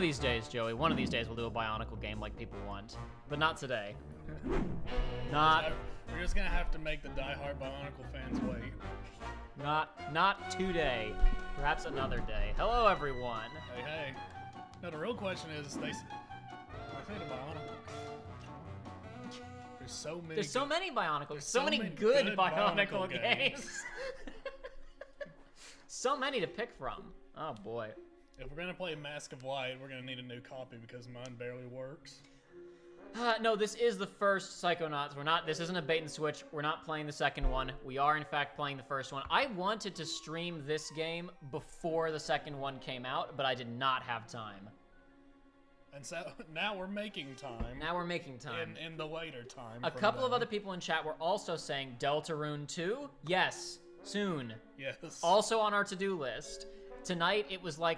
these days, Joey, one of these days we'll do a Bionicle game like people want. But not today. Not... We're just gonna have to make the die-hard Bionicle fans wait. Not today. Perhaps another day. Hello, everyone. Hey, hey. No, the real question is, they say the Bionicle. There's so many Bionicles. So many good Bionicle games. So many to pick from. Oh, boy. If we're gonna play Mask of Light, we're gonna need a new copy because mine barely works. No, this is the first Psychonauts. This isn't a bait and switch. We're not playing the second one. We are, in fact, playing the first one. I wanted to stream this game before the second one came out, but I did not have time. And so, now we're making time. Now we're making time. In the later time. A couple of other people in chat were also saying Deltarune 2? Yes, soon. Yes. Also on our to-do list. Tonight, it was a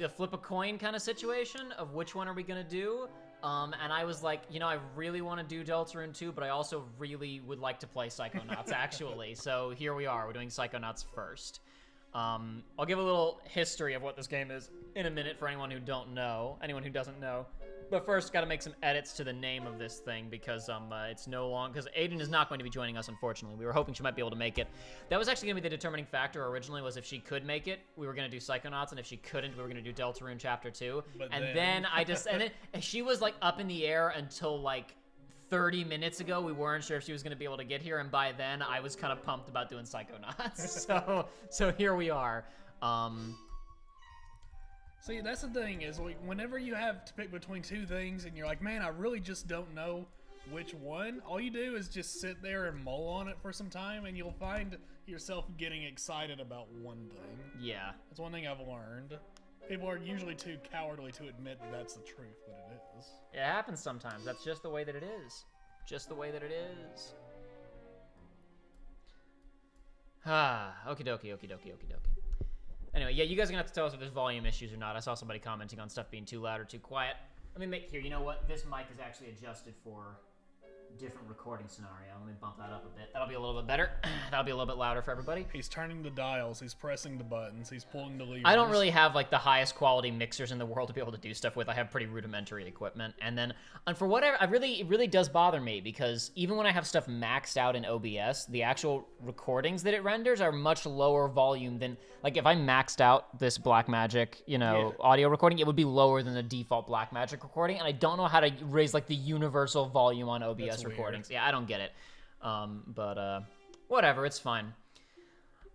flip a coin kind of situation of which one are we gonna do. And I was like, you know, I really want to do Deltarune 2, but I also really would like to play Psychonauts, actually. So here we are. We're doing Psychonauts first. I'll give a little history of what this game is in a minute for anyone who doesn't know. But first, got to make some edits to the name of this thing because it's no longer... Because Aiden is not going to be joining us, unfortunately. We were hoping she might be able to make it. That was actually going to be the determining factor originally, was if she could make it, we were going to do Psychonauts, and if she couldn't, we were going to do Deltarune Chapter 2. Then she was, like, up in the air until, like, 30 minutes ago. We weren't sure if she was going to be able to get here, and by then, I was kind of pumped about doing Psychonauts. So here we are. See, that's the thing, is whenever you have to pick between two things and you're like, man, I really just don't know which one, all you do is just sit there and mull on it for some time and you'll find yourself getting excited about one thing. Yeah. That's one thing I've learned. People are usually too cowardly to admit that that's the truth, but it is. It happens sometimes. That's just the way that it is. Just the way that it is. Okie dokie, okie dokie, okie dokie. Anyway, yeah, you guys are going to have to tell us if there's volume issues or not. I saw somebody commenting on stuff being too loud or too quiet. Let me make here. You know what? This mic is actually adjusted for different recording scenario. Let me bump that up a bit. That'll be a little bit better. That'll be a little bit louder for everybody. He's turning the dials. He's pressing the buttons. He's pulling the levers. I don't really have like the highest quality mixers in the world to be able to do stuff with. I have pretty rudimentary equipment, and for whatever, it really does bother me because even when I have stuff maxed out in OBS, the actual recordings that it renders are much lower volume than like if I maxed out this Blackmagic, audio recording, it would be lower than the default Blackmagic recording, and I don't know how to raise like the universal volume on OBS recordings. Yeah, I don't get it. But whatever, it's fine.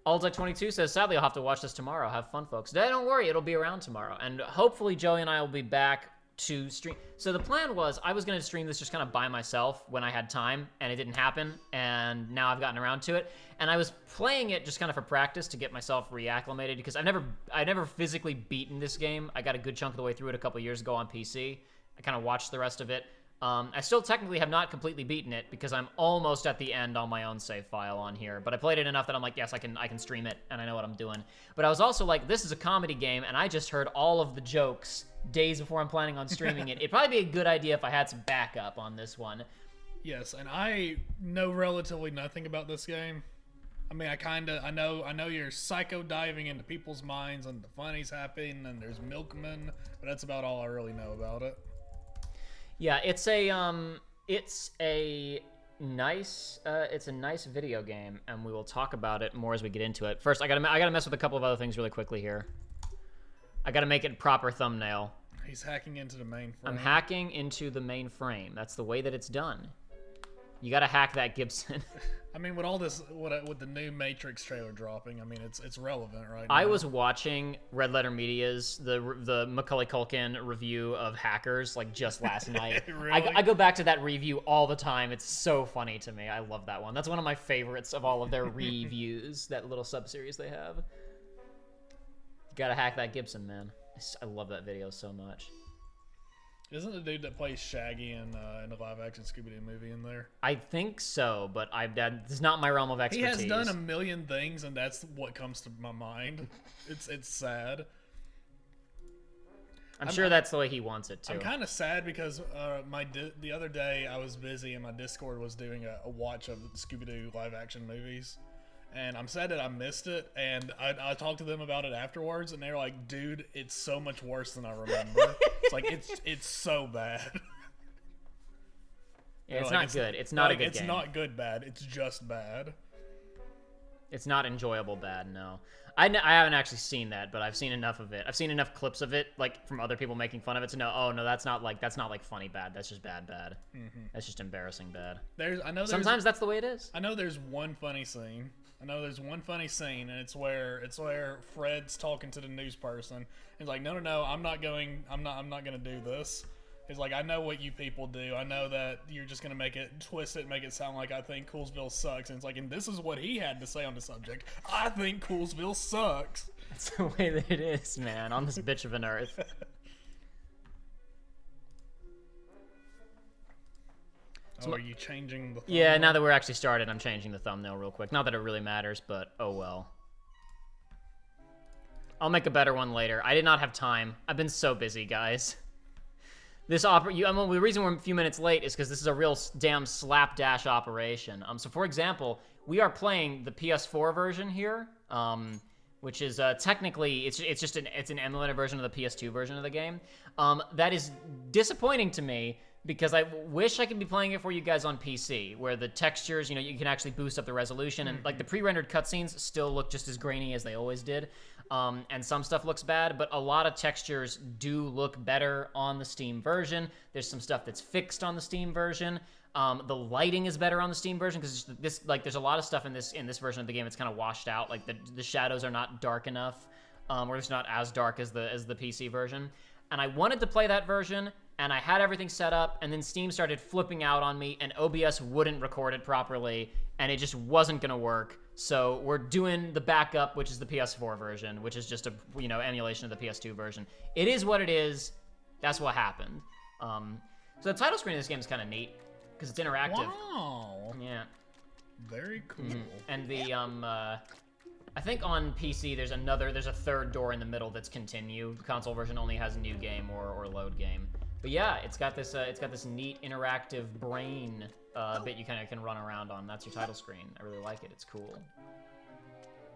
Aldec22 says, sadly, I'll have to watch this tomorrow. Have fun, folks. Don't worry, it'll be around tomorrow. And hopefully Joey and I will be back to stream. So the plan was I was going to stream this just kind of by myself when I had time, and it didn't happen. And now I've gotten around to it. And I was playing it just kind of for practice to get myself reacclimated because I've never physically beaten this game. I got a good chunk of the way through it a couple years ago on PC. I kind of watched the rest of it. I still technically have not completely beaten it because I'm almost at the end on my own save file on here, but I played it enough that I'm like, yes, I can stream it, and I know what I'm doing. But I was also like, this is a comedy game, and I just heard all of the jokes days before I'm planning on streaming it. It'd probably be a good idea if I had some backup on this one. Yes, and I know relatively nothing about this game. I mean, I know you're psycho diving into people's minds, and the funnies happen, and there's milkmen, but that's about all I really know about it. Yeah, it's a nice video game, and we will talk about it more as we get into it. First, I gotta mess with a couple of other things really quickly here. I gotta make it a proper thumbnail. He's hacking into the mainframe. I'm hacking into the mainframe. That's the way that it's done. You gotta hack that Gibson. I mean, with all this, with the new Matrix trailer dropping, I mean, it's relevant right now. I was watching Red Letter Media's the Macaulay Culkin review of Hackers like just last night. Really? I go back to that review all the time. It's so funny to me. I love that one. That's one of my favorites of all of their reviews. That little sub-series they have. You gotta hack that Gibson, man. I love that video so much. Isn't the dude that plays Shaggy in the live-action Scooby-Doo movie in there? I think so, but it's not my realm of expertise. He has done a million things, and that's what comes to my mind. It's sad. I'm sure that's the way he wants it, too. I'm kind of sad because the other day I was busy, and my Discord was doing a watch of Scooby-Doo live-action movies. And I'm sad that I missed it, and I talked to them about it afterwards, and they were like, dude, it's so much worse than I remember. It's like, it's so bad. Yeah, it's not good. It's not a good game. It's not good bad. It's just bad. It's not enjoyable bad, no. I haven't actually seen that, but I've seen enough of it. I've seen enough clips of it, like, from other people making fun of it to know, oh, no, that's not like funny bad. That's just bad. Mm-hmm. That's just embarrassing bad. Sometimes that's the way it is. I know there's one funny scene. And it's where Fred's talking to the news person. He's like, no, I'm not gonna do this. He's like, I know what you people do. I know that you're just gonna twist it, make it sound like I think Coolsville sucks. And it's like, and this is what he had to say on the subject. I think Coolsville sucks. That's the way that it is, man, on this bitch of an earth. Oh, are you changing the thumbnail? Yeah, now that we're actually started, I'm changing the thumbnail real quick. Not that it really matters, but oh well. I'll make a better one later. I did not have time. I've been so busy, guys. The reason we're a few minutes late is because this is a real damn slapdash operation. So for example, we are playing the PS4 version here, which is technically it's an emulator version of the PS2 version of the game. That is disappointing to me because I wish I could be playing it for you guys on PC, where the textures, you can actually boost up the resolution, and like the pre-rendered cutscenes still look just as grainy as they always did. And some stuff looks bad, but a lot of textures do look better on the Steam version. There's some stuff that's fixed on the Steam version. The lighting is better on the Steam version because there's a lot of stuff in this version of the game that's kind of washed out. Like the shadows are not dark enough, or it's not as dark as the PC version. And I wanted to play that version, and I had everything set up, and then Steam started flipping out on me, and OBS wouldn't record it properly, and it just wasn't gonna work. So we're doing the backup, which is the PS4 version, which is just a emulation of the PS2 version. It is what it is. That's what happened. So the title screen of this game is kind of neat because it's interactive. Wow. Yeah. Very cool. And the I think on PC there's a third door in the middle that's continue. The console version only has new game or load game. But yeah, it's got this neat interactive brain bit you kind of can run around on. That's your title screen. I really like it. It's cool.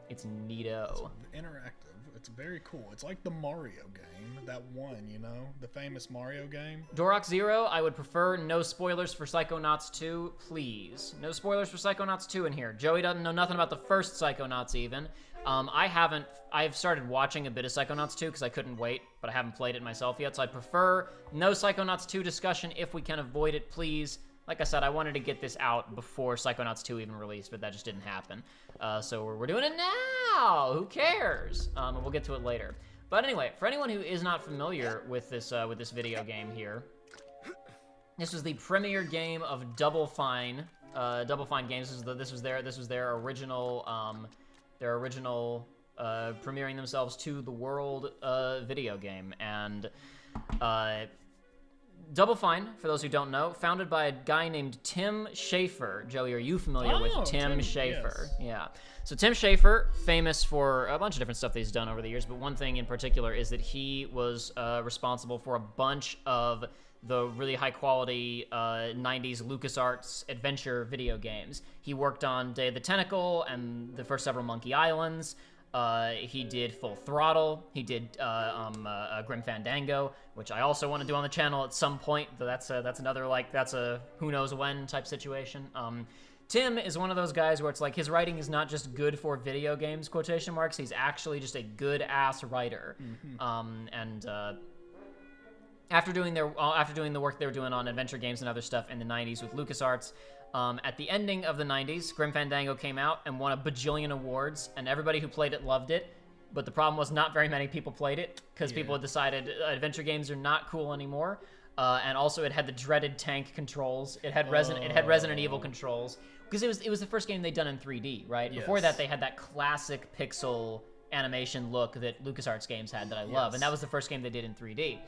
It's neato. It's interactive. It's very cool. It's like the Mario game, that one, you know, the famous Mario game. Dorok Zero, I would prefer no spoilers for Psychonauts 2, please. No spoilers for Psychonauts 2 in here. Joey doesn't know nothing about the first Psychonauts even. I've started watching a bit of Psychonauts 2 because I couldn't wait, but I haven't played it myself yet, so I prefer no Psychonauts 2 discussion if we can avoid it, please. Like I said, I wanted to get this out before Psychonauts 2 even released, but that just didn't happen. So we're doing it now. Who cares? And we'll get to it later. But anyway, for anyone who is not familiar with this video game here, this was the premiere game of Double Fine. Double Fine Games. This was their original premiering themselves to the world video game. And Double Fine, for those who don't know, founded by a guy named Tim Schafer. Joey, are you familiar with Tim Schafer? Yes. Yeah. So Tim Schafer, famous for a bunch of different stuff that he's done over the years, but one thing in particular is that he was responsible for a bunch of the really high-quality 90s LucasArts adventure video games. He worked on Day of the Tentacle and the first several Monkey Islands. He did Full Throttle. He did Grim Fandango, which I also want to do on the channel at some point. Though that's another that's a who knows when type situation. Tim is one of those guys where it's like his writing is not just good for video games quotation marks. He's actually just a good ass writer. Mm-hmm. After doing the work they were doing on adventure games and other stuff in the 90s with LucasArts. At the ending of the 90s, Grim Fandango came out and won a bajillion awards, and everybody who played it loved it. But the problem was not very many people played it, because people had decided adventure games are not cool anymore. And also it had the dreaded tank controls. It had Resident Evil controls. Because it was the first game they'd done in 3D, right? Yes. Before that, they had that classic pixel animation look that LucasArts games had that I love. And that was the first game they did in 3D.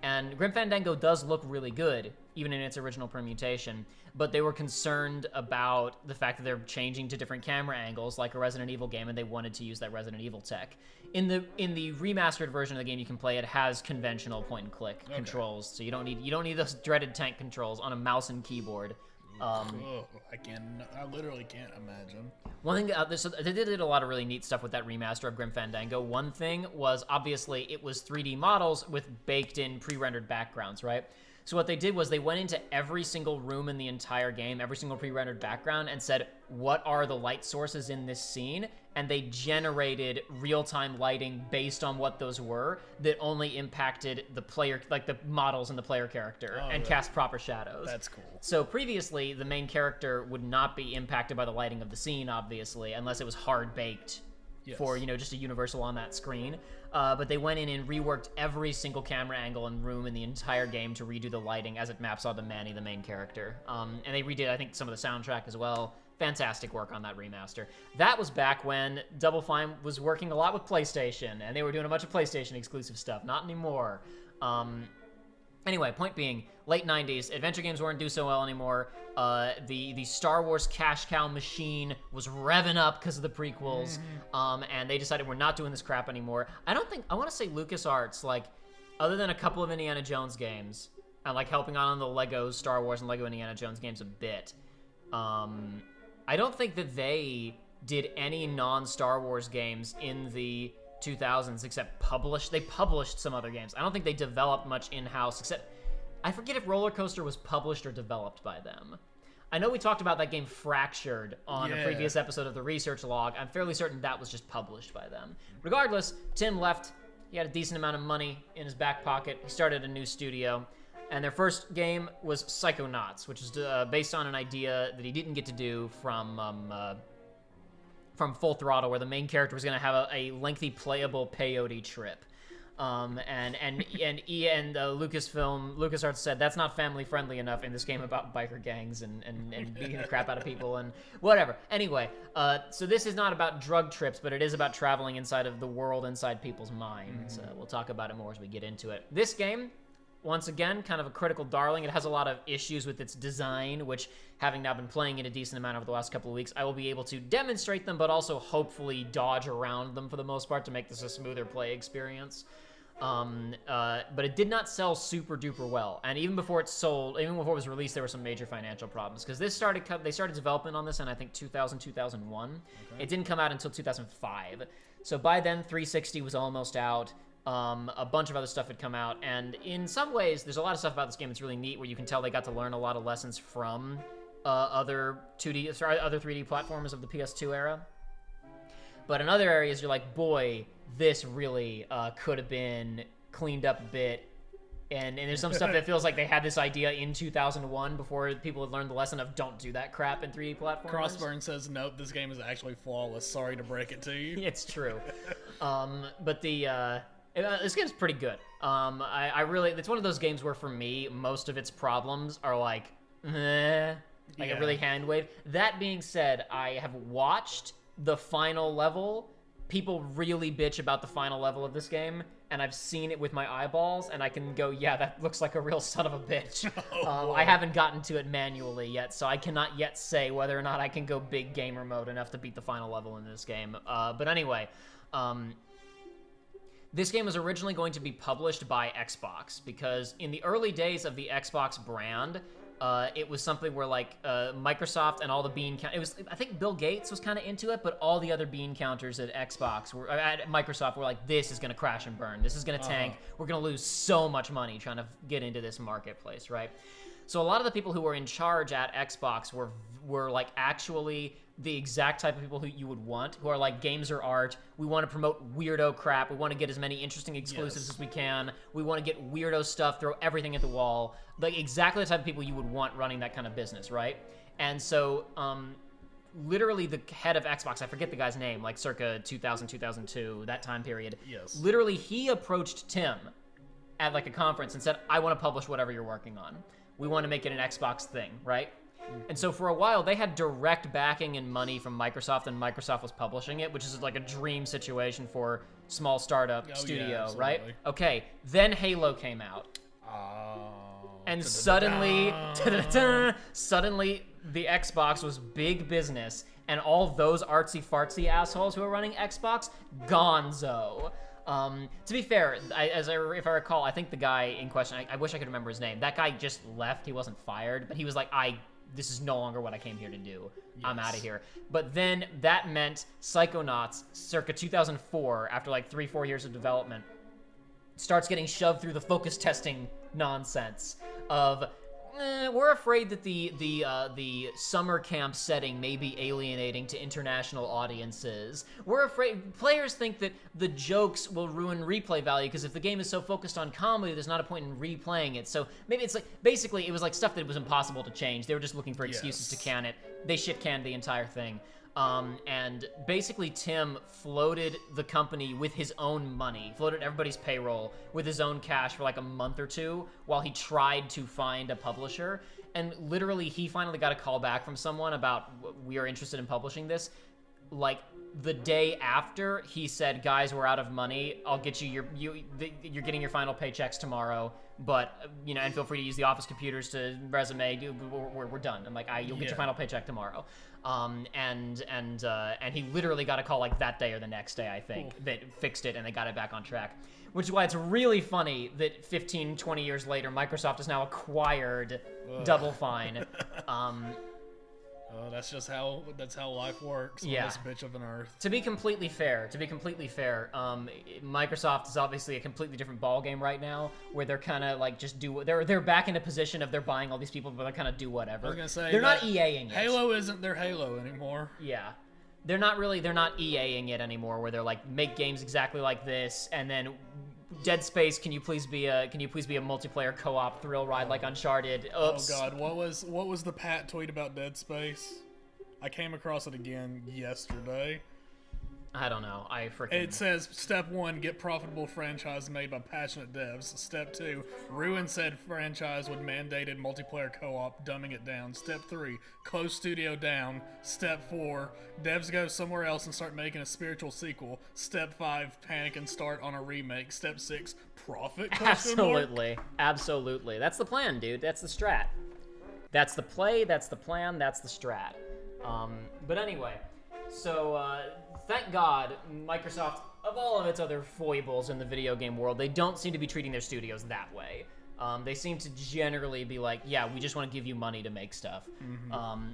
And Grim Fandango does look really good, even in its original permutation, but they were concerned about the fact that they're changing to different camera angles, like a Resident Evil game, and they wanted to use that Resident Evil tech. In the remastered version of the game you can play, it has conventional point-and-click controls, so you don't need those dreaded tank controls on a mouse and keyboard. I literally can't imagine. One thing, so they did a lot of really neat stuff with that remaster of Grim Fandango. One thing was, obviously, it was 3D models with baked-in pre-rendered backgrounds, right? So what they did was they went into every single room in the entire game, every single pre-rendered background, and said, what are the light sources in this scene? And they generated real-time lighting based on what those were that only impacted the player, like the models and the player character, and cast proper shadows. That's cool. So previously, the main character would not be impacted by the lighting of the scene, obviously, unless it was hard-baked for, just a universal on that screen. But they went in and reworked every single camera angle and room in the entire game to redo the lighting as it maps onto Manny, the main character. And they redid, I think, some of the soundtrack as well. Fantastic work on that remaster. That was back when Double Fine was working a lot with PlayStation, and they were doing a bunch of PlayStation exclusive stuff. Not anymore. Anyway, point being, late 90s, adventure games weren't doing so well anymore. The Star Wars cash cow machine was revving up because of the prequels, and they decided we're not doing this crap anymore. I want to say LucasArts, like, other than a couple of Indiana Jones games, and like helping out on the Lego Star Wars and Lego Indiana Jones games a bit, I don't think that they did any non-Star Wars games in the 2000s except they published some other games. I don't think they developed much in-house, except I forget if Roller Coaster was published or developed by them. I know we talked about that game Fractured on a previous episode of the Research Log. I'm fairly certain that was just published by them. Regardless, Tim left. He had a decent amount of money in his back pocket. He started a new studio. And their first game was Psychonauts, which is based on an idea that he didn't get to do from Full Throttle, where the main character was going to have a lengthy playable peyote trip. LucasArts said that's not family friendly enough in this game about biker gangs and beating the crap out of people and whatever. Anyway, so this is not about drug trips, but it is about traveling inside of the world, inside people's minds. We'll talk about it more as we get into it. This game, once again, kind of a critical darling. It has a lot of issues with its design, which, having now been playing it a decent amount over the last couple of weeks, I will be able to demonstrate them, but also hopefully dodge around them for the most part to make this a smoother play experience. But it did not sell super duper well. And even before it sold, even before it was released, there were some major financial problems because they started development on this in I think 2000, 2001. Okay. It didn't come out until 2005. So by then 360 was almost out. A bunch of other stuff had come out, and in some ways, there's a lot of stuff about this game that's really neat where you can tell they got to learn a lot of lessons from other 3D platformers of the PS2 era. But in other areas, you're like, boy, this really could have been cleaned up a bit. And there's some stuff that feels like they had this idea in 2001 before people had learned the lesson of don't do that crap in 3D platformers. Crossburn says, nope, this game is actually flawless. Sorry to break it to you. It's true. But this game's pretty good. I really, it's one of those games where for me, most of its problems are like, a really hand wave. That being said, I have watched the final level. People really bitch about the final level of this game, and I've seen it with my eyeballs, and I can go, yeah, that looks like a real son of a bitch. I haven't gotten to it manually yet, so I cannot yet say whether or not I can go big gamer mode enough to beat the final level in this game. But anyway, this game was originally going to be published by Xbox because in the early days of the Xbox brand, it was something where like Microsoft and all the bean count. It was, I think Bill Gates was kind of into it, but all the other bean counters at Xbox were at Microsoft were like, this is gonna crash and burn. This is gonna tank. We're gonna lose so much money trying to get into this marketplace, right? So a lot of the people who were in charge at Xbox were like actually the exact type of people who you would want, who are like, games are art. We want to promote weirdo crap. We want to get as many interesting exclusives as we can. We want to get weirdo stuff, throw everything at the wall. Like exactly the type of people you would want running that kind of business, right? And so, literally the head of Xbox, I forget the guy's name, like circa 2000, 2002, that time period. Yes. Literally, he approached Tim at like a conference and said, I want to publish whatever you're working on. We want to make it an Xbox thing, right? And so for a while, they had direct backing and money from Microsoft, and Microsoft was publishing it, which is like a dream situation for small startup studio, right? Okay, then Halo came out. And suddenly the Xbox was big business, and all those artsy-fartsy assholes who are running Xbox, gonzo. To be fair, if I recall, I think the guy in question, I wish I could remember his name. That guy just left. He wasn't fired, but he was like, this is no longer what I came here to do. Yes. I'm out of here. But then that meant Psychonauts, circa 2004, after like 3-4 years of development, starts getting shoved through the focus testing nonsense of, we're afraid that the summer camp setting may be alienating to international audiences. We're afraid players think that the jokes will ruin replay value because if the game is so focused on comedy, there's not a point in replaying it. So maybe it's like, basically it was like stuff that was impossible to change. They were just looking for excuses to can it. They shit canned the entire thing. And basically Tim floated the company with his own money, floated everybody's payroll with his own cash for like a month or two while he tried to find a publisher. And literally he finally got a call back from someone about, we are interested in publishing this. Like the day after, he said, guys, we're out of money. I'll get you you're getting your final paychecks tomorrow, but and feel free to use the office computers to resume. We're done. I'm like, you'll get your final paycheck tomorrow. And he literally got a call like that day or the next day, I think, that fixed it and they got it back on track. Which is why it's really funny that 15, 20 years later, Microsoft has now acquired Double Fine. That's just how life works on this bitch of an earth. To be completely fair, Microsoft is obviously a completely different ballgame right now, where they're kind of like they're back in a position of they're buying all these people, but they kind of do whatever. I was gonna say they're not EAing it. Halo isn't their Halo anymore. Yeah, they're not EAing it anymore, where they're like make games exactly like this, and then Dead Space, can you please be a multiplayer co-op thrill ride like Uncharted? Oops. Oh god, what was the Pat tweet about Dead Space? I came across it again yesterday. I don't know. It says, step 1, get profitable franchise made by passionate devs. Step 2, ruin said franchise with mandated multiplayer co-op, dumbing it down. Step 3, close studio down. Step 4, devs go somewhere else and start making a spiritual sequel. Step 5, panic and start on a remake. Step 6, profit? Absolutely. Absolutely. That's the plan, dude. That's the strat. That's the play, that's the plan, that's the strat. But anyway, so thank God Microsoft of all of its other foibles in the video game world, they don't seem to be treating their studios that way. They seem to generally be like, yeah, we just want to give you money to make stuff.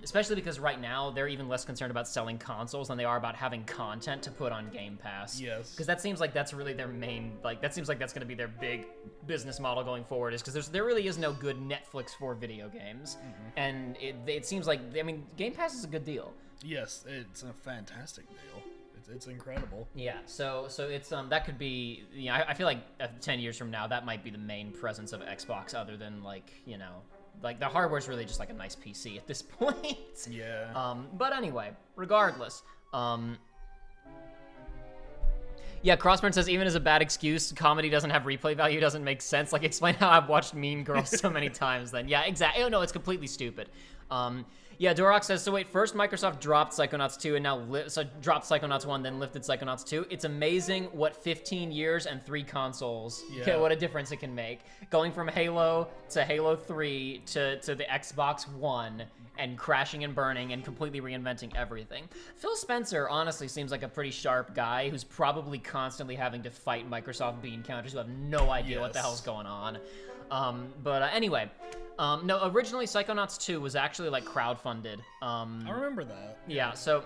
Especially because right now, they're even less concerned about selling consoles than they are about having content to put on Game Pass. Yes. Because that seems like that's really their main, that seems like that's going to be their big business model going forward, is because there really is no good Netflix for video games. And it seems like, I mean, Game Pass is a good deal. Yes, it's a fantastic deal. It's incredible. Yeah, so it's that could be, I feel like 10 years from now that might be the main presence of Xbox, other than the hardware's really just like a nice PC at this point. Yeah. But anyway, regardless, yeah, Crossburn says, even as a bad excuse, comedy doesn't have replay value, doesn't make sense. Like, explain how I've watched Mean Girls so many times then. Yeah, exactly. Oh, no, it's completely stupid. Yeah, Dorok says, so wait, first Microsoft dropped Psychonauts 2 and now dropped Psychonauts 1, then lifted Psychonauts 2. It's amazing what 15 years and 3 consoles, what a difference it can make. Going from Halo to Halo 3 to the Xbox One and crashing and burning and completely reinventing everything. Phil Spencer honestly seems like a pretty sharp guy who's probably constantly having to fight Microsoft bean counters who have no idea what the hell's going on. Anyway, no, originally Psychonauts 2 was actually like crowdfunded. I remember that. Yeah, so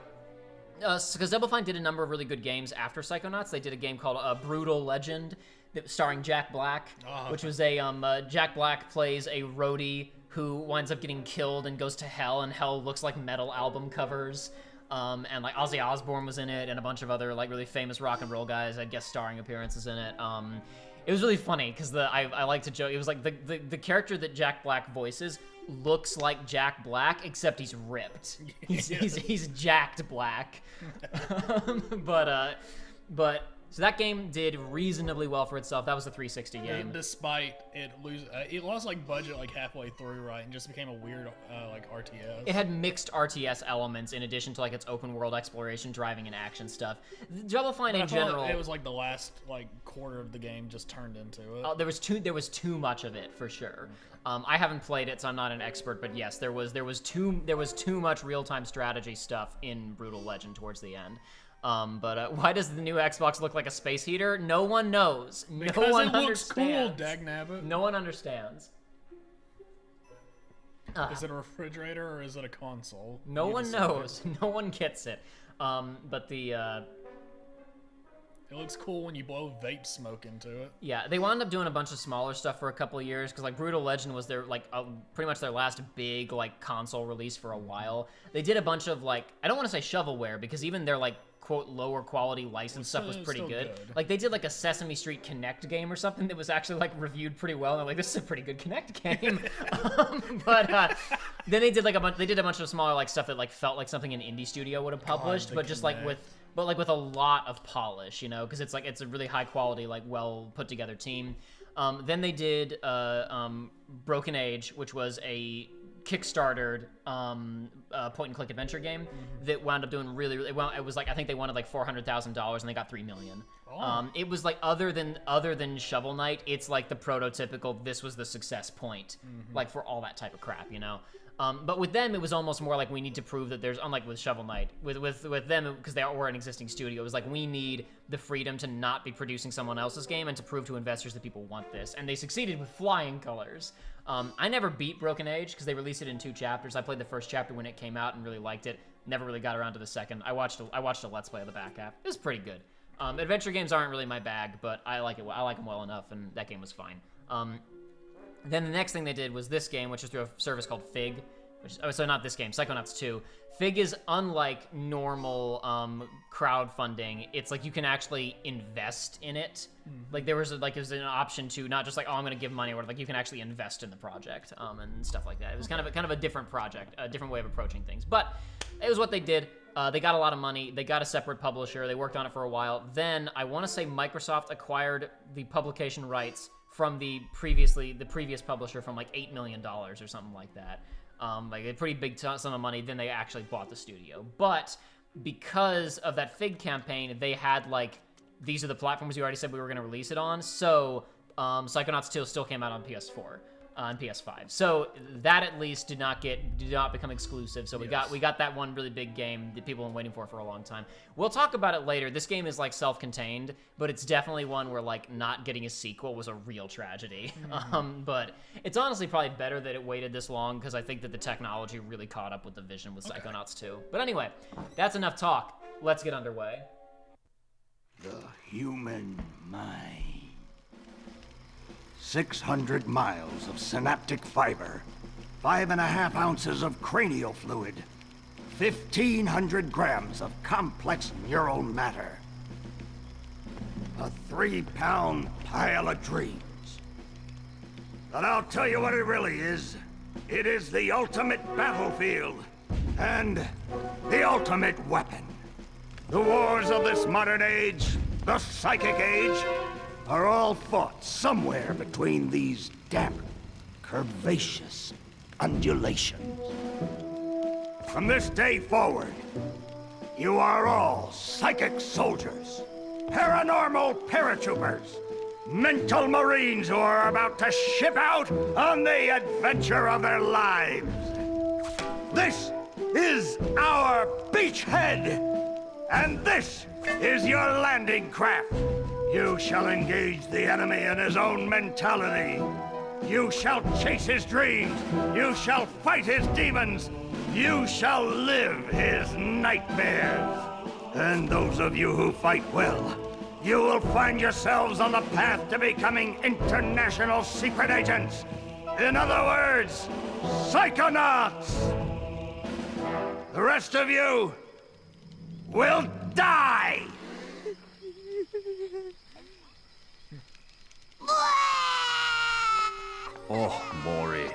because Double Fine did a number of really good games after Psychonauts. They did a game called Brutal Legend, starring Jack Black, which was Jack Black plays a roadie who winds up getting killed and goes to hell, and hell looks like metal album covers. And like Ozzy Osbourne was in it, and a bunch of other like really famous rock and roll guys had guest starring appearances in it. It was really funny because I like to joke. It was like the character that Jack Black voices looks like Jack Black, except he's ripped. He's jacked black. But so that game did reasonably well for itself. That was a 360 game. Despite it lost like budget like halfway through, right, and just became a weird like RTS. It had mixed RTS elements in addition to like its open world exploration, driving, and action stuff. Double Fine in general, it was like the last like quarter of the game just turned into it. There was too much of it for sure. I haven't played it, so I'm not an expert, but yes, there was too much real-time strategy stuff in Brutal Legend towards the end. Why does the new Xbox look like a space heater? No one knows. Because no one it looks understands. cool, dagnabbit. No one understands. Is it a refrigerator or is it a console? No one knows. No one gets it. It looks cool when you blow vape smoke into it. Yeah, they wound up doing a bunch of smaller stuff for a couple of years because like Brutal Legend was their pretty much their last big like console release for a while. They did a bunch of like, I don't want to say shovelware because even their like quote lower quality license stuff was pretty good. Like they did like a Sesame Street Connect game or something that was actually like reviewed pretty well. And they're like, this is a pretty good Connect game. Then they did a bunch of smaller like stuff that like felt like something an indie studio would have published, but just like with a lot of polish, because it's a really high quality, like well put together team. Then they did Broken Age, which was a Kickstartered point and click adventure game that wound up doing really, really well. It was like I think they wanted like $400,000 and they got $3 million. It was like other than Shovel Knight, it's like the prototypical. This was the success point, like for all that type of crap, But with them, it was almost more like we need to prove that there's, unlike with Shovel Knight, with them, because they were an existing studio, it was like we need the freedom to not be producing someone else's game and to prove to investors that people want this. And they succeeded with flying colors. I never beat Broken Age because they released it in 2 chapters. I played the first chapter when it came out and really liked it. Never really got around to the second. I watched a Let's Play of the back half. It was pretty good. Adventure games aren't really my bag, but I like it. I like them well enough, and that game was fine. Then the next thing they did was this game, which is through a service called Fig. So not this game, Psychonauts 2. Fig is unlike normal crowdfunding. It's like you can actually invest in it. Like there was an option to not just like, oh, I'm gonna give money, or like you can actually invest in the project and stuff like that. It was kind of a different project, a different way of approaching things. But it was what they did. They got a lot of money. They got a separate publisher. They worked on it for a while. Then I want to say Microsoft acquired the publication rights from the previous publisher from like $8 million or something like that. Like a pretty big sum of money. Then they actually bought the studio. But because of that Fig campaign, they had like, these are the platforms you already said we were going to release it on. So Psychonauts 2 still came out on PS4. on PS5. So that at least did not become exclusive. So we got that one really big game that people have been waiting for a long time. We'll talk about it later. This game is like self-contained, but it's definitely one where like not getting a sequel was a real tragedy. But it's honestly probably better that it waited this long because I think that the technology really caught up with the vision with Psychonauts 2. But anyway, that's enough talk. Let's get underway. The human mind. 600 miles of synaptic fiber, 5.5 ounces of cranial fluid, 1,500 grams of complex neural matter, a 3-pound pile of dreams. But I'll tell you what it really is. It is the ultimate battlefield and the ultimate weapon. The wars of this modern age, the psychic age, are all fought somewhere between these damp, curvaceous undulations. From this day forward, you are all psychic soldiers, paranormal paratroopers, mental marines who are about to ship out on the adventure of their lives. This is our beachhead, and this is your landing craft. You shall engage the enemy in his own mentality. You shall chase his dreams. You shall fight his demons. You shall live his nightmares. And those of you who fight well, you will find yourselves on the path to becoming international secret agents. In other words, Psychonauts. The rest of you will die. Oh, Maury.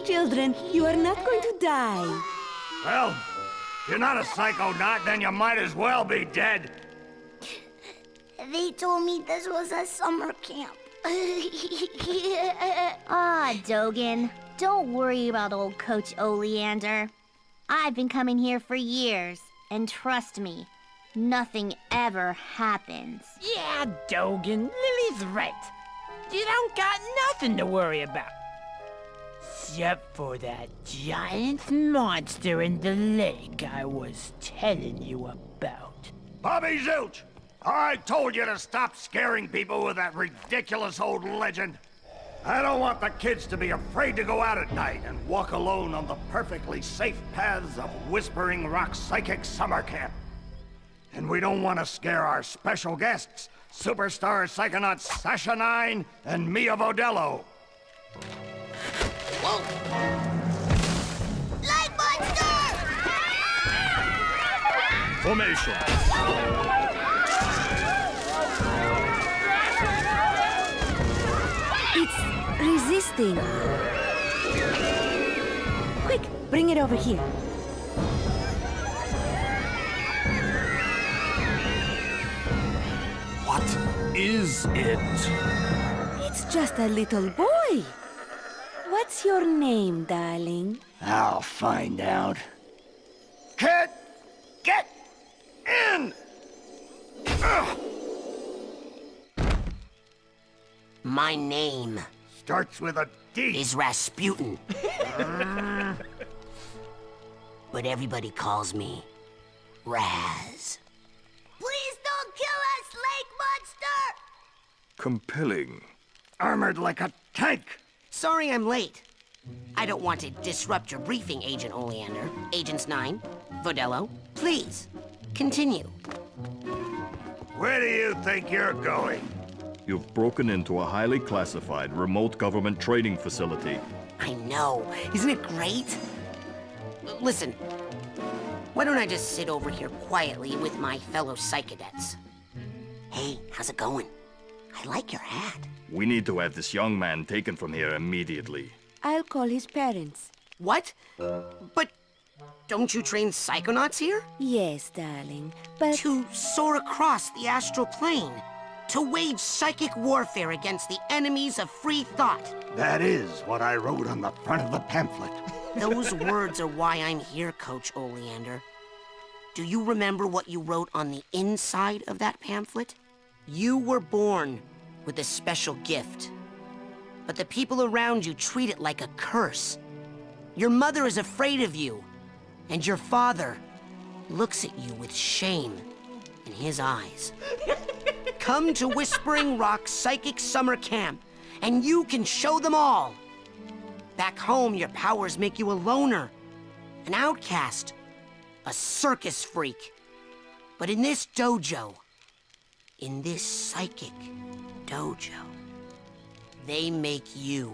Children, you are not going to die. Well, if you're not a psychonaut, then you might as well be dead. They told me this was a summer camp. Dogen, don't worry about old Coach Oleander. I've been coming here for years, and trust me, nothing ever happens. Yeah, Dogen, Lily's right. You don't got nothing to worry about. Except for that giant monster in the lake I was telling you about. Bobby Zilch, I told you to stop scaring people with that ridiculous old legend. I don't want the kids to be afraid to go out at night and walk alone on the perfectly safe paths of Whispering Rock Psychic Summer Camp. And we don't want to scare our special guests, superstar psychonauts Sasha 9 and Mia Vodello. Whoa! Light monster! Formation. It's resisting. Quick, bring it over here. What is it? It's just a little boy. What's your name, darling? I'll find out. Kid, get in! Ugh. My name Starts with a D. is Rasputin. But everybody calls me Raz. Please don't kill us, lake monster! Compelling. Armored like a tank. Sorry I'm late. I don't want to disrupt your briefing, Agent Oleander. Agents 9, Vodello, please, continue. Where do you think you're going? You've broken into a highly classified remote government training facility. I know. Isn't it great? Listen, why don't I just sit over here quietly with my fellow psychedets? Hey, how's it going? I like your hat. We need to have this young man taken from here immediately. I'll call his parents. What? But don't you train psychonauts here? Yes, darling, but... To soar across the astral plane. To wage psychic warfare against the enemies of free thought. That is what I wrote on the front of the pamphlet. Those words are why I'm here, Coach Oleander. Do you remember what you wrote on the inside of that pamphlet? You were born with a special gift. but the people around you treat it like a curse. Your mother is afraid of you, and your father looks at you with shame in his eyes. Come to Whispering Rock Psychic Summer Camp, and you can show them all. Back home, your powers make you a loner, an outcast, a circus freak. But in this dojo, in this psychic dojo, they make you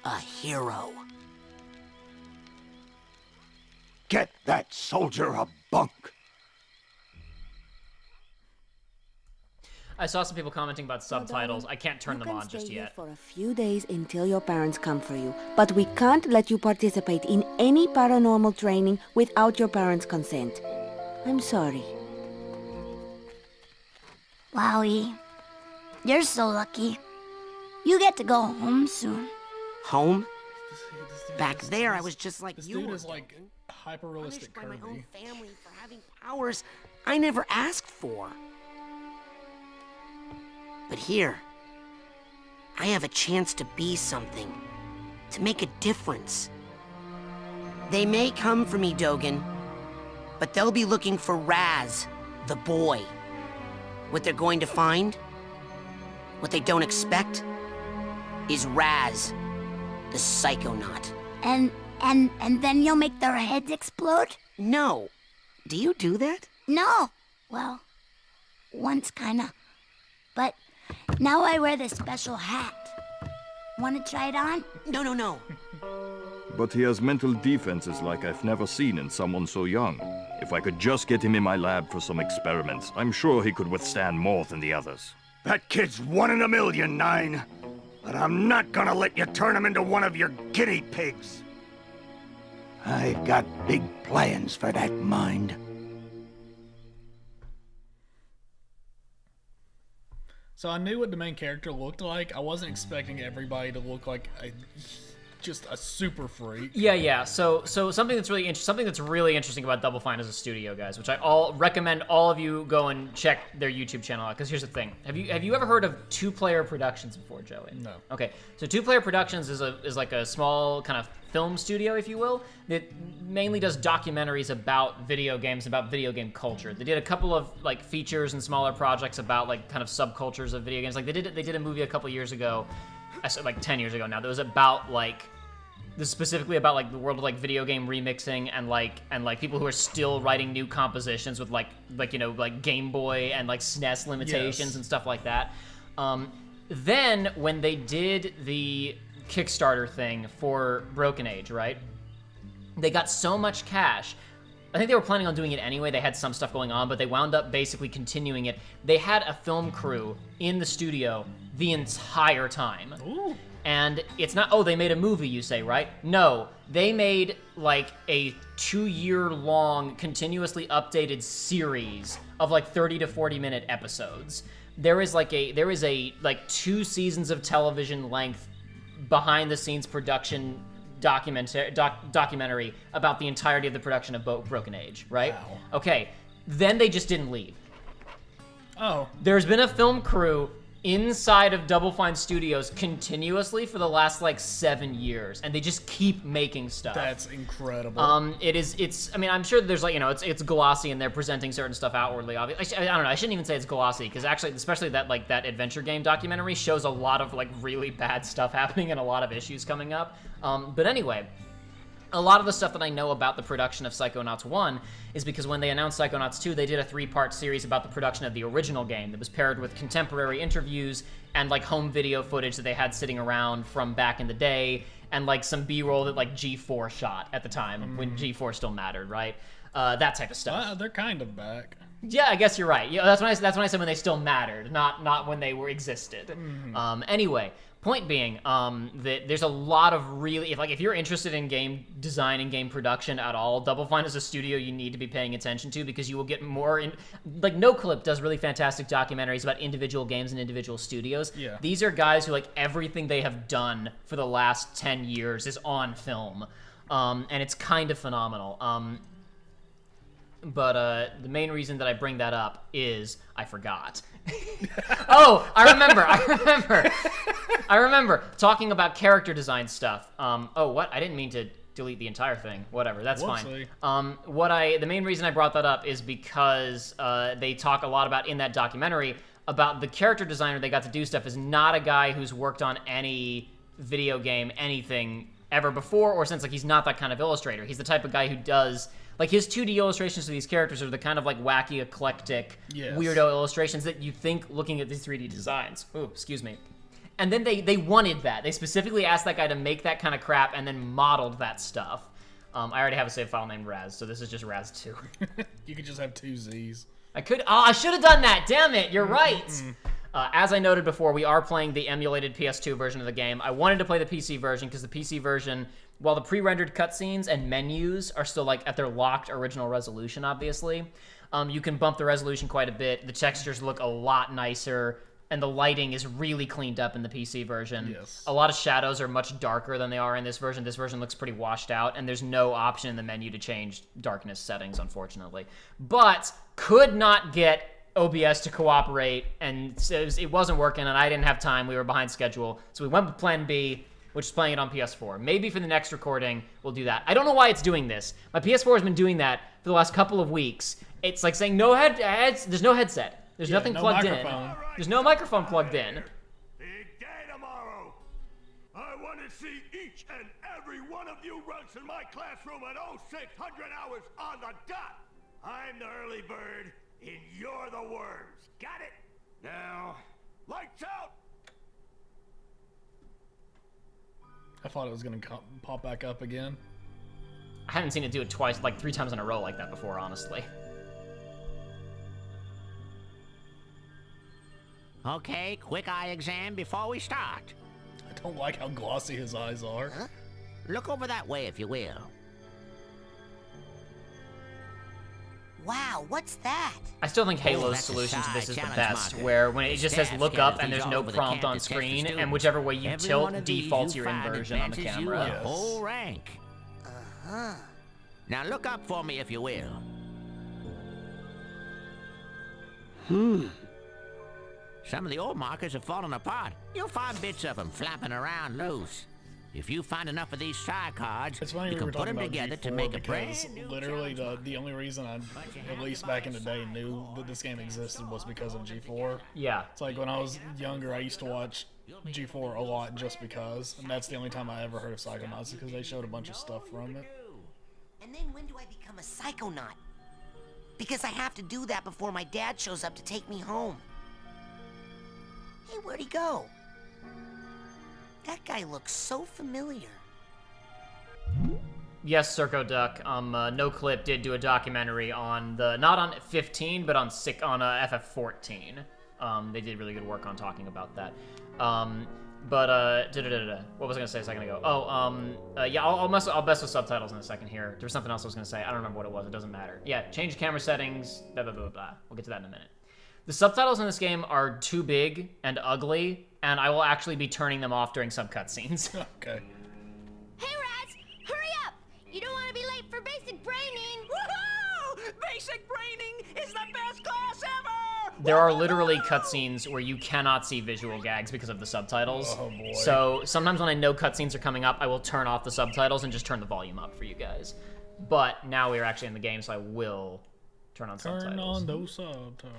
a hero. Get that soldier a bunk. I saw some people commenting about subtitles. I can't turn them on just stay yet. here for a few days until your parents come for you, but we can't let you participate in any paranormal training without your parents' consent. I'm sorry. Wowie, you're so lucky. You get to go home soon. Home? This dude Back is- there, I was just like This you dude were, is like Duncan. hyper-realistic Punished by my own Kirby. family for having powers I never asked for. But here, I have a chance to be something, to make a difference. They may come for me, Dogen, but they'll be looking for Raz, the boy. What they're going to find, what they don't expect, is Raz, the psychonaut. And then you'll make their heads explode? No. Do you do that? No. Well, once kinda. But now I wear this special hat. Wanna try it on? No. But he has mental defenses like I've never seen in someone so young. If I could just get him in my lab for some experiments, I'm sure he could withstand more than the others. That kid's 1 in a million, Nine. But I'm not gonna let you turn him into one of your guinea pigs. I've got big plans for that mind. So I knew what the main character looked like. I wasn't expecting everybody to look like just a super freak. Yeah. So something that's really interesting about Double Fine as a studio, guys, which I recommend all of you go and check their YouTube channel out. Because here's the thing: have you ever heard of Two-Player Productions before, Joey? No. Okay, so Two-Player Productions is like a small kind of film studio, if you will, that mainly does documentaries about video games, about video game culture. They did a couple of like features and smaller projects about like kind of subcultures of video games. Like they did a movie a couple years ago, like 10 years ago now, that was about like specifically about like the world of like video game remixing and like people who are still writing new compositions with like you know like Game Boy and like SNES limitations and stuff like that. Then when they did the Kickstarter thing for Broken Age, right? They got so much cash. I think they were planning on doing it anyway. They had some stuff going on, but they wound up basically continuing it. They had a film crew in the studio the entire time. Ooh. And it's not, oh, they made a movie, you say, right? No, they made like a 2-year-long, continuously updated series of like 30 to 40-minute episodes. There is like 2 seasons of television length behind-the-scenes production documentary about the entirety of the production of Broken Age, right? Wow. Okay, then they just didn't leave. Oh. There's been a film crew inside of Double Fine Studios continuously for the last like 7 years, and they just keep making stuff. That's incredible. I mean, I'm sure there's like, you know, it's glossy and they're presenting certain stuff outwardly. I don't know. I shouldn't even say it's glossy because actually, especially that adventure game documentary shows a lot of like really bad stuff happening and a lot of issues coming up. But anyway, a lot of the stuff that I know about the production of Psychonauts 1 is because when they announced Psychonauts 2, they did a 3-part series about the production of the original game that was paired with contemporary interviews and like home video footage that they had sitting around from back in the day and like some B-roll that like G4 shot at the time when G4 still mattered, right? That type of stuff. Well, they're kind of back. Yeah, I guess you're right. Yeah, that's when I said when they still mattered, not when they existed. Anyway, point being, that there's a lot of really, if you're interested in game design and game production at all, Double Fine is a studio you need to be paying attention to because you will get more in. Like No Clip does really fantastic documentaries about individual games and individual studios. Yeah. These are guys who like everything they have done for the last 10 years is on film, and it's kind of phenomenal. But the main reason that I bring that up is I forgot. Oh, I remember. Talking about character design stuff. Oh, what? I didn't mean to delete the entire thing. Whatever, that's Whoopsie. fine. The main reason I brought that up is because they talk a lot about in that documentary about the character designer they got to do stuff is not a guy who's worked on any video game, anything ever before or since. Like, he's not that kind of illustrator. He's the type of guy who does, like, his 2D illustrations of these characters are the kind of, like, wacky, eclectic, weirdo illustrations that you think looking at these 3D designs. Ooh, excuse me. And then they wanted that. They specifically asked that guy to make that kind of crap and then modeled that stuff. I already have a save file named Raz, so this is just Raz 2. You could just have 2 Z's. I should have done that. Damn it, you're right. As I noted before, we are playing the emulated PS2 version of the game. I wanted to play the PC version because the PC version, while the pre-rendered cutscenes and menus are still like at their locked original resolution, obviously, you can bump the resolution quite a bit. The textures look a lot nicer, and the lighting is really cleaned up in the PC version. Yes. A lot of shadows are much darker than they are in this version. This version looks pretty washed out, and there's no option in the menu to change darkness settings, unfortunately. But could not get OBS to cooperate, and it wasn't working, and I didn't have time. We were behind schedule, so we went with Plan B, which is playing it on PS4. Maybe for the next recording, we'll do that. I don't know why it's doing this. My PS4 has been doing that for the last couple of weeks. It's like saying there's no headset. There's nothing plugged in. There's no microphone plugged in. Big day tomorrow. I want to see each and every one of you runts in my classroom at 0600 hours on the dot. I'm the early bird, and you're the worms. Got it? Now, lights out. I thought it was gonna pop back up again. I haven't seen it do it twice, like 3 times in a row like that before, honestly. Okay, quick eye exam before we start. I don't like how glossy his eyes are. Huh? Look over that way, if you will. Wow, what's that? I still think Halo's that's a solution to this is the challenge best, marker. where when it just says Staff look scatters up and these there's no over the prompt on campus to screen, students. and whichever way you Every tilt one of these defaults you your find inversion on the advances you camera. a Yes. whole rank. Uh-huh. Now look up for me, if you will. Some of the old markers have fallen apart. You'll find bits of them flapping around loose. If you find enough of these side cards, It's funny you we were can put talking them about together G4 to make a because brand new literally challenge the only reason I, at least back in the day, knew that this game existed was because of G4. Yeah. It's like when I was younger, I used to watch G4 a lot just because, and that's the only time I ever heard of Psychonauts because they showed a bunch of stuff from it. And then when do I become a psychonaut? Because I have to do that before my dad shows up to take me home. Hey, where'd he go? That guy looks so familiar. Yes, Circo Duck. No Clip did do a documentary on not on 15, but on FF14. They did really good work on talking about that. What was I gonna say a second ago? Yeah, I'll mess with subtitles in a second here. There was something else I was gonna say. I don't remember what it was. It doesn't matter. Yeah, change camera settings. Blah blah blah blah. We'll get to that in a minute. The subtitles in this game are too big and ugly, and I will actually be turning them off during some cutscenes. Okay. Hey, Raz! Hurry up! You don't want to be late for basic braining! Woohoo! Basic braining is the best class ever! There are literally cutscenes where you cannot see visual gags because of the subtitles. Oh, boy. So sometimes when I know cutscenes are coming up, I will turn off the subtitles and just turn the volume up for you guys. But now we are actually in the game, so I will turn on subtitles. Turn on those subtitles.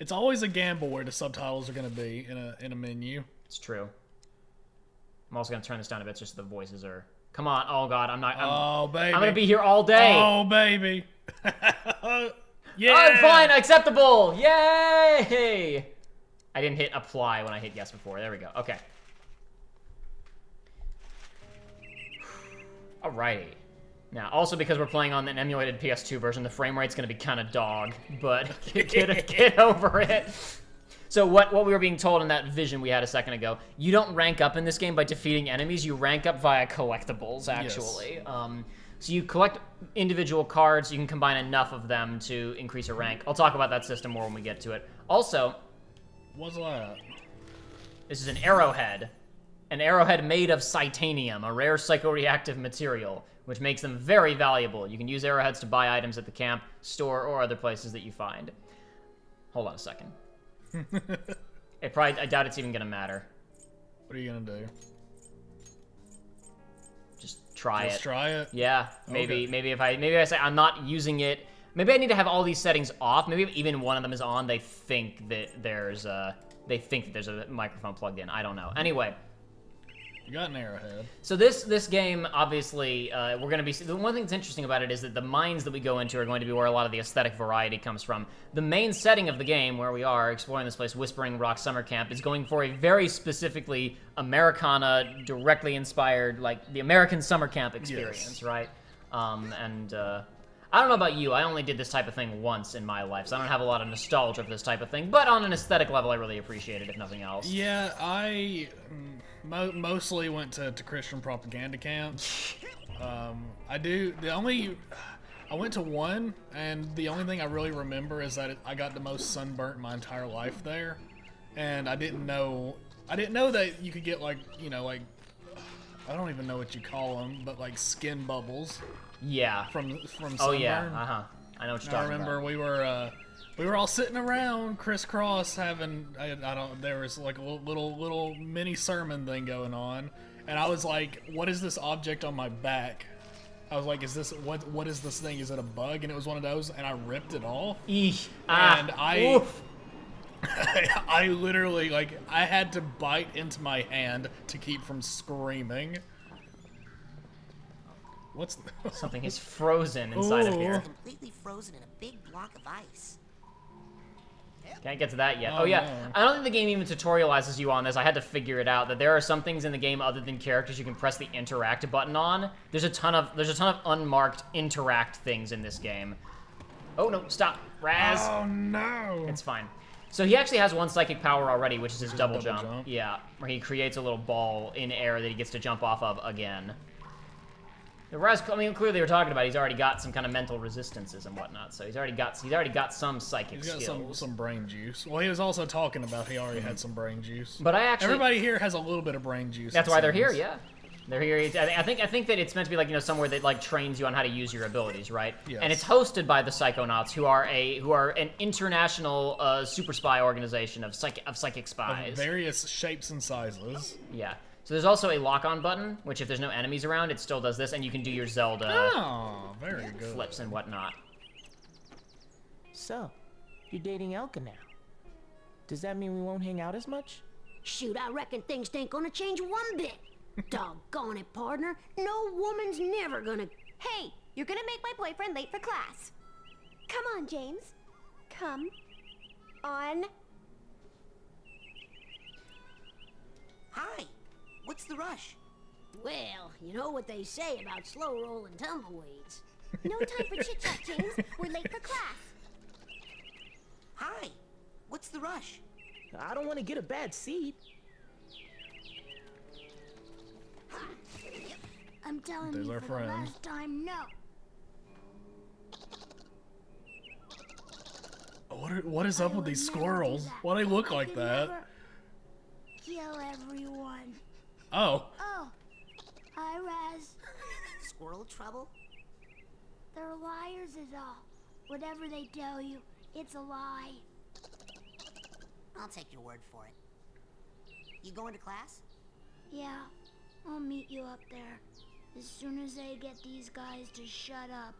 It's always a gamble where the subtitles are going to be in a menu. It's true. I'm also going to turn this down a bit just so the voices are... Come on. Oh, God. Oh, baby. I'm going to be here all day. Oh, baby. Yeah. I'm fine. Acceptable. Yay. I didn't hit apply when I hit yes before. There we go. Okay. Alrighty. Now, also because we're playing on an emulated PS2 version, the frame rate's going to be kind of dog, but get over it. So what we were being told in that vision we had a second ago, you don't rank up in this game by defeating enemies, you rank up via collectibles, actually. Yes. So you collect individual cards, you can combine enough of them to increase your rank. I'll talk about that system more when we get to it. Also... What's that? This is an arrowhead. An arrowhead made of titanium, a rare psychoreactive material. which makes them very valuable. You can use arrowheads to buy items at the camp, store, or other places that you find. Hold on a second. I doubt it's even gonna matter. What are you gonna do? Just try it. Just try it? Yeah, maybe if I say I'm not using it, maybe I need to have all these settings off. Maybe if even one of them is on, they think that there's a microphone plugged in. I don't know. Anyway, you got an arrowhead. So this game, obviously, we're going to be... The one thing that's interesting about it is that the mines that we go into are going to be where a lot of the aesthetic variety comes from. The main setting of the game, where we are exploring this place, Whispering Rock Summer Camp, is going for a very specifically Americana, directly inspired, like, the American summer camp experience, right? I don't know about you, I only did this type of thing once in my life, so I don't have a lot of nostalgia for this type of thing, but on an aesthetic level, I really appreciate it, if nothing else. Yeah, I mostly went to Christian propaganda camps. I went to one, and the only thing I really remember is that I got the most sunburnt my entire life there, and I didn't know that you could get, like, you know, like, I don't even know what you call them, but like skin bubbles. Yeah. From sunburn. Oh yeah. I know what you're talking about. I remember we were all sitting around crisscross having there was like a little mini sermon thing going on, and I was like, what is this object on my back? I was like, what is this thing? Is it a bug? And it was one of those, and I ripped it off. Eesh. And Oof. I literally, like, I had to bite into my hand to keep from screaming. What's something is frozen inside of here. Completely frozen in a big block of ice. Can't get to that yet. Oh yeah, no. I don't think the game even tutorializes you on this. I had to figure it out that there are some things in the game other than characters you can press the interact button on. There's a ton of unmarked interact things in this game. Oh no, stop, Raz. Oh no. It's fine. So he actually has one psychic power already, which is his double jump. Yeah, where he creates a little ball in air that he gets to jump off of again. Raz, I mean, clearly we're talking about he's already got some kind of mental resistances and whatnot, so he's already got some psychic skills. He's got some brain juice. Well, he was also talking about he already had some brain juice. But everybody here has a little bit of brain juice. That's why they're here, yeah. They're here. I think that it's meant to be like, you know, somewhere that like trains you on how to use your abilities, right? Yes. And it's hosted by the Psychonauts, who are an international super spy organization of psychic spies. Of various shapes and sizes. Yeah. So there's also a lock-on button, which if there's no enemies around, it still does this, and you can do your Zelda very good. flips and whatnot. So, you're dating Elka now. Does that mean we won't hang out as much? Shoot, I reckon things ain't gonna change one bit. Doggone it, partner. No woman's never gonna... Hey, you're gonna make my boyfriend late for class. Come on, James. Come on. Hi. What's the rush? Well, you know what they say about slow rolling tumbleweeds. No time for chit-chat, James. We're late for class. Hi. What's the rush? I don't want to get a bad seat. I'm telling There's you our for friend. the last time, no. What is up with these squirrels? Why do they look like that? Kill everyone. Oh. Oh. Hi, Raz. Squirrel trouble? They're liars is all. Whatever they tell you, it's a lie. I'll take your word for it. You going to class? Yeah, I'll meet you up there. As soon as I get these guys to shut up.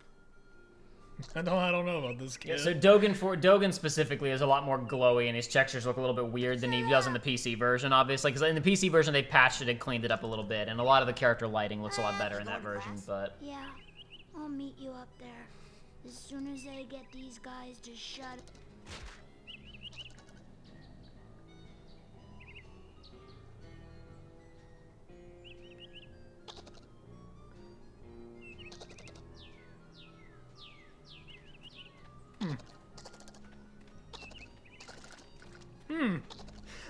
I don't know about this kid. Yeah, so Dogen specifically is a lot more glowy, and his textures look a little bit weird than he does in the PC version, obviously. Because in the PC version, they patched it and cleaned it up a little bit, and a lot of the character lighting looks a lot better in that version. But yeah, I'll meet you up there. As soon as I get these guys to shut up.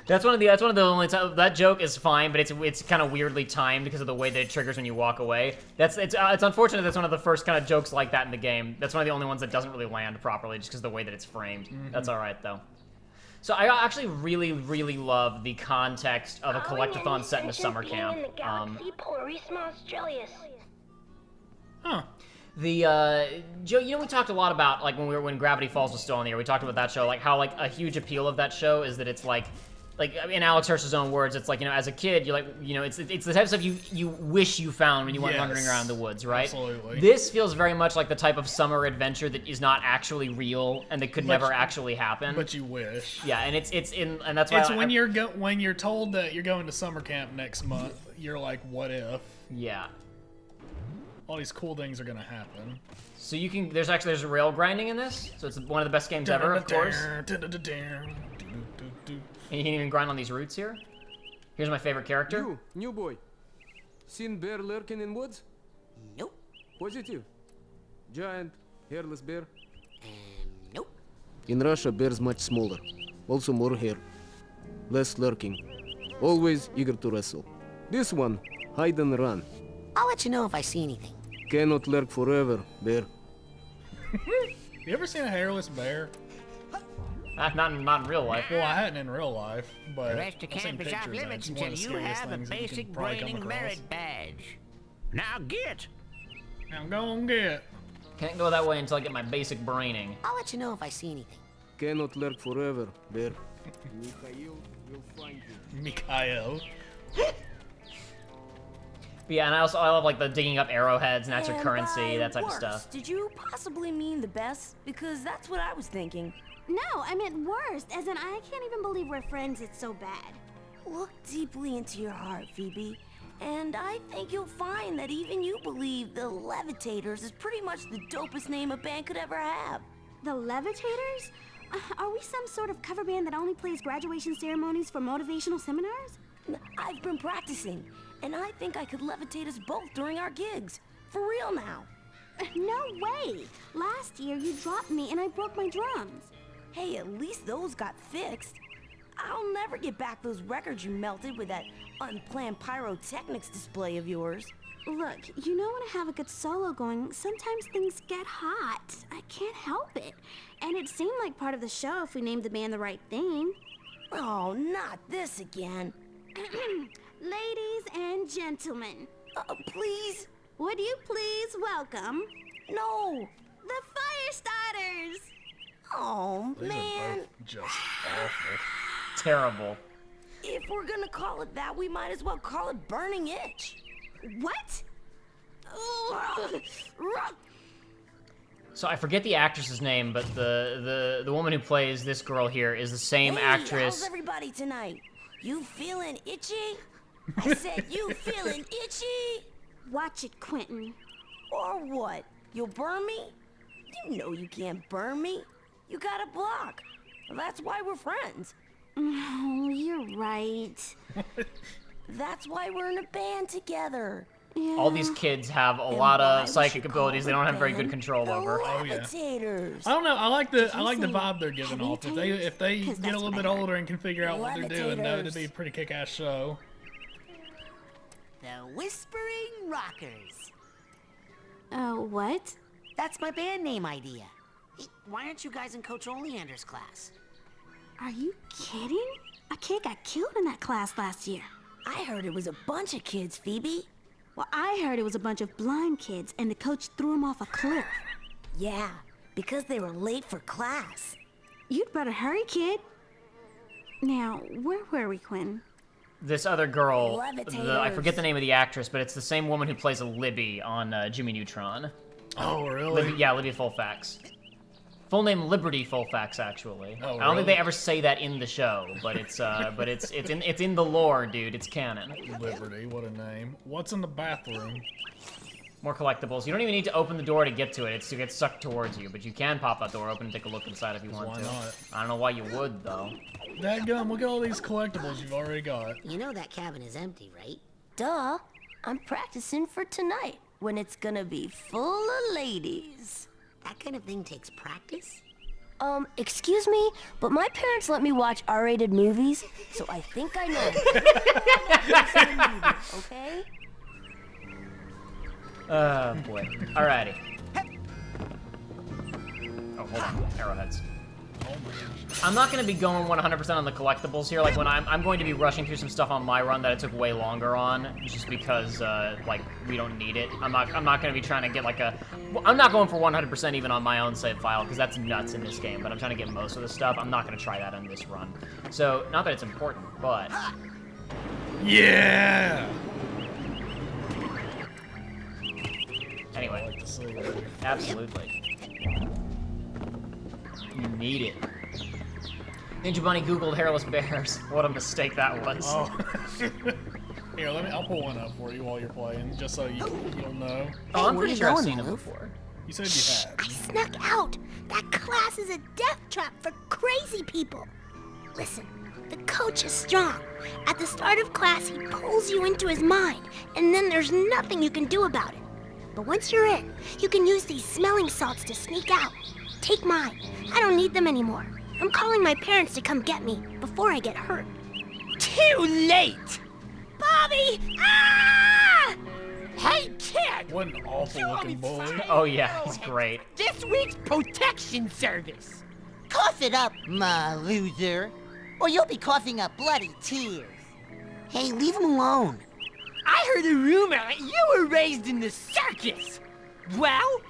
That's one of the only times that joke is fine, but it's kind of weirdly timed because of the way that it triggers when you walk away. It's unfortunate that's one of the first kind of jokes like that in the game. That's one of the only ones that doesn't really land properly just because of the way that it's framed. That's all right though. So I actually really love the context of a collectathon set in a summer camp. Huh. The Joe, you know, we talked a lot about like when Gravity Falls was still on the air. We talked about that show, like how like a huge appeal of that show is that it's like in Alex Hirsch's own words, it's like, you know, as a kid, you're like, you know, it's the type of stuff you wish you found when you went wandering around the woods, right? Absolutely. This feels very much like the type of summer adventure that is not actually real and that could never actually happen. But you wish. Yeah, and and that's why it's when you're told that you're going to summer camp next month, you're like, what if? Yeah. All these cool things are gonna happen. So you can there's rail grinding in this, so it's one of the best games ever, of course. And you can even grind on these roots here. Here's my favorite character. You, new boy. Seen bear lurking in woods? Nope. Positive. Giant, hairless bear? Nope. In Russia, bears much smaller. Also more hair. Less lurking. Always eager to wrestle. This one, hide and run. I'll let you know if I see anything. Cannot lurk forever, bear. You ever seen a hairless bear? Not in real life. Well, I hadn't in real life, but The rest of I've seen camp is off pictures, and limits it's one until of the you scariest have a things that you basic can probably come braining across. merit badge. Now get! I'm going to get. Can't go that way until I get my basic braining. I'll let you know if I see anything. Cannot lurk forever, bear. Mikhail will find you. Mikhail. But yeah, and I love like the digging up arrowheads, and that's your And currency, by that type of worst, stuff. Did you possibly mean the best? Because that's what I was thinking. No, I meant worst, as in I can't even believe we're friends, it's so bad. Look deeply into your heart, Phoebe. And I think you'll find that even you believe the Levitators is pretty much the dopest name a band could ever have. The Levitators? Are we some sort of cover band that only plays graduation ceremonies for motivational seminars? I've been practicing, and I think I could levitate us both during our gigs. For real now. No way! Last year you dropped me and I broke my drums. Hey, at least those got fixed. I'll never get back those records you melted with that unplanned pyrotechnics display of yours. Look, you know when I have a good solo going, sometimes things get hot. I can't help it. And it seemed like part of the show if we named the band the right thing. Oh, not this again. Ladies and gentlemen. Please? Would you please welcome... No. The Firestarters! Oh, These man. are both just awful. Terrible. If we're gonna call it that, we might as well call it Burning Itch. What? So I forget the actress's name, but the woman who plays this girl here is the same Hey, actress. How's everybody tonight? You feeling itchy? I said you feeling itchy? Watch it, Quentin. Or what? You'll burn me? You know you can't burn me. You got a block. That's why we're friends. Oh, you're right. That's why we're in a band together. Yeah. All these kids have a And lot why of we psychic should call abilities they the don't have very good band control the over. Levitators. I don't know. I like the say vibe they're giving off. If they get a that's little what bit I heard. older and can figure out what they're doing, that would Levitators. be a pretty kick-ass show. The Whispering Rockers. What? That's my band name idea. Hey, why aren't you guys in Coach Oleander's class? Are you kidding? A kid got killed in that class last year. I heard it was a bunch of kids, Phoebe. Well, I heard it was a bunch of blind kids and the coach threw them off a cliff. Yeah, because they were late for class. You'd better hurry, kid. Now, where were we, Quinn? This other girl, I Levitators. forget the name of the actress, but it's the same woman who plays a Libby on Jimmy Neutron. Oh, really? Libby Fullfax. Full name Liberty Fullfax, actually. Oh, I don't think really? they ever say that in the show, but it's in the lore, dude. It's canon. Liberty, what a name. What's in the bathroom? More collectibles. You don't even need to open the door to get to it. It gets sucked towards you, but you can pop that door open and take a look inside if you want Why to. not? I don't know why you would, though. Dadgum, look at all these collectibles you've already got. You know that cabin is empty, right? Duh. I'm practicing for tonight, when it's gonna be full of ladies. That kind of thing takes practice. Excuse me, but my parents let me watch R-rated movies, so I think I know. Okay? Oh, boy. Alrighty. Oh, hold on. Arrowheads. I'm not going to be going 100% on the collectibles here. Like, when I'm going to be rushing through some stuff on my run that I took way longer on, just because, like, we don't need it. I'm not gonna be trying to get like I'm not going for 100% even on my own save file, because that's nuts in this game, but I'm trying to get most of the stuff. I'm not gonna try that on this run. So, not that it's important, but... Yeah! Anyway. I like to see. Absolutely. You need it. Ninja Bunny Googled hairless bears. What a mistake that was. Oh. Here, I'll pull one up for you while you're playing, just so you'll know. Oh, I'm pretty sure I've seen it before. You said you had. I snuck out. That class is a death trap for crazy people. Listen, the coach is strong. At the start of class, he pulls you into his mind, and then there's nothing you can do about it. But once you're in, you can use these smelling salts to sneak out. Take mine. I don't need them anymore. I'm calling my parents to come get me before I get hurt. Too late! Bobby! Ah! Hey, kid! What an awful looking bully. Oh yeah, he's great. This week's protection service. Cough it up, my loser, or you'll be coughing up bloody tears. Hey, leave him alone. I heard a rumor that you were raised in the circus. Well,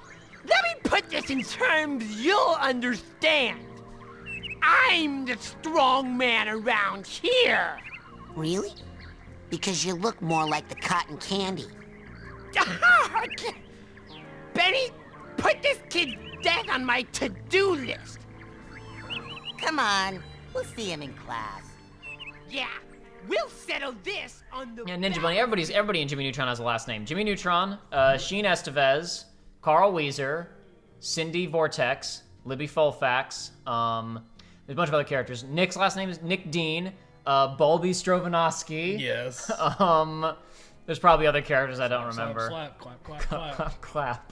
let me put this in terms you'll understand. I'm the strong man around here. Really? Because you look more like the cotton candy. Benny, put this kid's death on my to-do list. Come on, we'll see him in class. Yeah, we'll settle this on the... Yeah, Ninja Bunny, everybody in Jimmy Neutron has a last name. Jimmy Neutron, Sheen Estevez, Carl Weezer, Cindy Vortex, Libby Fulfax, there's a bunch of other characters. Nick's last name is Nick Dean, Bulby Strovanovsky. Yes. There's probably other characters I don't remember. Slap, clap, clap, clap.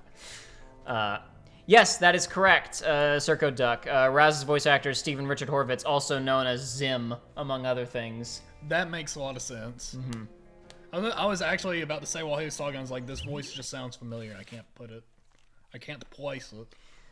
Clap. Yes, that is correct, Circo Duck. Raz's voice actor is Stephen Richard Horvitz, also known as Zim, among other things. That makes a lot of sense. Mm-hmm. I was actually about to say while he was talking, I was like, this voice just sounds familiar. I can't place it.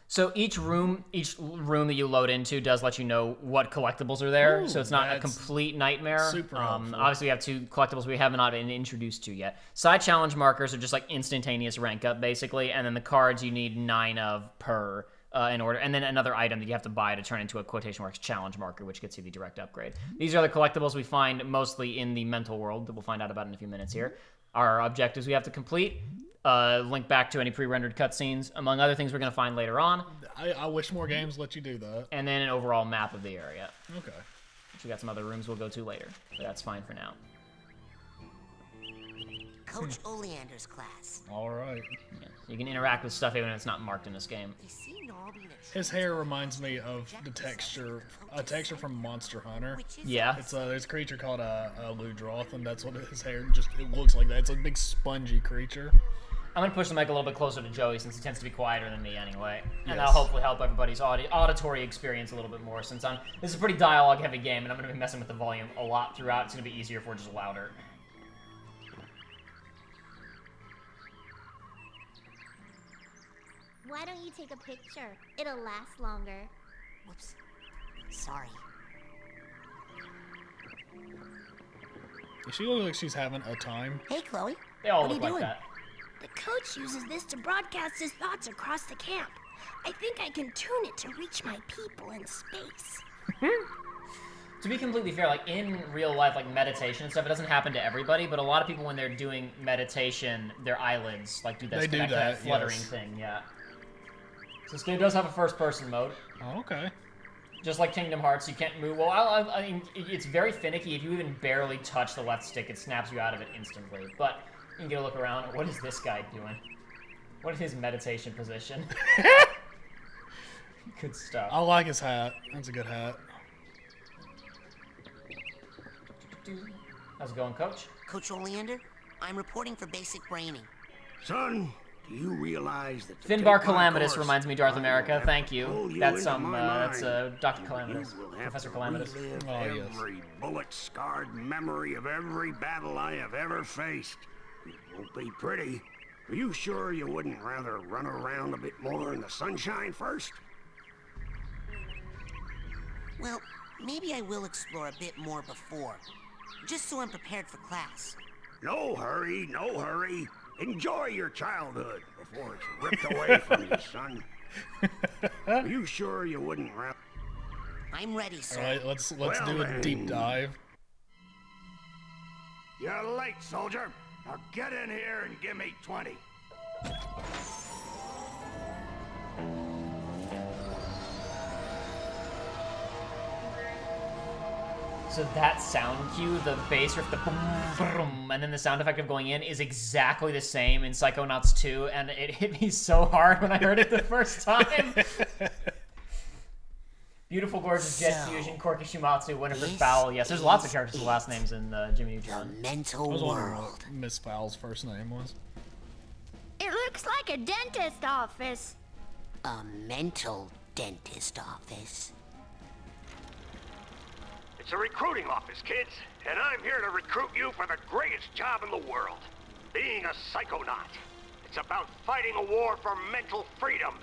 So each room that you load into does let you know what collectibles are there. Ooh, so it's not a complete nightmare. Super helpful. Obviously, we have 2 collectibles we have not been introduced to yet. Side challenge markers are just like instantaneous rank up, basically. And then the cards you need 9 of per in order. And then another item that you have to buy to turn into a quotation marks challenge marker, which gets you the direct upgrade. These are the collectibles we find mostly in the mental world that we'll find out about in a few minutes here. Our objectives we have to complete. Link back to any pre-rendered cutscenes, among other things we're going to find later on. I wish more games let you do that. And then an overall map of the area. Okay. Which we got some other rooms we'll go to later, but that's fine for now. Coach Oleander's class. All right. Yeah. You can interact with stuff even if it's not marked in this game. His hair reminds me of a texture from Monster Hunter. Yeah. There's a creature called a Ludroth, and that's what his hair it looks like. That it's a big spongy creature. I'm gonna push the mic a little bit closer to Joey since he tends to be quieter than me anyway, and Yes. that'll hopefully help everybody's auditory experience a little bit more. Since this is a pretty dialogue-heavy game, and I'm gonna be messing with the volume a lot throughout. It's gonna be easier if we're just louder. Why don't you take a picture? It'll last longer. Whoops. Sorry. She looks like she's having a time. Hey, Chloe. They all what look are you like doing? that. The coach uses this to broadcast his thoughts across the camp. I think I can tune it to reach my people in space. To be completely fair, like in real life, like meditation and stuff, it doesn't happen to everybody, but a lot of people when they're doing meditation, their eyelids like do this They do kind of that, fluttering yes. thing, yeah. So this game does have a first-person mode. Oh, okay. Just like Kingdom Hearts, you can't move. Well, I mean, it's very finicky. If you even barely touch the left stick, it snaps you out of it instantly. But you can get a look around. What is this guy doing? What is his meditation position? Good stuff. I like his hat. That's a good hat. How's it going, Coach? Coach Oleander, I'm reporting for basic braining. Son, do you realize that... Finbar Calamitous reminds me, Darth America. Thank you. That's Dr. Calamitous. Professor Calamitous. Every bullet-scarred memory of every battle I have ever faced. It won't be pretty. Are you sure you wouldn't rather run around a bit more in the sunshine first? Well, maybe I will explore a bit more before, just so I'm prepared for class. No hurry, no hurry. Enjoy your childhood before it's ripped away from you, son. Are you sure you wouldn't wrap? I'm ready, sir. All right, let's Well, do a deep then. dive. You're late, soldier. Now get in here and give me 20. So that sound cue, the bass riff, the boom, boom, and then the sound effect of going in is exactly the same in Psychonauts 2, and it hit me so hard when I heard it the first time. Beautiful, gorgeous, Jet Fusion, Corky Shumatsu, Winifred Fowl. Yes, there's lots of characters with last names in Jimmy Neutron. The mental I was wondering world. what Miss Fowl's first name was. It looks like a dentist office. A mental dentist office. It's a recruiting office, kids, and I'm here to recruit you for the greatest job in the world, being a psychonaut. It's about fighting a war for mental freedom.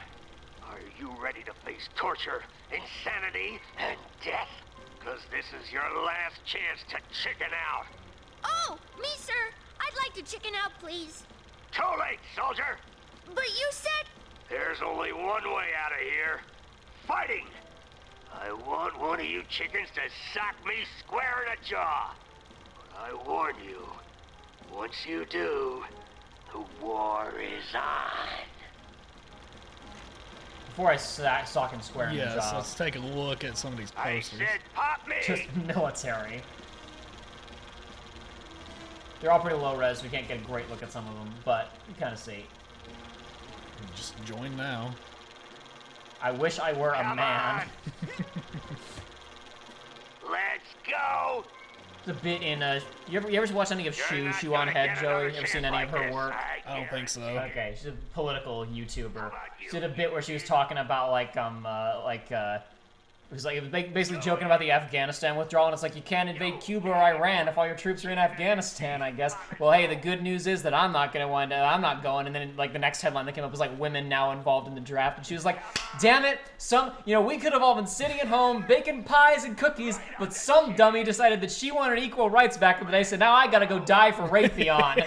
Are you ready to face torture, insanity, and death? Because this is your last chance to chicken out. Oh, me, sir. I'd like to chicken out, please. Too late, soldier. But you said... There's only one way out of here. Fighting. I want one of you chickens to sock me square in the jaw. But I warn you, once you do, the war is on. Before I sock him square in the Yes, jaw. let's take a look at some of these I posters. said pop me! Just military. They're all pretty low res, we can't get a great look at some of them, but you kind of see. Just join now. I wish I were a Come man. on. Let's go! It's a bit in you ever watch any of You're Shoe not on gonna Head, get Joey? another You ever chance seen any like of her this, work? I don't think so. Okay, she's a political YouTuber. about you? She did a bit where she was talking about it was basically joking about the Afghanistan withdrawal, and it's like you can't invade Cuba or Iran if all your troops are in Afghanistan, I guess. Well, hey, the good news is that I'm not going. And then like the next headline that came up was like women now involved in the draft, and she was like, damn it, we could have all been sitting at home baking pies and cookies, but some dummy decided that she wanted equal rights back in the day, so now I gotta go die for Raytheon.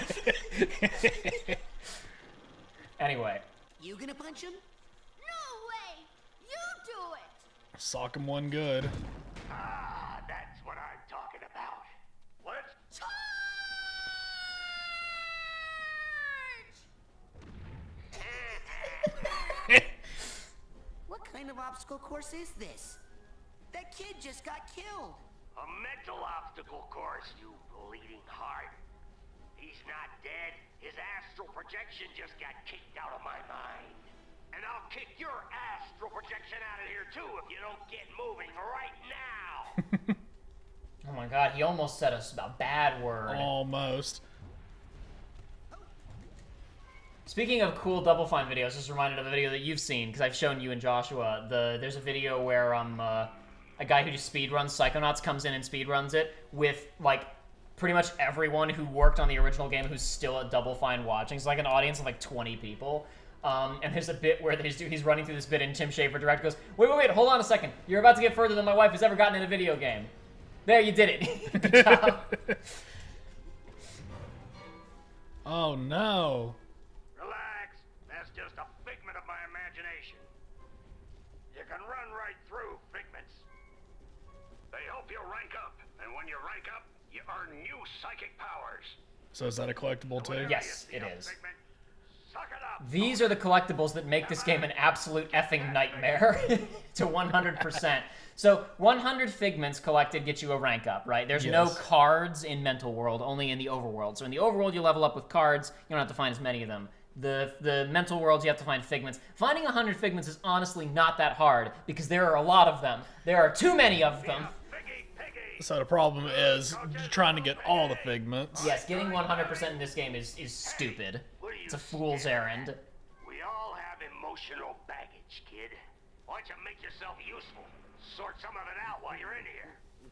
Anyway. You gonna punch him? No way! You do it! Sock him one good. Ah, that's what I'm talking about. Let's... What kind of obstacle course is this? That kid just got killed. A mental obstacle course, you bleeding heart. He's not dead. His astral projection just got kicked out of my mind. And I'll kick your astral projection out of here too if you don't get moving right now. Oh my god, he almost said a bad word. Almost. Speaking of cool Double Fine videos, just reminded of a video that you've seen, because I've shown you and Joshua. There's a video where a guy who just speedruns Psychonauts comes in and speedruns it with, like, pretty much everyone who worked on the original game who's still at Double Fine watching. It's like an audience of like 20 people. And there's a bit where he's running through this bit and Tim Schafer director goes, wait, hold on a second. You're about to get further than my wife has ever gotten in a video game. There, you did it. Good job. Oh no. Relax. That's just a figment of my imagination. You can run right through figments. They help you rank up, and when you rank up, you earn new psychic powers. So is that a collectible too? Yes, it is. Figment, suck it up. These are the collectibles that make this game an absolute effing nightmare to 100%. So 100 figments collected get you a rank up, right? There's no cards in Mental World, only in the Overworld. So in the Overworld, you level up with cards. You don't have to find as many of them. The Mental Worlds, you have to find figments. Finding 100 figments is honestly not that hard because there are a lot of them. There are too many of them. So the problem is trying to get all the figments. Yes, getting 100% in this game is stupid. It's a fool's errand. We all have emotional baggage, kid. Why don't you make yourself useful? Sort some of it out while you're in here.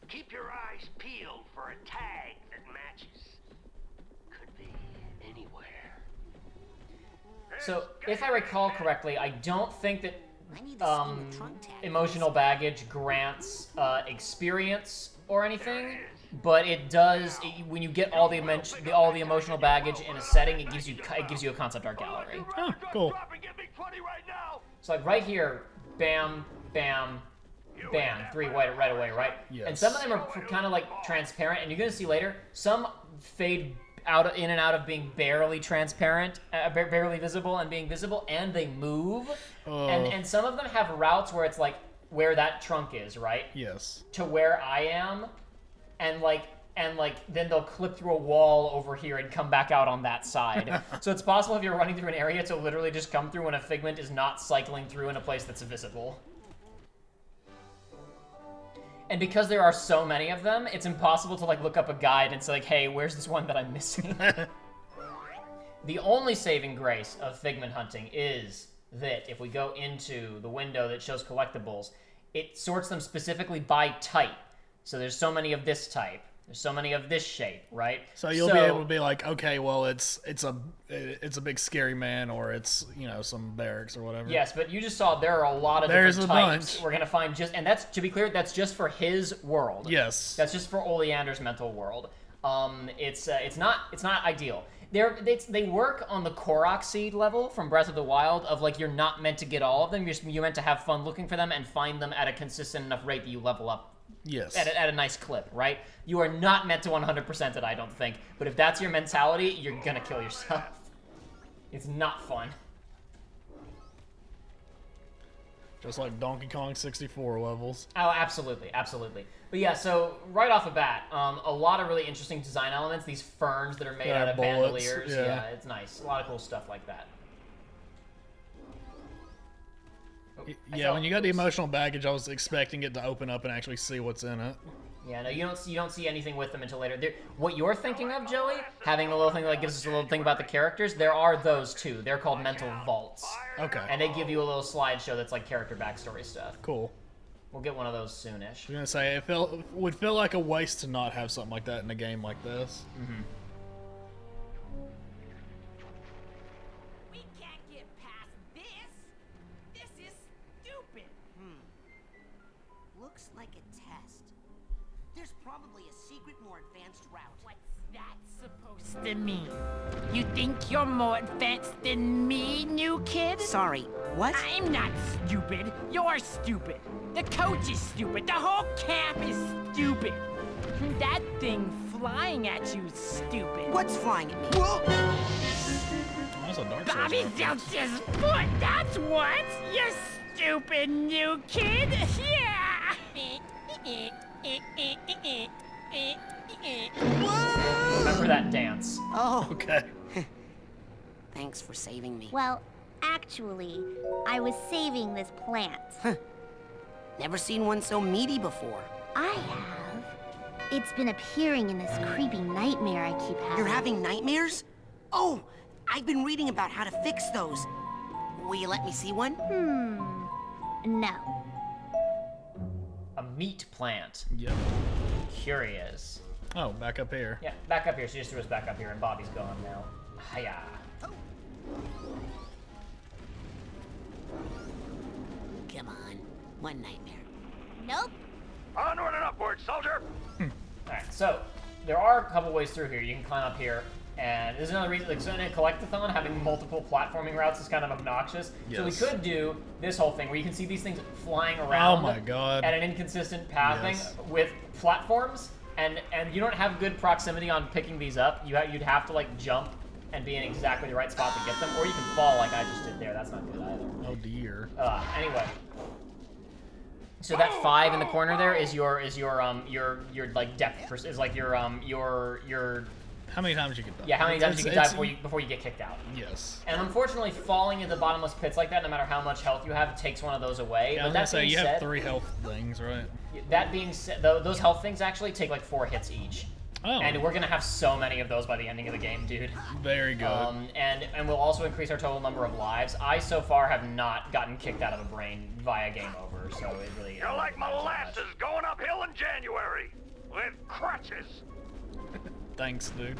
Keep your eyes peeled for a tag that matches. Could be anywhere. So, if I recall correctly, I don't think that emotional baggage grants experience or anything. but it does when you get all the emotional baggage in a setting, it gives you a concept art gallery. Oh, cool. So like right here, bam, bam, bam, 3 right away, right? Yes. And some of them are kind of like transparent, and you're gonna see later some fade in and out of being barely transparent, barely visible, and being visible, and they move. And some of them have routes where it's like where that trunk is, right? Yes. To where I am, and then they'll clip through a wall over here and come back out on that side. So it's possible if you're running through an area to literally just come through when a figment is not cycling through in a place that's visible. And because there are so many of them, it's impossible to like look up a guide and say like, hey, where's this one that I'm missing? The only saving grace of figment hunting is that if we go into the window that shows collectibles, it sorts them specifically by type. So there's so many of this type. There's so many of this shape, right? So you'll be able to be like, okay, well, it's a big scary man, or it's, you know, some barracks or whatever. Yes, but you just saw there are a lot of different types. Bunch. We're gonna find and that's, to be clear, that's just for his world. Yes. That's just for Oleander's mental world. It's not ideal. They work on the Korok seed level from Breath of the Wild of like you're not meant to get all of them. You're meant to have fun looking for them and find them at a consistent enough rate that you level up. Yes. At a nice clip, right? You are not meant to 100% it, I don't think. But if that's your mentality, you're gonna kill yourself. It's not fun. Just like Donkey Kong 64 levels. Oh, absolutely, absolutely. But yeah, so right off the bat, a lot of really interesting design elements. These ferns that are made out of bandoliers. Yeah, it's nice. A lot of cool stuff like that. Yeah, when you got the emotional baggage, I was expecting it to open up and actually see what's in it. Yeah, no, you don't see anything with them until later. What you're thinking of, Joey, having a little thing that gives us a little thing about the characters, there are those too. They're called mental vaults. Okay. And they give you a little slideshow that's like character backstory stuff. Cool. We'll get one of those soonish. I was gonna say it would feel like a waste to not have something like that in a game like this. Mm-hmm. Looks like a test. There's probably a secret, more advanced route. What's that supposed to mean? You think you're more advanced than me, new kid? Sorry, what? I'm not stupid. You're stupid. The coach is stupid. The whole camp is stupid. That thing flying at you is stupid. What's flying at me? Oh, that's a dark Bobby dealt his foot, that's what! You stupid new kid! Yeah! Remember that dance. Oh. Okay. Thanks for saving me. Well, actually, I was saving this plant. Huh. Never seen one so meaty before. I have. It's been appearing in this creepy nightmare I keep having. You're having nightmares? Oh, I've been reading about how to fix those. Will you let me see one? No. A meat plant. Yep. Curious. Oh, back up here. Yeah, back up here. She just threw us back up here, and Bobby's gone now. Hiya. Come on, one nightmare. Nope. Onward and upward, soldier! Alright, so there are a couple ways through here. You can climb up here, and there's another reason, like, so in a collectathon, having multiple platforming routes is kind of obnoxious. Yes. So we could do this whole thing where you can see these things flying around Oh my god. at an inconsistent pathing with platforms, and you don't have good proximity on picking these up. You'd have to like jump and be in exactly the right spot to get them, or you can fall like I just did there. That's not good either. Oh dear. Anyway. So that 5 in the corner there is your like depth is like your How many times you can die? yeah, how many times you can die before you get kicked out. Yes. And unfortunately, falling into bottomless pits like that, no matter how much health you have, it takes one of those away. Yeah, but that being you said, have 3 health things, right? That being said, those health things actually take like 4 hits each. Oh. And we're gonna have so many of those by the ending of the game, dude. Very good. And we'll also increase our total number of lives. I so far have not gotten kicked out of a brain via game over, so it really. You're like molasses going uphill in January with crutches. Thanks, dude.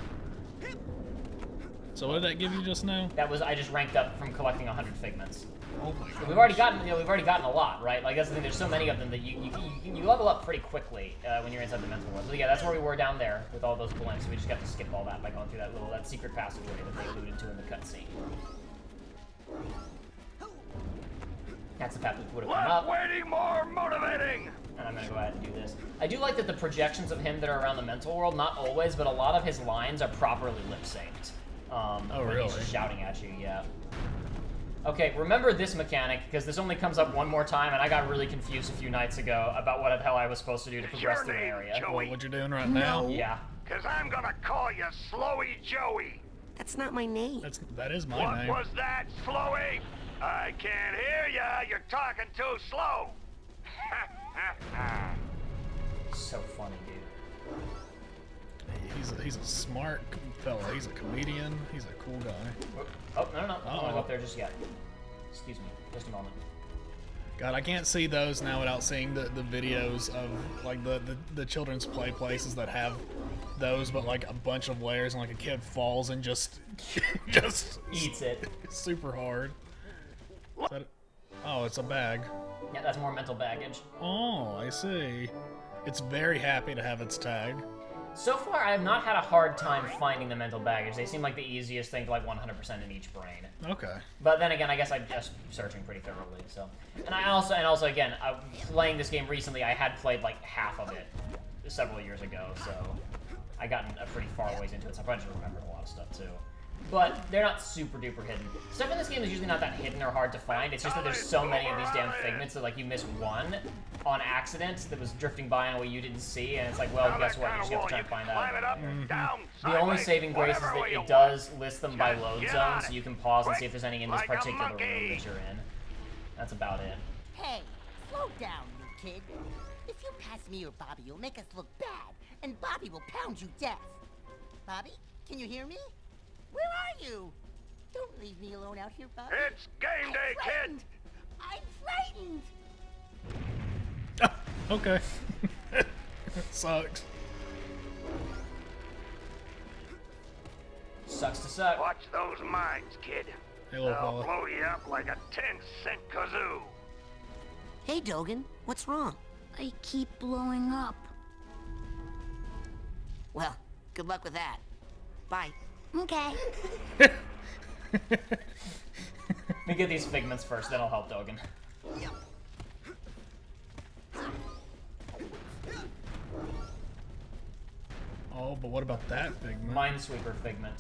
So what did that give you just now? That was I just ranked up from collecting 100 figments. Oh my god. We've already gotten a lot, right? Like that's the thing. There's so many of them that you level up pretty quickly when you're inside the mental world. So yeah, that's where we were down there with all those blimps. So we just got to skip all that by going through that secret passageway that they alluded to in the cutscene. That's the path we would have come up. Waiting more motivating. And I'm gonna go ahead and do this. I do like that the projections of him that are around the mental world, not always, but a lot of his lines are properly lip synced. Oh when really? He's just shouting at you, yeah. Okay, remember this mechanic, because this only comes up one more time, and I got really confused a few nights ago about what the hell I was supposed to do to progress through the area. What you're doing right now? Yeah. Cause I'm gonna call you Slowy Joey. That's not my name. That is my name. What was that, Slowy? I can't hear ya. You're talking too slow. So funny, dude. He's a smart fella. He's a comedian. He's a cool guy. Oh, no. I don't want to go up there just yet. Excuse me. Just a moment. God, I can't see those now without seeing the videos of like the children's play places that have those, but like a bunch of layers and like a kid falls and just eats it super hard. Oh, it's a bag. Yeah, that's more mental baggage. Oh, I see. It's very happy to have its tag. So far, I have not had a hard time finding the mental baggage. They seem like the easiest thing to like 100% in each brain. Okay. But then again, I guess I'm just searching pretty thoroughly. So, and also again, playing this game recently, I had played like half of it several years ago, so I gotten a pretty far ways into it. So I probably just remembered a lot of stuff too. But they're not super duper hidden. Stuff in this game is usually not that hidden or hard to find. It's just that there's so many of these damn figments that like you miss one on accident that was drifting by in a way you didn't see, and it's like, well, guess what? You just have to try and find out. The only saving grace is that it does list them by load zone, so you can pause and see if there's any in this particular room that you're in. That's about it. Hey, slow down, you kid. If you pass me or Bobby, you'll make us look bad, and Bobby will pound you deaf. Bobby, can you hear me? Where are you? Don't leave me alone out here, Bobby. It's game day, kid. I'm frightened. Okay. Sucks. Sucks to suck. Watch those mines, kid. Hey, little They'll fella. blow you up like a 10-cent kazoo. Hey, Dogen, what's wrong? I keep blowing up. Well, good luck with that. Bye. Okay. Let me get these figments first, then I'll help Dogen. Oh, but what about that figment? Minesweeper figment.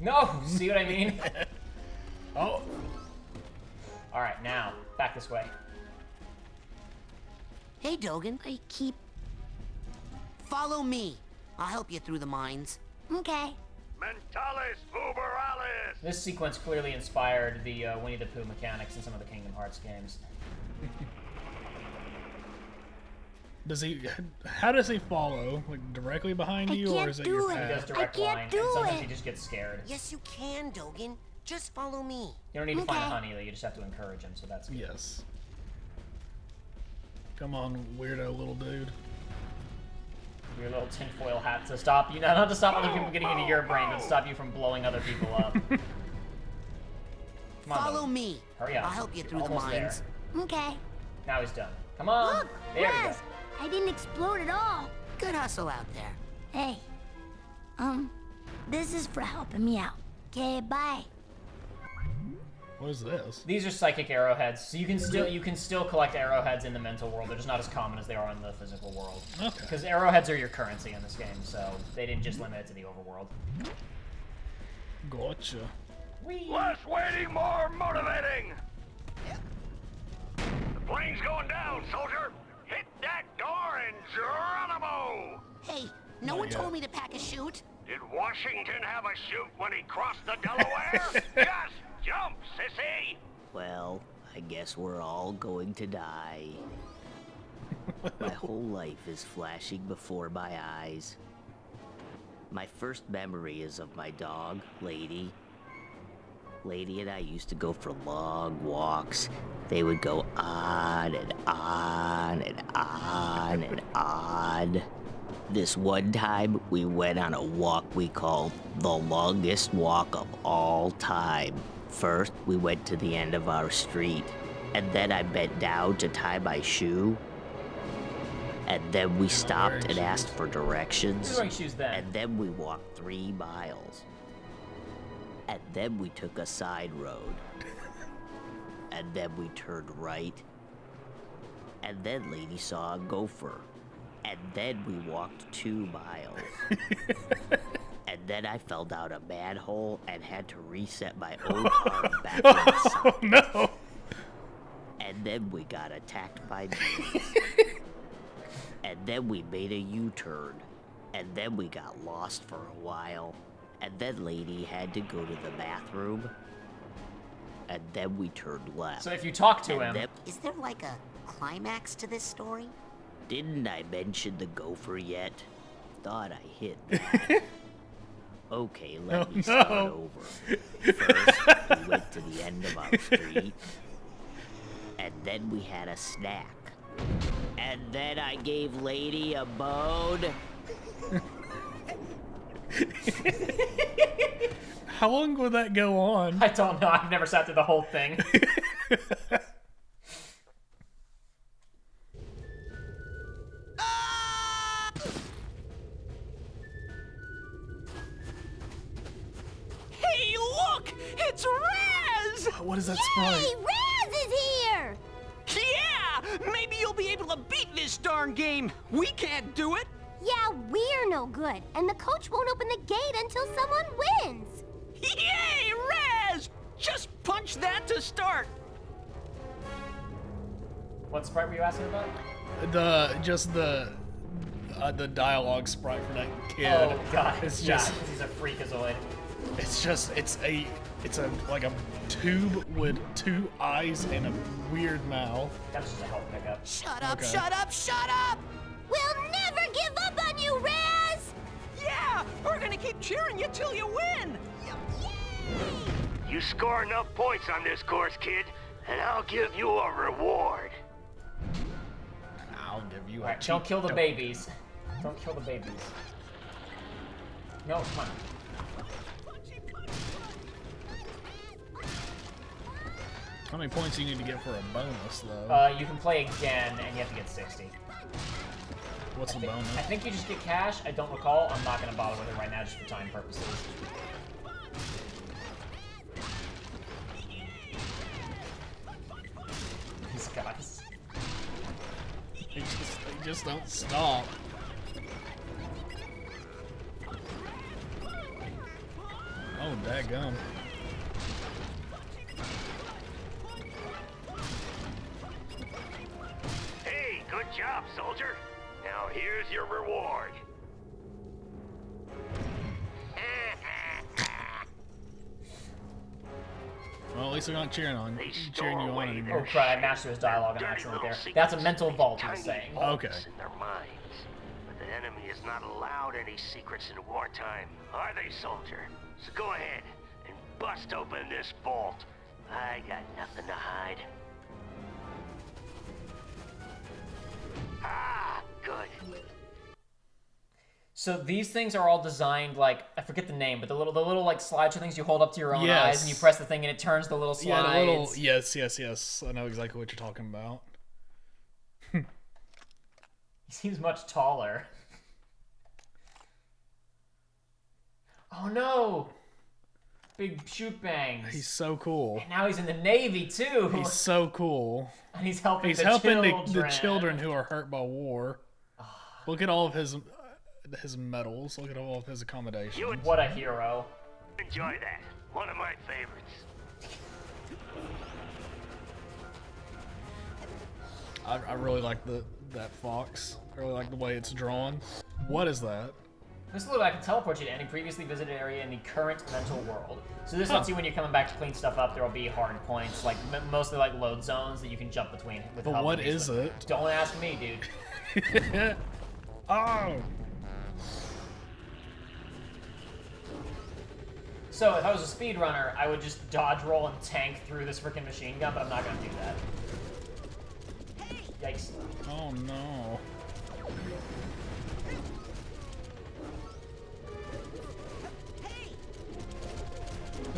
No! See what I mean? Oh. Alright, now, back this way. Hey, Dogen. I keep... Follow me. I'll help you through the mines. Okay. Mentalis uberalis. This sequence clearly inspired the Winnie the Pooh mechanics in some of the Kingdom Hearts games. Does he? How does he follow? Like directly behind you, or is it your He path? does direct line, and sometimes he just gets scared. Yes, you can, Dogen. Just follow me. You don't need to find honey, though. You just have to encourage him, so that's good. Yes. Come on, weirdo little dude. Your little tinfoil hat to stop you, not to stop other people getting into your brain, but to stop you from blowing other people up. Come on, Follow Logan. me. Hurry up. I'll help you You're through the almost mines. there. Okay. Now he's done. Come on. Look, There we go. Raz, I didn't explode at all. Good hustle out there. Hey, this is for helping me out. Okay, bye. What is this? These are psychic arrowheads, so you can still collect arrowheads in the mental world. They're just not as common as they are in the physical world. Okay. Because arrowheads are your currency in this game, so they didn't just limit it to the overworld. Gotcha. Less waiting, more motivating. The plane's going down, soldier. Hit that door and Geronimo. Hey, no one told me to pack a chute. Did Washington have a chute when he crossed the Delaware? Just jump, sissy. Well, I guess we're all going to die. My whole life is flashing before my eyes. My first memory is of my dog, Lady. Lady and I used to go for long walks. They would go on and on and on and on. This one time, we went on a walk we called the longest walk of all time. First, we went to the end of our street, and then I bent down to tie my shoe. And then we stopped and asked for directions. And then we walked 3 miles. And then we took a side road. And then we turned right. And then Lady saw a gopher. And then we walked 2 miles. And then I fell down a manhole and had to reset my own arm back on the side. Oh no! And then we got attacked by bees. And then we made a U-turn. And then we got lost for a while. And then Lady had to go to the bathroom. And then we turned left. So if you talk to him... Is there like a climax to this story? Didn't I mention the gopher yet? Thought I hit that. Okay, let me start over. First, we went to the end of our street. And then we had a snack. And then I gave Lady a bone. How long would that go on? I don't know. I've never sat through the whole thing. Hey, look! It's Raz! What is that sprite? Hey, Raz is here! Yeah! Maybe you'll be able to beat this darn game. We can't do it. Yeah, we're no good, and the coach won't open the gate until someone wins. Yay, Raz! Just punch that to start. What sprite were you asking about? The dialogue sprite for that kid. Oh god, It's yeah, just he's a freakazoid. it's like a tube with 2 eyes and a weird mouth. That's just a health pickup. Shut up, Okay. shut up, shut up! We'll never give up on you, Raz! Yeah, we're gonna keep cheering you till you win. You score enough points on this course, kid, and I'll give you a reward. I'll give you a Alright, don't kill the babies. Don't kill the babies. No, come on. How many points do you need to get for a bonus, though? You can play again, and you have to get 60. What's the bonus? I think you just get cash. I don't recall. I'm not going to bother with it right now just for time purposes. These guys. They just don't stop. Oh, daggum. Hey, good job, soldier. Now here's your reward. Well, at least they're not cheering you on anymore. Oh crap, I mashed through his dialogue on accident there. That's a mental vault, he's saying. Okay. In their minds. But the enemy is not allowed any secrets in wartime, are they, soldier? So go ahead and bust open this vault. I got nothing to hide. Ah, good. So these things are all designed like, I forget the name, but the little like slideshow things you hold up to your own eyes and you press the thing and it turns the little slides. Yeah, the little, yes. I know exactly what you're talking about. He seems much taller. Oh no! Big shoot bangs. He's so cool. And now he's in the Navy too. He's so cool. And he's helping the children who are hurt by war. Look at all of his medals. Look at all of his accommodations. What a hero. Enjoy that. One of my favorites. I really like that fox. I really like the way it's drawn. What is that? This little guy can teleport you to any previously visited area in the current mental world. So this lets you, when you're coming back to clean stuff up, there will be hard points, like mostly like load zones that you can jump between. But what is it? Don't ask me, dude. Oh! So if I was a speedrunner, I would just dodge roll and tank through this freaking machine gun, but I'm not gonna do that. Yikes. Oh no.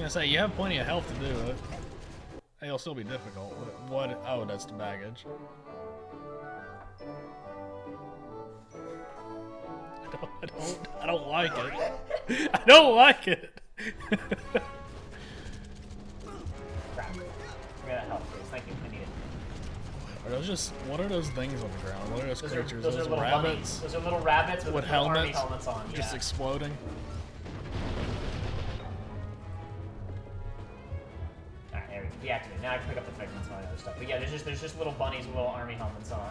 gonna say, you have plenty of health to do it. It'll still be difficult. What? Oh, that's the baggage. I don't like it. I don't like it. Thank you. I need it. Are those just, what are those things on the ground? What are those creatures? Those are little rabbits? bunnies. Those are little rabbits with helmets? army helmets on. Just exploding. Alright, there we go. Deactivate. Now I can pick up the figments and all the other stuff. But yeah, there's just little bunnies with little army helmets on.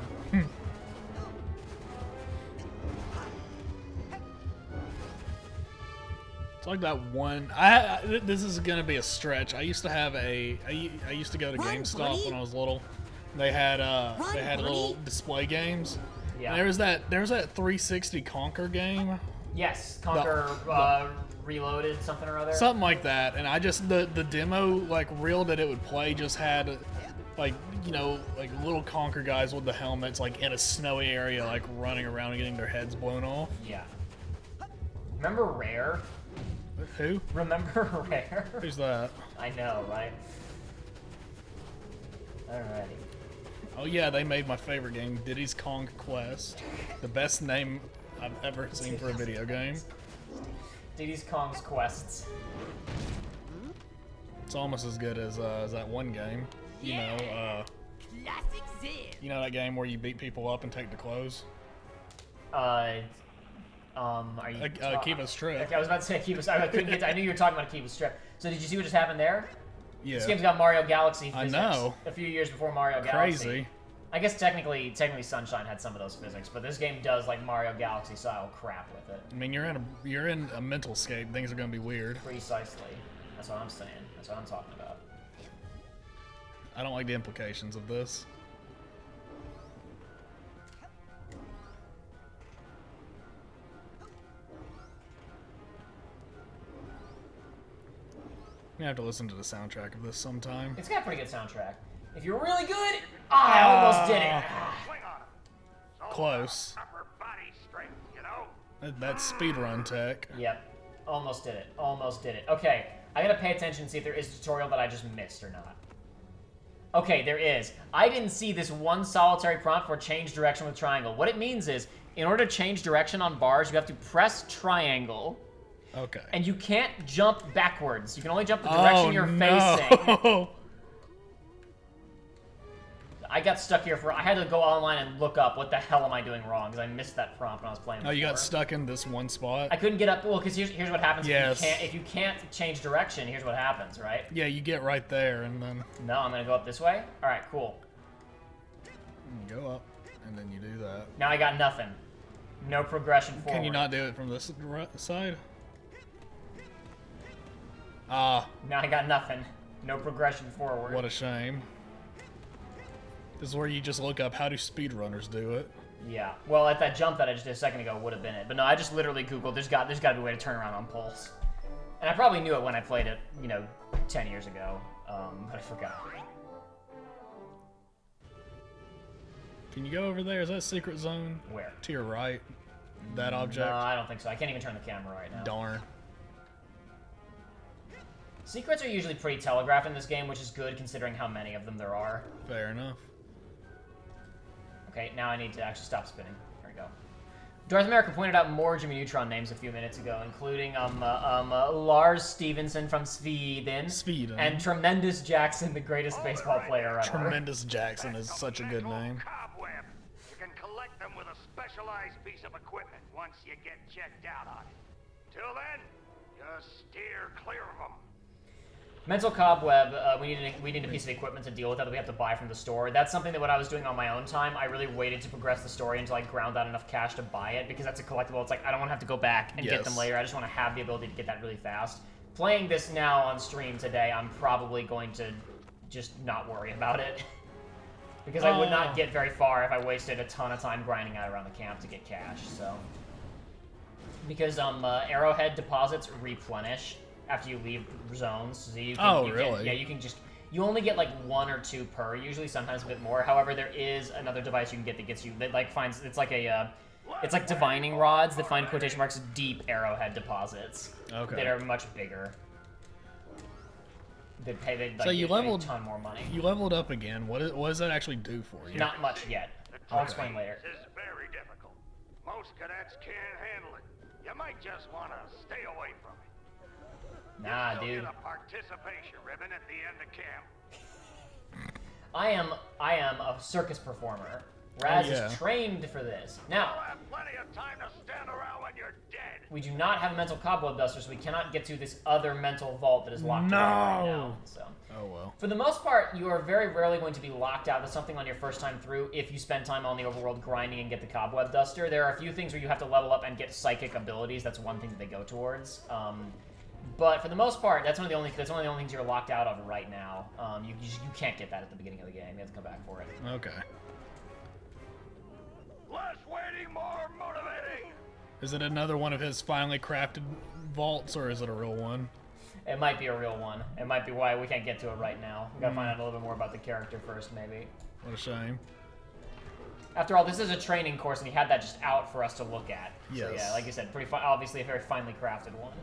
It's like that one. This is gonna be a stretch. I used to have I used to go to GameStop when I was little. They had little display games. Yeah. And there was that 360 Conquer game. Yes, Conquer Reloaded, something or other. Something like that. And I just the demo like reel that it would play just had like, you know, like little Conquer guys with the helmets like in a snowy area like running around and getting their heads blown off. Yeah. Remember Rare? Who? Remember Rare? Who's that? I know, right? Alrighty. Oh yeah, they made my favorite game, Diddy's Kong Quest. The best name I've ever seen for a video game. Diddy's Kong's Quests. It's almost as good as that one game. You know, you know that game where you beat people up and take the clothes? Are you Keep Us Strip. Okay, I was about to say Keep Us. I couldn't get. I knew you were talking about Keep Us Strip. So did you see what just happened there? Yeah. This game's got Mario Galaxy physics. I know. A few years before Mario Galaxy. Crazy. I guess technically Sunshine had some of those physics, but this game does like Mario Galaxy style crap with it. I mean, you're in a mental state. Things are gonna be weird. Precisely. That's what I'm saying. That's what I'm talking about. I don't like the implications of this. I'm gonna have to listen to the soundtrack of this sometime. It's got a pretty good soundtrack. If you're really good, I almost did it. Close. That's speedrun tech. Yep. Almost did it. Almost did it. Okay, I gotta pay attention and see if there is a tutorial that I just missed or not. Okay, there is. I didn't see this one solitary prompt for change direction with triangle. What it means is, in order to change direction on bars, you have to press triangle. Okay. And you can't jump backwards. You can only jump the direction you're facing. I got stuck here I had to go online and look up what the hell am I doing wrong because I missed that prompt when I was playing before. Oh, you got stuck in this one spot? I couldn't get up. Well, because here's what happens. Yes. If you can't change direction, here's what happens, right? Yeah, you get right there and then... No, I'm going to go up this way. All right, cool. You go up and then you do that. Now I got nothing. No progression forward. Can you not do it from this side? Now I got nothing. No progression forward. What a shame. This is where you just look up how do speedrunners do it. Yeah. Well, at that jump that I just did a second ago would have been it. But no, I just literally Googled, there's got to be a way to turn around on Pulse. And I probably knew it when I played it, 10 years ago. But I forgot. Can you go over there? Is that a secret zone? Where? To your right. That object? No, I don't think so. I can't even turn the camera right now. Darn. Secrets are usually pretty telegraphed in this game, which is good considering how many of them there are. Fair enough. Okay, now I need to actually stop spinning. There we go. Darth America pointed out more Jimmy Neutron names a few minutes ago, including Lars Stevenson from Sweden. And Tremendous Jackson, the greatest baseball player ever. Tremendous Jackson is such a good name. You can collect them with a specialized piece of equipment once you get checked out on it. Till then, just steer clear of them. Mental Cobweb, we need a piece of equipment to deal with that we have to buy from the store. That's something that when I was doing on my own time, I really waited to progress the story until I ground out enough cash to buy it, because that's a collectible. It's like, I don't want to have to go back and get them later. I just want to have the ability to get that really fast. Playing this now on stream today, I'm probably going to just not worry about it. Because I would not get very far if I wasted a ton of time grinding out around the camp to get cash, so. Because arrowhead deposits replenish after you leave zones. So you can, really? You only get like 1 or 2 per, usually, sometimes a bit more. However, there is another device you can get that gets you, that like finds, it's like divining rods that find quotation marks deep arrowhead deposits. Okay. That are much bigger. they'd like, So you give me leveled a ton more money. You leveled up again. What does that actually do for you? Not much yet. I'll explain later. This is very difficult. Most cadets can't handle it. You might just want to stay away from it. Nah, You'll dude. get a participation ribbon at the end of camp. I am a circus performer. Raz yeah. is trained for this. Now, You'll have plenty of time to stand around when you're dead. we do not have a mental cobweb duster, so we cannot get to this other mental vault that is locked away right now. So. Oh well. For the most part, you are very rarely going to be locked out of something on your first time through if you spend time on the overworld grinding and get the cobweb duster. There are a few things where you have to level up and get psychic abilities. That's one thing that they go towards. But for the most part, that's one of the only things you're locked out of right now. You can't get that at the beginning of the game. You have to come back for it. Okay. Less waiting, more motivating. Is it another one of his finely crafted vaults, or is it a real one? It might be a real one. It might be why we can't get to it right now. We gotta find out a little bit more about the character first, maybe. What a shame. After all, this is a training course, and he had that just out for us to look at. Yes. So yeah, like you said, obviously a very finely crafted one.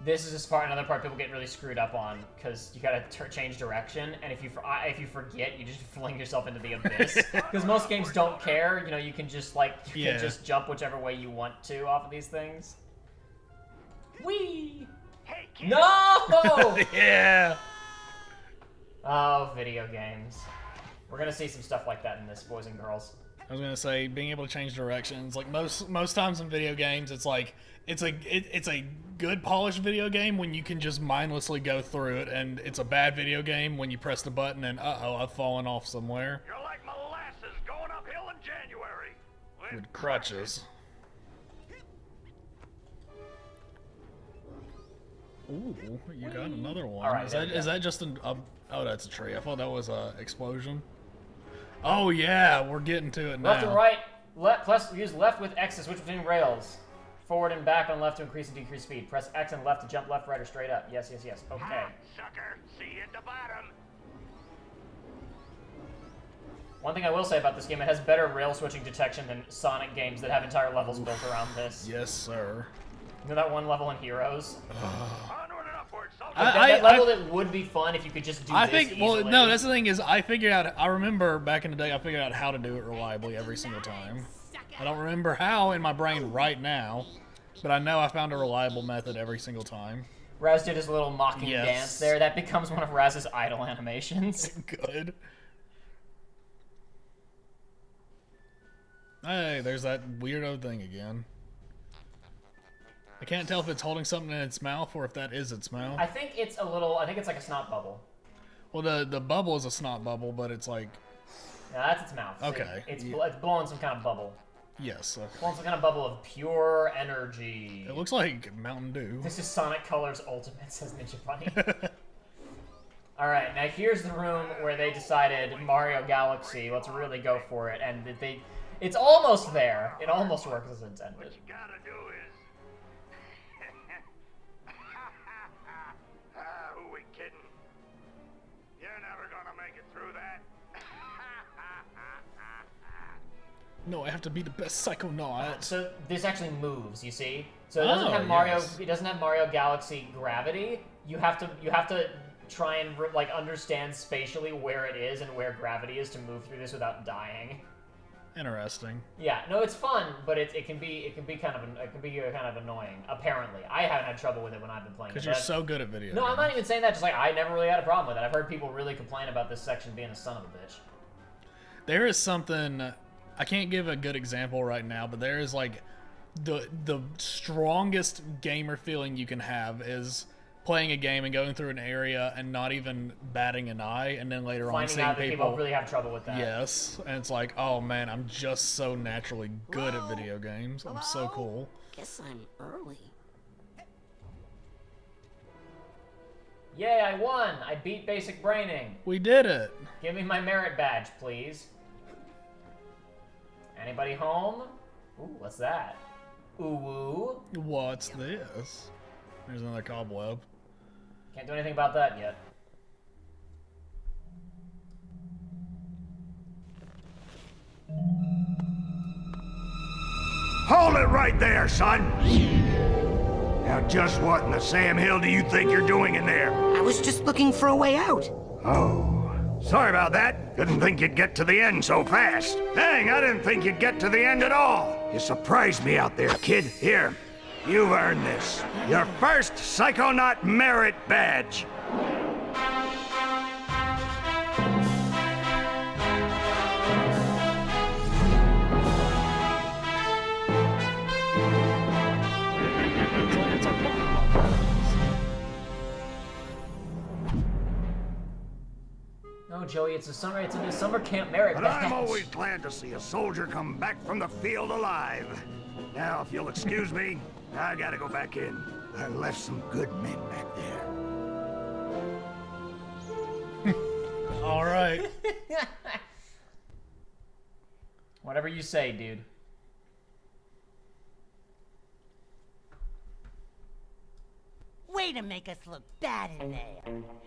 This is another part people get really screwed up on, because you gotta change direction, and if you forget, you just fling yourself into the abyss. Because most games don't care, you know, you can just can just jump whichever way you want to off of these things. Whee! Hey, kid. No! Yeah. Oh, video games. We're gonna see some stuff like that in this, boys and girls. I was gonna say, being able to change directions, like most times in video games, it's like it's a good polished video game when you can just mindlessly go through it, and it's a bad video game when you press the button and I've fallen off somewhere. You're like molasses going uphill in January. With crutches. Ooh, you got another one. All right, is that just an? Oh, that's a tree. I thought that was a explosion. Oh yeah, we're getting to it now. Left and right. Plus, use left with X to switch between rails. Forward and back on left to increase and decrease speed. Press X and left to jump left, right, or straight up. Yes, yes, yes. Okay. Sucker, see you at the bottom. One thing I will say about this game, it has better rail switching detection than Sonic games that have entire levels built around this. Yes, sir. You know that one level in Heroes? Onward and upward, soldier. That level that would be fun if you could just do this easily. Well, no, that's the thing is, I remember back in the day, I figured out how to do it reliably every single time. I don't remember how in my brain right now, but I know I found a reliable method every single time. Raz did his little mocking dance there. That becomes one of Raz's idle animations. Good. Hey, there's that weirdo thing again. I can't tell if it's holding something in its mouth or if that is its mouth. I think it's like a snot bubble. Well, the bubble is a snot bubble, but it's like... No, that's its mouth. Okay. It's blowing some kind of bubble. Yes. Okay. Blowing some kind of bubble of pure energy. It looks like Mountain Dew. This is Sonic Colors Ultimate, says Ninja Bunny. Alright, now here's the room where they decided Mario Galaxy, let's really go for it, and it's almost there. It almost works as intended. What you gotta do is... who we kidding? You're never gonna make it through that. No, I have to be the best psychonaut. So this actually moves, you see? So it doesn't have Mario. Yes. It doesn't have Mario Galaxy gravity. You have to try and understand spatially where it is and where gravity is to move through this without dying. Interesting. Yeah, no, it's fun, but it can be kind of annoying. Apparently, I haven't had trouble with it when I've been playing. Because you're so good at video. No, games. I'm not even saying that. Just I never really had a problem with it. I've heard people really complain about this section being a son of a bitch. There is something. I can't give a good example right now, but there is the strongest gamer feeling you can have is playing a game and going through an area and not even batting an eye, and then later on seeing people really have trouble with that. Yes, and it's like, oh man, I'm just so naturally good at video games. Hello? I'm so cool. Guess I'm early. Yay, I won! I beat basic braining. We did it. Give me my merit badge, please. Anybody home? Ooh, what's that? Ooh. What's this? There's another cobweb. Can't do anything about that yet. Hold it right there, son! Now, just what in the Sam Hill do you think you're doing in there? I was just looking for a way out. Oh, sorry about that. Didn't think you'd get to the end so fast. Dang, I didn't think you'd get to the end at all. You surprised me out there, kid. Here, you've earned this. Your first Psychonaut Merit Badge. No, Joey, it's a new summer camp merit But badge. I'm always glad to see a soldier come back from the field alive. Now, if you'll excuse me, I gotta go back in. I left some good men back there. All right. Whatever you say, dude. Way to make us look bad in there.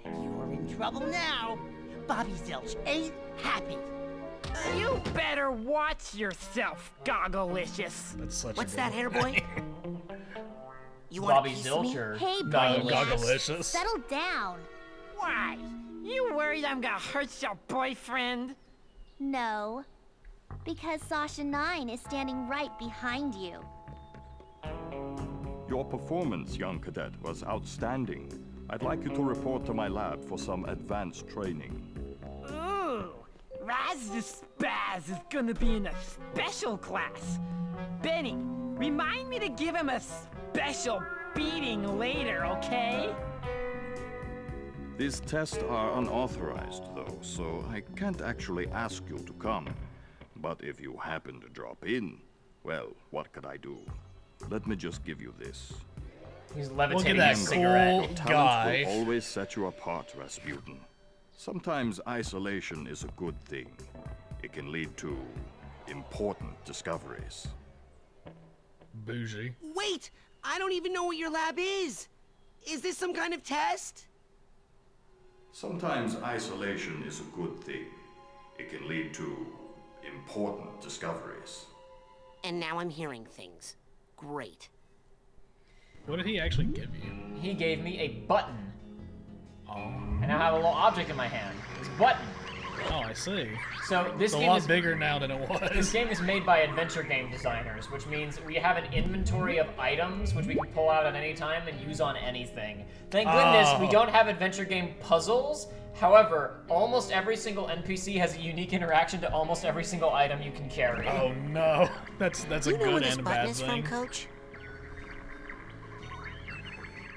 You're in trouble now. Bobby Zilch ain't happy. You better watch yourself, Gogglelicious. That's such What's a that, good hair boy? You want Bobby a piece of me? Zilcher. Hey, No, Brandon. Gogglelicious. Settle down. Why? You worried I'm gonna hurt your boyfriend? No. Because Sasha 9 is standing right behind you. Your performance, young cadet, was outstanding. I'd like you to report to my lab for some advanced training. Ooh, Raz the Spaz is gonna be in a special class. Benny, remind me to give him a special beating later, okay? These tests are unauthorized, though, so I can't actually ask you to come. But if you happen to drop in, well, what could I do? Let me just give you this. He's Look at levitating that a cigarette. cool Talent guy. will always set you apart, Rasputin. Sometimes isolation is a good thing. It can lead to important discoveries. Bougie. Wait! I don't even know what your lab is. Is this some kind of test? Sometimes isolation is a good thing. It can lead to important discoveries. And now I'm hearing things. Great. What did he actually give you? He gave me a button. Oh. And I have a little object in my hand. This button. Oh, I see. So this It's a game lot is bigger now than it This was. game is made by adventure game designers, which means we have an inventory of items which we can pull out at any time and use on anything. Thank goodness we Oh. don't have adventure game puzzles. However, almost every single NPC has a unique interaction to almost every single item you can carry. Oh no, that's a You know where good this and a button bad is from, thing. Coach?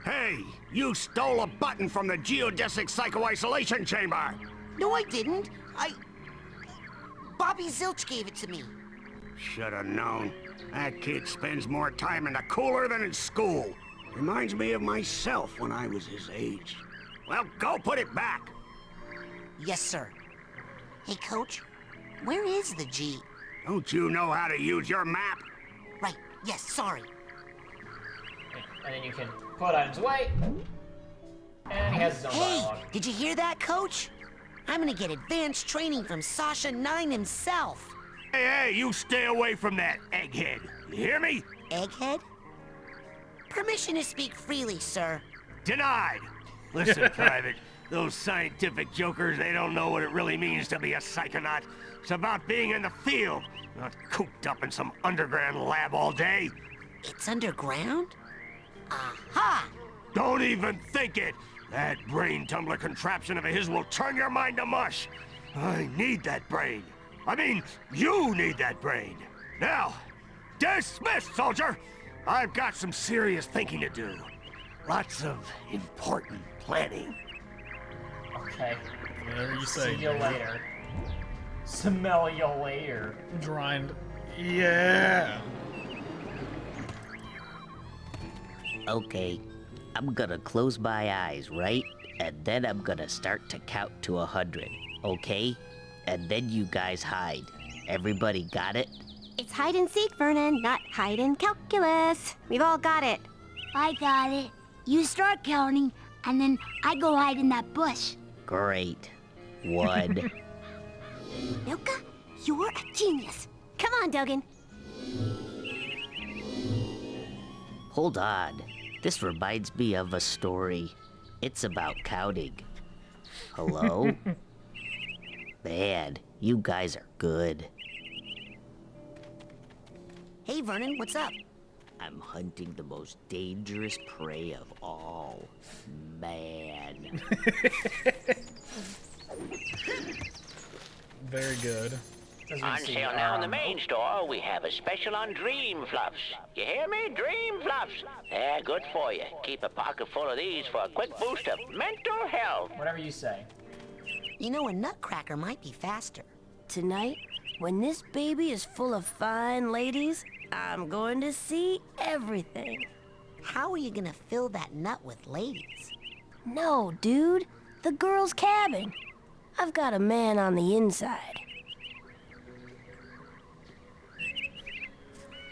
Hey, you stole a button from the geodesic psycho-isolation chamber. No, I didn't. Bobby Zilch gave it to me. Should have known. That kid spends more time in the cooler than in school. Reminds me of myself when I was his age. Well, go put it back. Yes, sir. Hey, Coach, where is the G? Don't you know how to use your map? Right, yes, sorry. And then you can put items away. And he has his own Hey, dialogue. did you hear that, Coach? I'm gonna get advanced training from Sasha 9 himself. Hey, you stay away from that, egghead. You hear me? Egghead? Permission to speak freely, sir. Denied. Listen, Private, those scientific jokers, they don't know what it really means to be a psychonaut. It's about being in the field, not cooped up in some underground lab all day. It's underground? Aha! Don't even think it. That brain tumbler contraption of his will turn your mind to mush. I need that brain. I mean, you need that brain. Now, dismissed, soldier. I've got some serious thinking to do. Lots of important planning. Okay. Whatever you say. See you later. Smell you later. Grind. Yeah. Okay, I'm gonna close my eyes, right? And then I'm gonna start to count to 100, okay? And then you guys hide. Everybody got it? It's hide and seek, Vernon, not hide and calculus. We've all got it. I got it. You start counting, and then I go hide in that bush. Great. 1. Milka, you're a genius. Come on, Dogan. Hold on. This reminds me of a story. It's about counting. Hello? Man, you guys are good. Hey, Vernon, what's up? I'm hunting the most dangerous prey of all. Man. Very good. On sale now in the main store, we have a special on Dream Fluffs. You hear me? Dream Fluffs. They're good for you. Keep a pocket full of these for a quick boost of mental health. Whatever you say. You know, a nutcracker might be faster. Tonight, when this baby is full of fine ladies, I'm going to see everything. How are you gonna fill that nut with ladies? No, dude. The girl's cabin. I've got a man on the inside.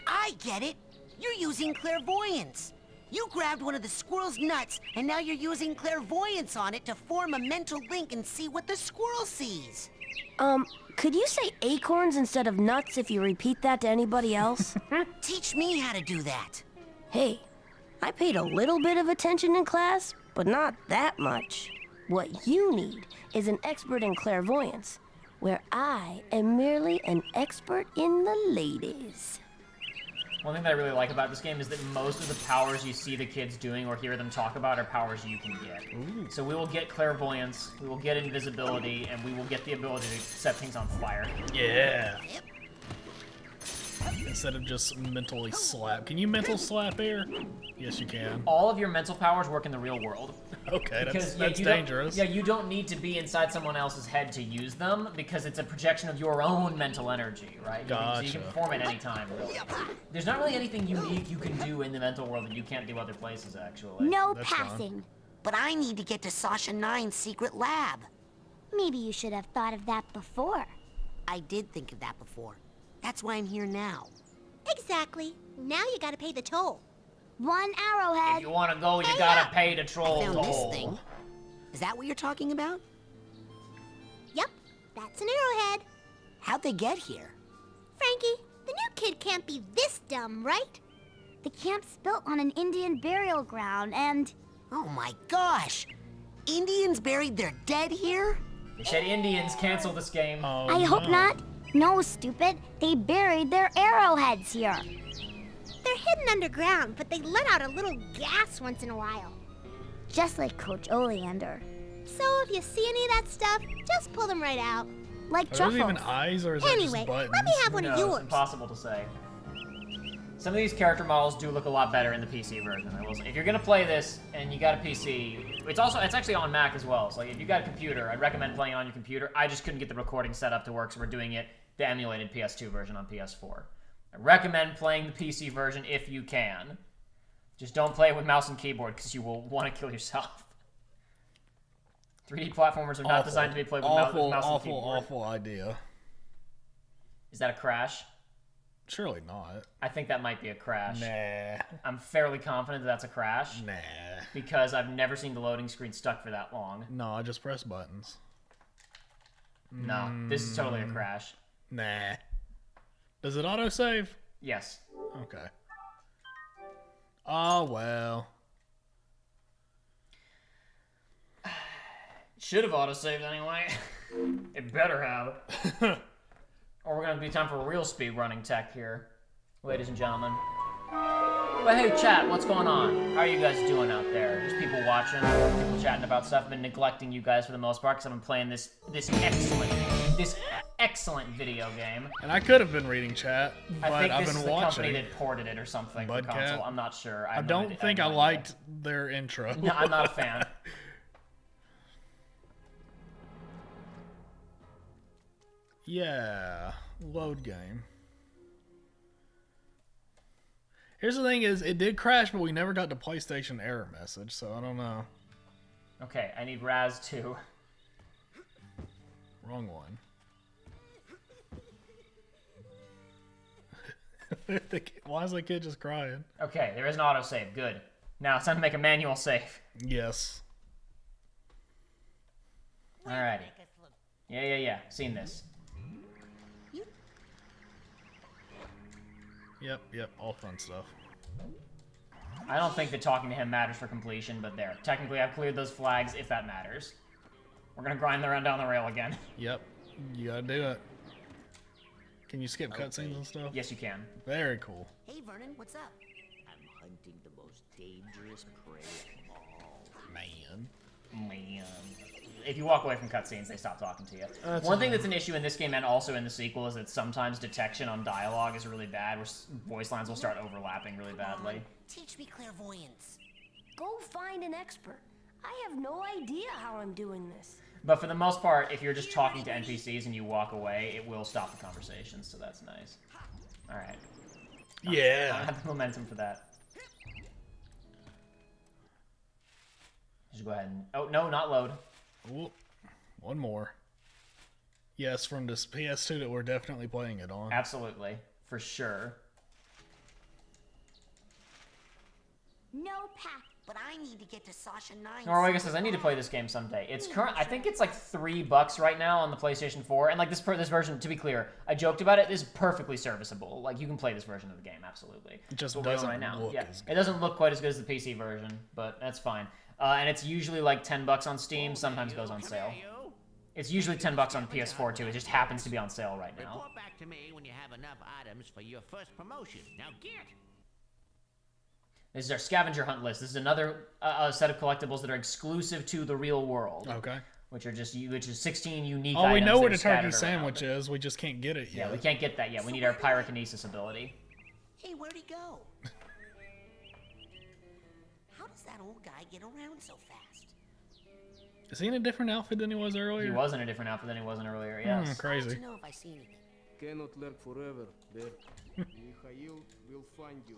I get it. You're using clairvoyance. You grabbed one of the squirrel's nuts, and now you're using clairvoyance on it to form a mental link and see what the squirrel sees. Could you say acorns instead of nuts if you repeat that to anybody else? Teach me how to do that. Hey, I paid a little bit of attention in class, but not that much. What you need is an expert in clairvoyance, where I am merely an expert in the ladies. One thing that I really like about this game is that most of the powers you see the kids doing or hear them talk about are powers you can get. Ooh. So we will get clairvoyance, we will get invisibility, and we will get the ability to set things on fire. Yeah. Instead of just mentally slap. Can you mental slap air? Yes, you can. All of your mental powers work in the real world. Okay, Because, that's you dangerous. Yeah, you don't need to be inside someone else's head to use them because it's a projection of your own mental energy, right? Gotcha. So you can perform at any time, really. There's not really anything unique you can do in the mental world that you can't do other places, actually. No That's passing. But I need to get to Sasha 9's secret lab. Maybe you should have thought of that before. I did think of that before. That's why I'm here now. Exactly. Now you gotta pay the toll. 1 arrowhead. If you want to go, you gotta pay to troll I found the this hole. thing. Is that what you're talking about? Yep, that's an arrowhead. How'd they get here? Frankie, the new kid can't be this dumb, right? The camp's built on an Indian burial ground, and... Oh my gosh! Indians buried their dead here? They said Indians cancel this game. Oh, I hope not. No, stupid. They buried their arrowheads here. They're hidden underground, but they let out a little gas once in a while. Just like Coach Oleander. So if you see any of that stuff, just pull them right out. Like Are those truffles. even eyes or is that Anyway, just buttons? let me have one No, of it's yours. impossible to say. Some of these character models do look a lot better in the PC version, I will say. If you're gonna play this and you got a PC, it's actually on Mac as well. So like, if you got a computer, I'd recommend playing it on your computer. I just couldn't get the recording set up to work, so we're doing it the emulated PS2 version on PS4. I recommend playing the PC version if you can. Just don't play it with mouse and keyboard because you will want to kill yourself. 3D platformers are not designed to be played with mouse and keyboard. Awful idea. Is that a crash? Surely not. I think that might be a crash. Nah. I'm fairly confident that that's a crash. Nah. Because I've never seen the loading screen stuck for that long. No, I just press buttons. No, this is totally a crash. Nah. Does it autosave? Yes. Okay. Oh, well. Should have autosaved anyway. It better have. Or we're going to be time for a real speed running tech here, ladies and gentlemen. But hey, chat, what's going on? How are you guys doing out there? Just people watching, people chatting about stuff. I've been neglecting you guys for the most part because I've been playing this excellent video game. And I could have been reading chat, but I think I've this been is the watching. company that ported it or something for Budcat. console. I'm not sure. I don't think I liked their intro. No, I'm not a fan. Yeah, load game. Here's the thing is, it did crash, but we never got the PlayStation error message, so I don't know. Okay, I need Raz 2. Wrong one. Why is that kid just crying? Okay, there is an autosave. Good. Now it's time to make a manual save. Yes. Alrighty. Yeah. Seen this. Yep, all fun stuff. I don't think that talking to him matters for completion, but there. Technically, I've cleared those flags, if that matters. We're gonna grind the run down the rail again. Yep, you gotta do it. Can you skip cutscenes and stuff? Yes, you can. Very cool. Hey, Vernon, what's up? I'm hunting the most dangerous prey of all. Man. If you walk away from cutscenes, they stop talking to you. One thing that's an issue in this game and also in the sequel is that sometimes detection on dialogue is really bad, where voice lines will start overlapping really badly. Teach me clairvoyance. Go find an expert. I have no idea how I'm doing this. But for the most part, if you're just talking to NPCs and you walk away, it will stop the conversation, so that's nice. Alright. Yeah. I don't have the momentum for that. Just go ahead and... Oh, no, not load. Ooh, one more. Yes, from this PS2 that we're definitely playing it on. Absolutely. For sure. No path. But I need to get to Sasha 9. Norwega says, I need to play this game someday. It's current. I think it's like $3 right now on the PlayStation 4. And like this version, to be clear, I joked about it, is perfectly serviceable. Like you can play this version of the game, absolutely. It just That's what we're doesn't doing right now. look Yeah, as it doesn't look quite as good as the PC version, but that's fine. And it's usually like $10 on Steam, sometimes goes on sale. It's usually $10 on PS4 too. It just happens to be on sale right now. Report back to me when you have enough items for your first promotion. Now get! This is our scavenger hunt list. This is another set of collectibles that are exclusive to the real world. Okay. Which is 16 unique Oh, we items know that where are the scattered turkey sandwich around. is. We just can't get it yet. Yeah, we can't get that yet. We need our pyrokinesis ability. Hey, where'd he go? How does that old guy get around so fast? Is he in a different outfit than he was earlier? He was in a different outfit than he was in earlier, yes. Crazy. I don't know if I see anything. Cannot lurk forever, there. Mikhail will find you.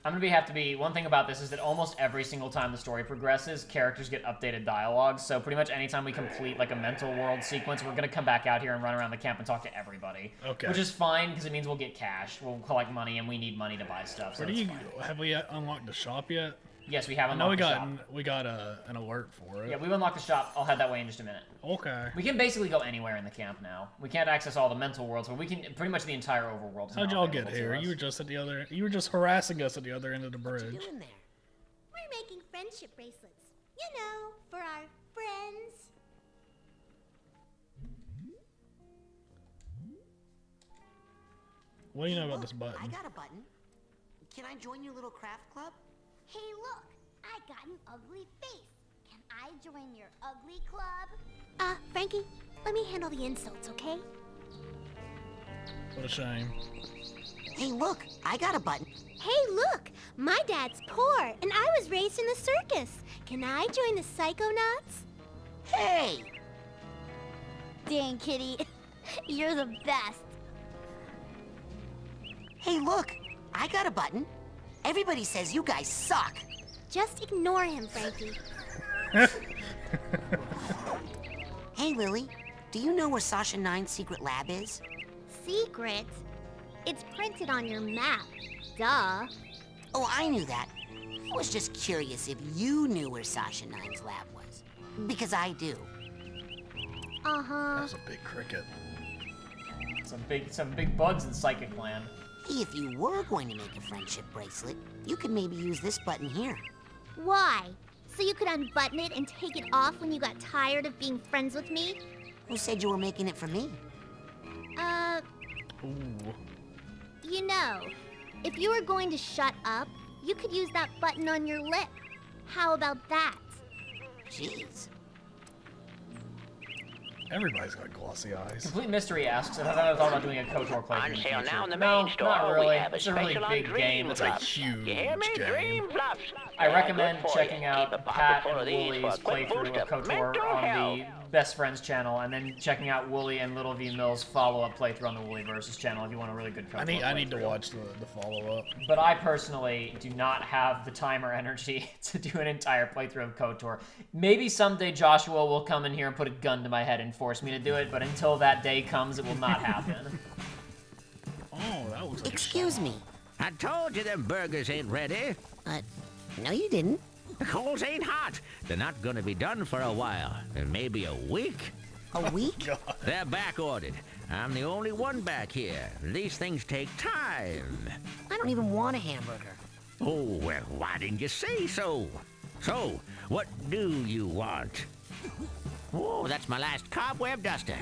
One thing about this is that almost every single time the story progresses, characters get updated dialogue, so pretty much anytime we complete like a mental world sequence, we're gonna come back out here and run around the camp and talk to everybody. Okay. Which is fine, because it means we'll get cash, we'll collect money, and we need money to buy stuff, so Where do you have we unlocked the shop yet? Yes, we have I know unlocked we got an alert for it. Yeah, we've unlocked the shop. I'll head that way in just a minute. Okay. We can basically go anywhere in the camp now. We can't access all the mental worlds, but we can pretty much the entire overworld. Is How'd now y'all get available to here? us. You were just at the other. You were just harassing us at the other end of the bridge. What you doing there? We're making friendship bracelets. You know, for our friends. What do you know about Look, this button? I got a button. Can I join your little craft club? Hey, look, I got an ugly face. Can I join your ugly club? Frankie, let me handle the insults, okay? What a shame. Hey, look, I got a button. Hey, look, my dad's poor, and I was raised in the circus. Can I join the Psychonauts? Hey! Dang, Kitty, you're the best. Hey, look, I got a button. Everybody says you guys suck. Just ignore him, Frankie. Hey, Lily, do you know where Sasha 9's secret lab is? Secret? It's printed on your map. Duh. Oh, I knew that. I was just curious if you knew where Sasha 9's lab was. Because I do. Uh-huh. That's a big cricket. Some big bugs in Psychic Land. Hey, if you were going to make a friendship bracelet, you could maybe use this button here. Why? So you could unbutton it and take it off when you got tired of being friends with me? Who said you were making it for me? Ooh. You know, if you were going to shut up, you could use that button on your lip. How about that? Jeez. Everybody's got glossy eyes. Complete Mystery asks if I've ever thought about doing a KOTOR playthrough On in the sale future. now in the No, main store. not really. We have a It's a really special on big Dream game. It's a Fluffs. huge You hear me? game. Dream Fluffs. I They're recommend good for checking you. out Keep a pocket Pat full and of these for Wooly's a quick playthrough boost of of KOTOR mental on health. the Best Friends channel, and then checking out Wooly and Little V Mill's follow-up playthrough on the Wooly Versus channel if you want a really good KOTOR I need to playthrough. watch the follow-up. But I personally do not have the time or energy to do an entire playthrough of KOTOR. Maybe someday Joshua will come in here and put a gun to my head and force me to do it, but until that day comes, it will not happen. Oh, that looks like Excuse me. I told you them burgers ain't ready. No, you didn't. The coals ain't hot. They're not gonna be done for a while. Maybe a week. A week? They're back ordered. I'm the only one back here. These things take time. I don't even want a hamburger. Oh, well, why didn't you say so? So, what do you want? Oh, that's my last cobweb duster.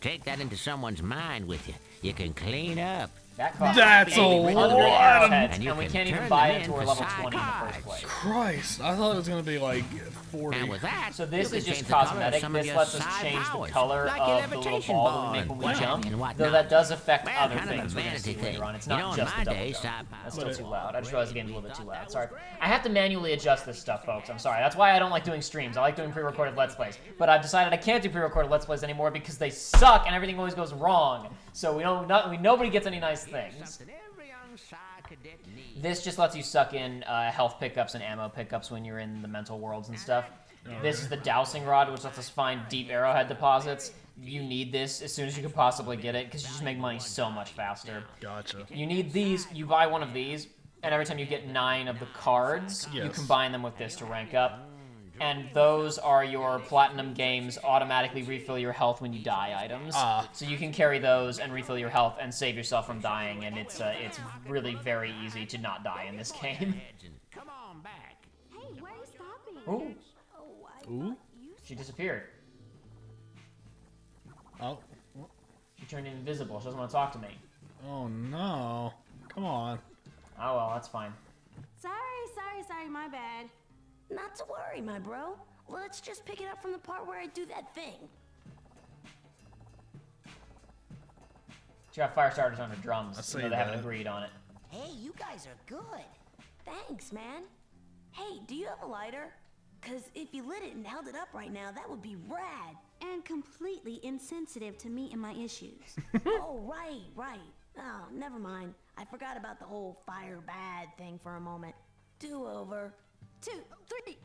Take that into someone's mind with you. You can clean up. That costs That's a lot. arrowheads, And you and we can can't even turn buy them it in until we're for level side 20 in the first cards. place. Christ, I thought it was gonna be like 40. And with that, So this you is can just change the color of cosmetic. some of This your lets us side change the powers, color like of your the little levitation ball that we ball make and when we whatnot jump, and whatnot. though that does affect Well, other kind of a things we're going to see vanity later thing. on. It's You not know, in just my the double day, jump. side That's powers still too were loud. I just realized the game's a little bit too thought loud. they Sorry. were great. I have to manually adjust this stuff, folks. I'm sorry. That's why I don't like doing streams. I like doing pre-recorded Let's Plays. But I've decided I can't do pre-recorded Let's Plays anymore because they suck and everything always goes wrong. So nobody gets any nice things. This just lets you suck in health pickups and ammo pickups when you're in the mental worlds and stuff. This is the dowsing rod, which lets us find deep arrowhead deposits. You need this as soon as you can possibly get it, because you just make money so much faster. Gotcha. You need these. You buy one of these, and every time you get 9 of the cards, you combine them with this to rank up. And those are your platinum games automatically refill your health when you die items. So you can carry those and refill your health and save yourself from dying, and it's really very easy to not die in this game. Come on back. Hey, where are you stopping? Ooh. Ooh. She disappeared. Oh. She turned invisible. She doesn't want to talk to me. Oh no. Come on. Oh well, that's fine. Sorry, my bad. Not to worry, my bro. Let's just pick it up from the part where I do that thing. She got fire starters on her drums. I see So they haven't that. agreed on it. Hey, you guys are good. Thanks, man. Hey, do you have a lighter? Cause if you lit it and held it up right now, that would be rad. And completely insensitive to me and my issues. Oh, right. Oh, never mind. I forgot about the whole fire bad thing for a moment. Do over. 2, 3,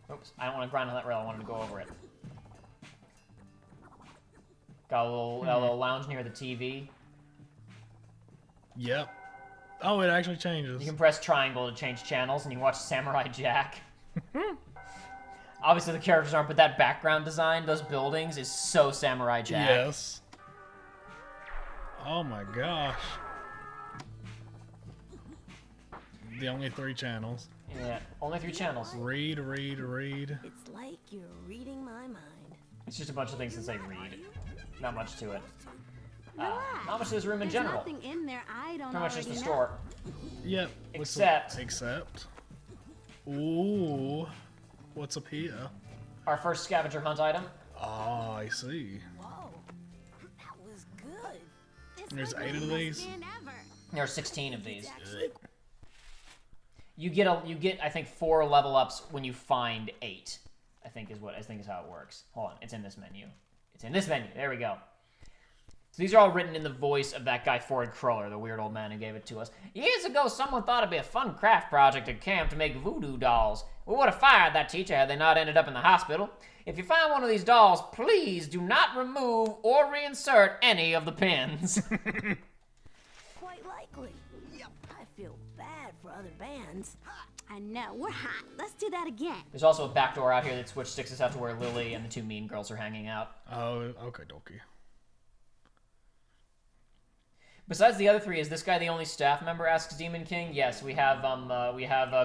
4. Oops, I don't want to grind on that rail. I wanted to go over it. Got a little lounge near the TV. Yep. Oh, it actually changes. You can press triangle to change channels, and you can watch Samurai Jack. Obviously, the characters aren't, but that background design, those buildings, is so Samurai Jack. Yes. Oh my gosh. The only 3 channels. Yeah, only 3 channels. Read. It's like you're reading my mind. It's just a bunch of things that say read. Not much to it. Not much to this room in There's general. nothing in there I don't Pretty much just already the know. store. Yep. Except. Ooh. What's up here? Our first scavenger hunt item. Oh, I see. Whoa, that was good. There's 8 of these. There are 16 of these. You get I think 4 level ups when you find 8. I think is how it works. Hold on, it's in this menu. There we go. So these are all written in the voice of that guy Ford Cruller, the weird old man who gave it to us. Years ago, someone thought it'd be a fun craft project at camp to make voodoo dolls. We would have fired that teacher had they not ended up in the hospital. If you find one of these dolls, please do not remove or reinsert any of the pins. Quite likely. Yep. I feel bad for other bands. I know, we're hot. Let's do that again. There's also a back door out here that switch sticks us out to where Lily and the 2 mean girls are hanging out. Oh, okay, dokie. Besides the other 3, is this guy the only staff member? Asks Demon King. Yes, we have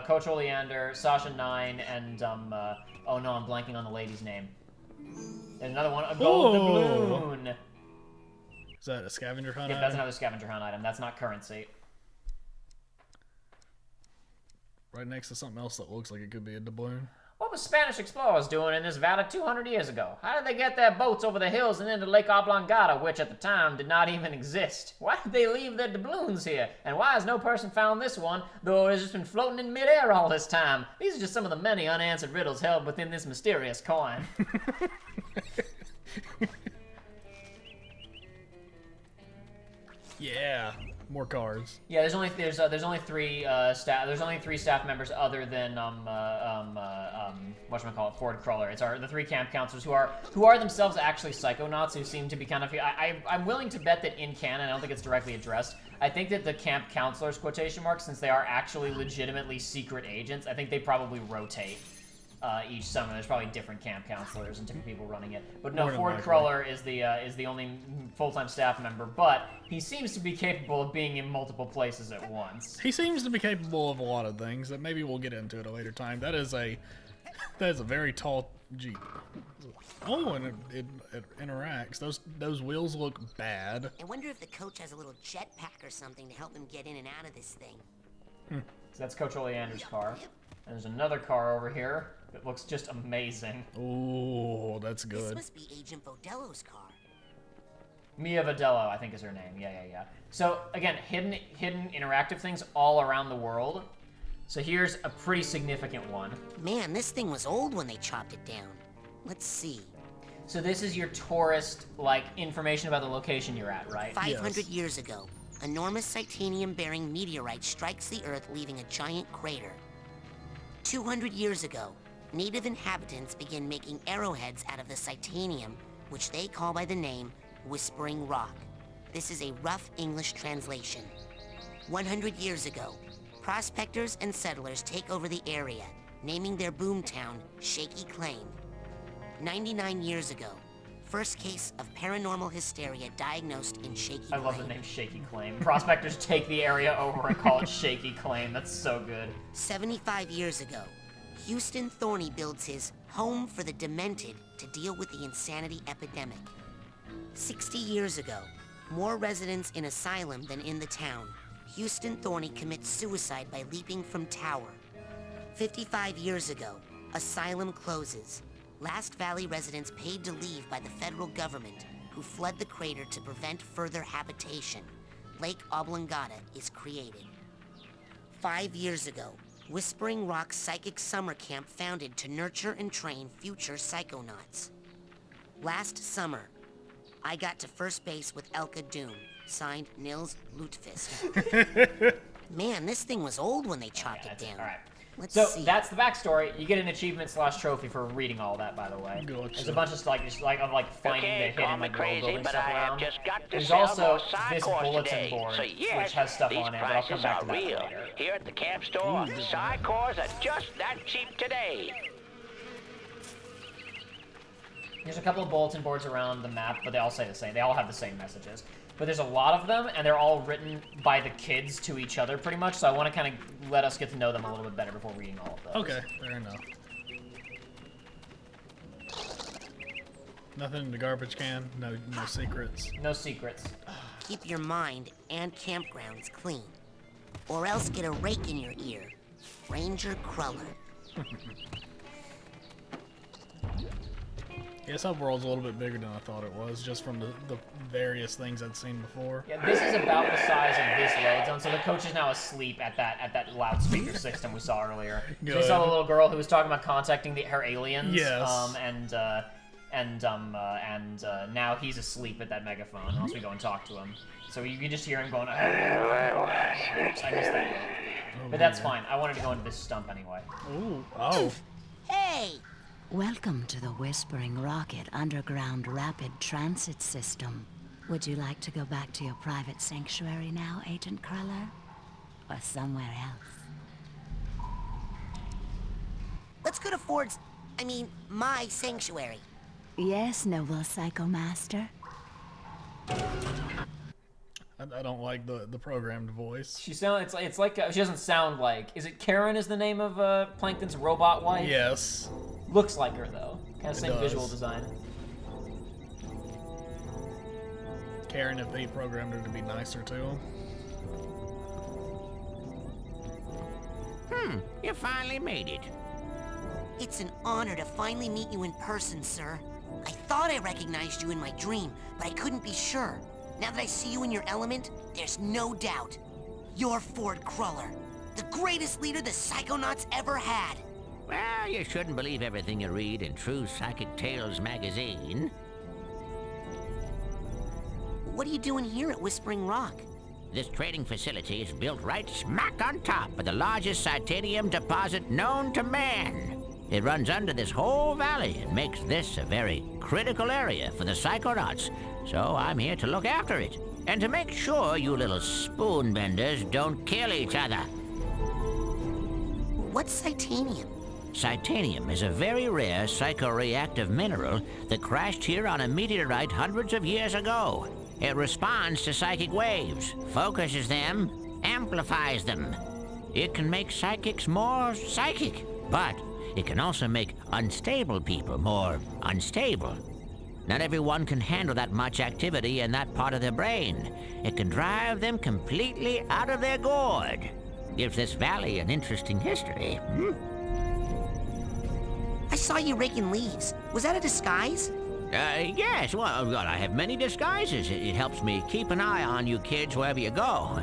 Coach Oleander, Sasha 9, and oh no, I'm blanking on the lady's name. There's another one, a gold doubloon. Is that a scavenger hunt? Yeah, that's another scavenger hunt item. That's not currency. Right next to something else that looks like it could be a doubloon. What was Spanish explorers doing in this valley 200 years ago? How did they get their boats over the hills and into Lake Oblongata, which at the time did not even exist? Why did they leave their doubloons here? And why has no person found this one, though it has just been floating in midair all this time? These are just some of the many unanswered riddles held within this mysterious coin. Yeah, more cards. Yeah, there's only 3 staff. There's only 3 staff members other than whatchamacallit, Ford Cruller. It's the 3 camp counselors who are themselves actually psychonauts who seem to be kind of. I'm willing to bet that in canon, I don't think it's directly addressed. I think that the camp counselors, quotation marks, since they are actually legitimately secret agents, I think they probably rotate. each summer. There's probably different camp counselors and different people running it. But no, More than Ford likely. Cruller is the only full-time staff member, but he seems to be capable of being in multiple places at once. He seems to be capable of a lot of things that maybe we'll get into at a later time. That is a very tall Jeep. Oh, and it interacts. Those wheels look bad. I wonder if the coach has a little jetpack or something to help him get in and out of this thing. So that's Coach Oleander's car. And there's another car over here that looks just amazing. Ooh, that's This good. must be Agent Vodello's car. Mia Vodello, I think is her name. Yeah. So again, hidden interactive things all around the world. So here's a pretty significant one. Man, this thing was old when they chopped it down. Let's see. So this is your tourist, like, information about the location you're at, right? 500 years ago, enormous titanium-bearing meteorite strikes the Earth, leaving a giant crater. 200 years ago, native inhabitants began making arrowheads out of the titanium, which they call by the name Whispering Rock. This is a rough English translation. 100 years ago, prospectors and settlers take over the area, naming their boomtown Shaky Claim. 99 years ago, first case of paranormal hysteria diagnosed in Shaky Claim. I love the name Shaky Claim. Prospectors take the area over and call it Shaky Claim. That's so good. 75 years ago, Houston Thorny builds his Home for the Demented to deal with the insanity epidemic. 60 years ago, more residents in asylum than in the town. Houston Thorny commits suicide by leaping from tower. 55 years ago, asylum closes. Last Valley residents paid to leave by the federal government, who fled the crater to prevent further habitation. Lake Oblongata is created. 5 years ago, Whispering Rock Psychic Summer Camp founded to nurture and train future psychonauts. Last summer, I got to first base with Elka Doom, signed Nils Lutfist. Man, this thing was old when they chopped it down. All right. Let's So see. that's the backstory. You get an achievement / trophy for reading all that, by the way. Gotcha. There's a bunch of finding Okay, the call hidden me like crazy, building but stuff I have around. just got to There's sell also more this Psychors bulletin today. board, So yes, which has stuff these on it, but I'll come prices back are to that real. later. Here at the camp store, Psychors are just that cheap today. There's a couple of bulletin boards around the map, but they all say the same. They all have the same messages. But there's a lot of them, and they're all written by the kids to each other, pretty much. So I want to kind of let us get to know them a little bit better before reading all of those. Okay, fair enough. Nothing in the garbage can. No secrets. No secrets. Keep your mind and campgrounds clean, or else get a rake in your ear. Ranger Cruller. Yeah, this world's a little bit bigger than I thought it was, just from the various things I'd seen before. Yeah, this is about the size of this load zone. So the coach is now asleep at that loudspeaker system we saw earlier. So we saw the little girl who was talking about contacting her aliens. Yes. And now he's asleep at that megaphone unless we go and talk to him. So you can just hear him going, oops, I missed that. But that's fine. I wanted to go into this stump anyway. Ooh, oh. Hey! Welcome to the Whispering Rocket Underground Rapid Transit System. Would you like to go back to your private sanctuary now, Agent Cruller? Or somewhere else? Let's go to my sanctuary. Yes, noble Psychomaster. I don't like the programmed voice. She sounds. It's like she doesn't sound like. Is it Karen? Is the name of Plankton's robot wife? Yes. Looks like her though. Kind of It same does. visual design. Karen, if they programmed her to be nicer to him. You finally made it. It's an honor to finally meet you in person, sir. I thought I recognized you in my dream, but I couldn't be sure. Now that I see you in your element, there's no doubt. You're Ford Cruller, the greatest leader the Psychonauts ever had. Well, you shouldn't believe everything you read in True Psychic Tales magazine. What are you doing here at Whispering Rock? This trading facility is built right smack on top of the largest titanium deposit known to man. It runs under this whole valley and makes this a very critical area for the Psychonauts. So I'm here to look after it, and to make sure you little spoon benders don't kill each other. What's titanium? Titanium is a very rare psychoreactive mineral that crashed here on a meteorite hundreds of years ago. It responds to psychic waves, focuses them, amplifies them. It can make psychics more psychic, but it can also make unstable people more unstable. Not everyone can handle that much activity in that part of their brain. It can drive them completely out of their gourd. Gives this valley an interesting history. I saw you raking leaves. Was that a disguise? Yes, well, I have many disguises. It helps me keep an eye on you kids wherever you go.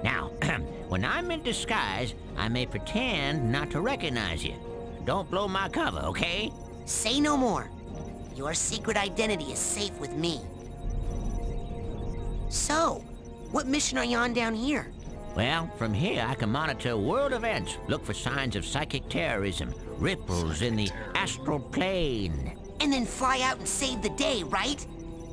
Now, when I'm in disguise, I may pretend not to recognize you. Don't blow my cover, okay? Say no more. Your secret identity is safe with me. So, what mission are you on down here? Well, from here I can monitor world events, look for signs of psychic terrorism, ripples in the astral plane. And then fly out and save the day, right?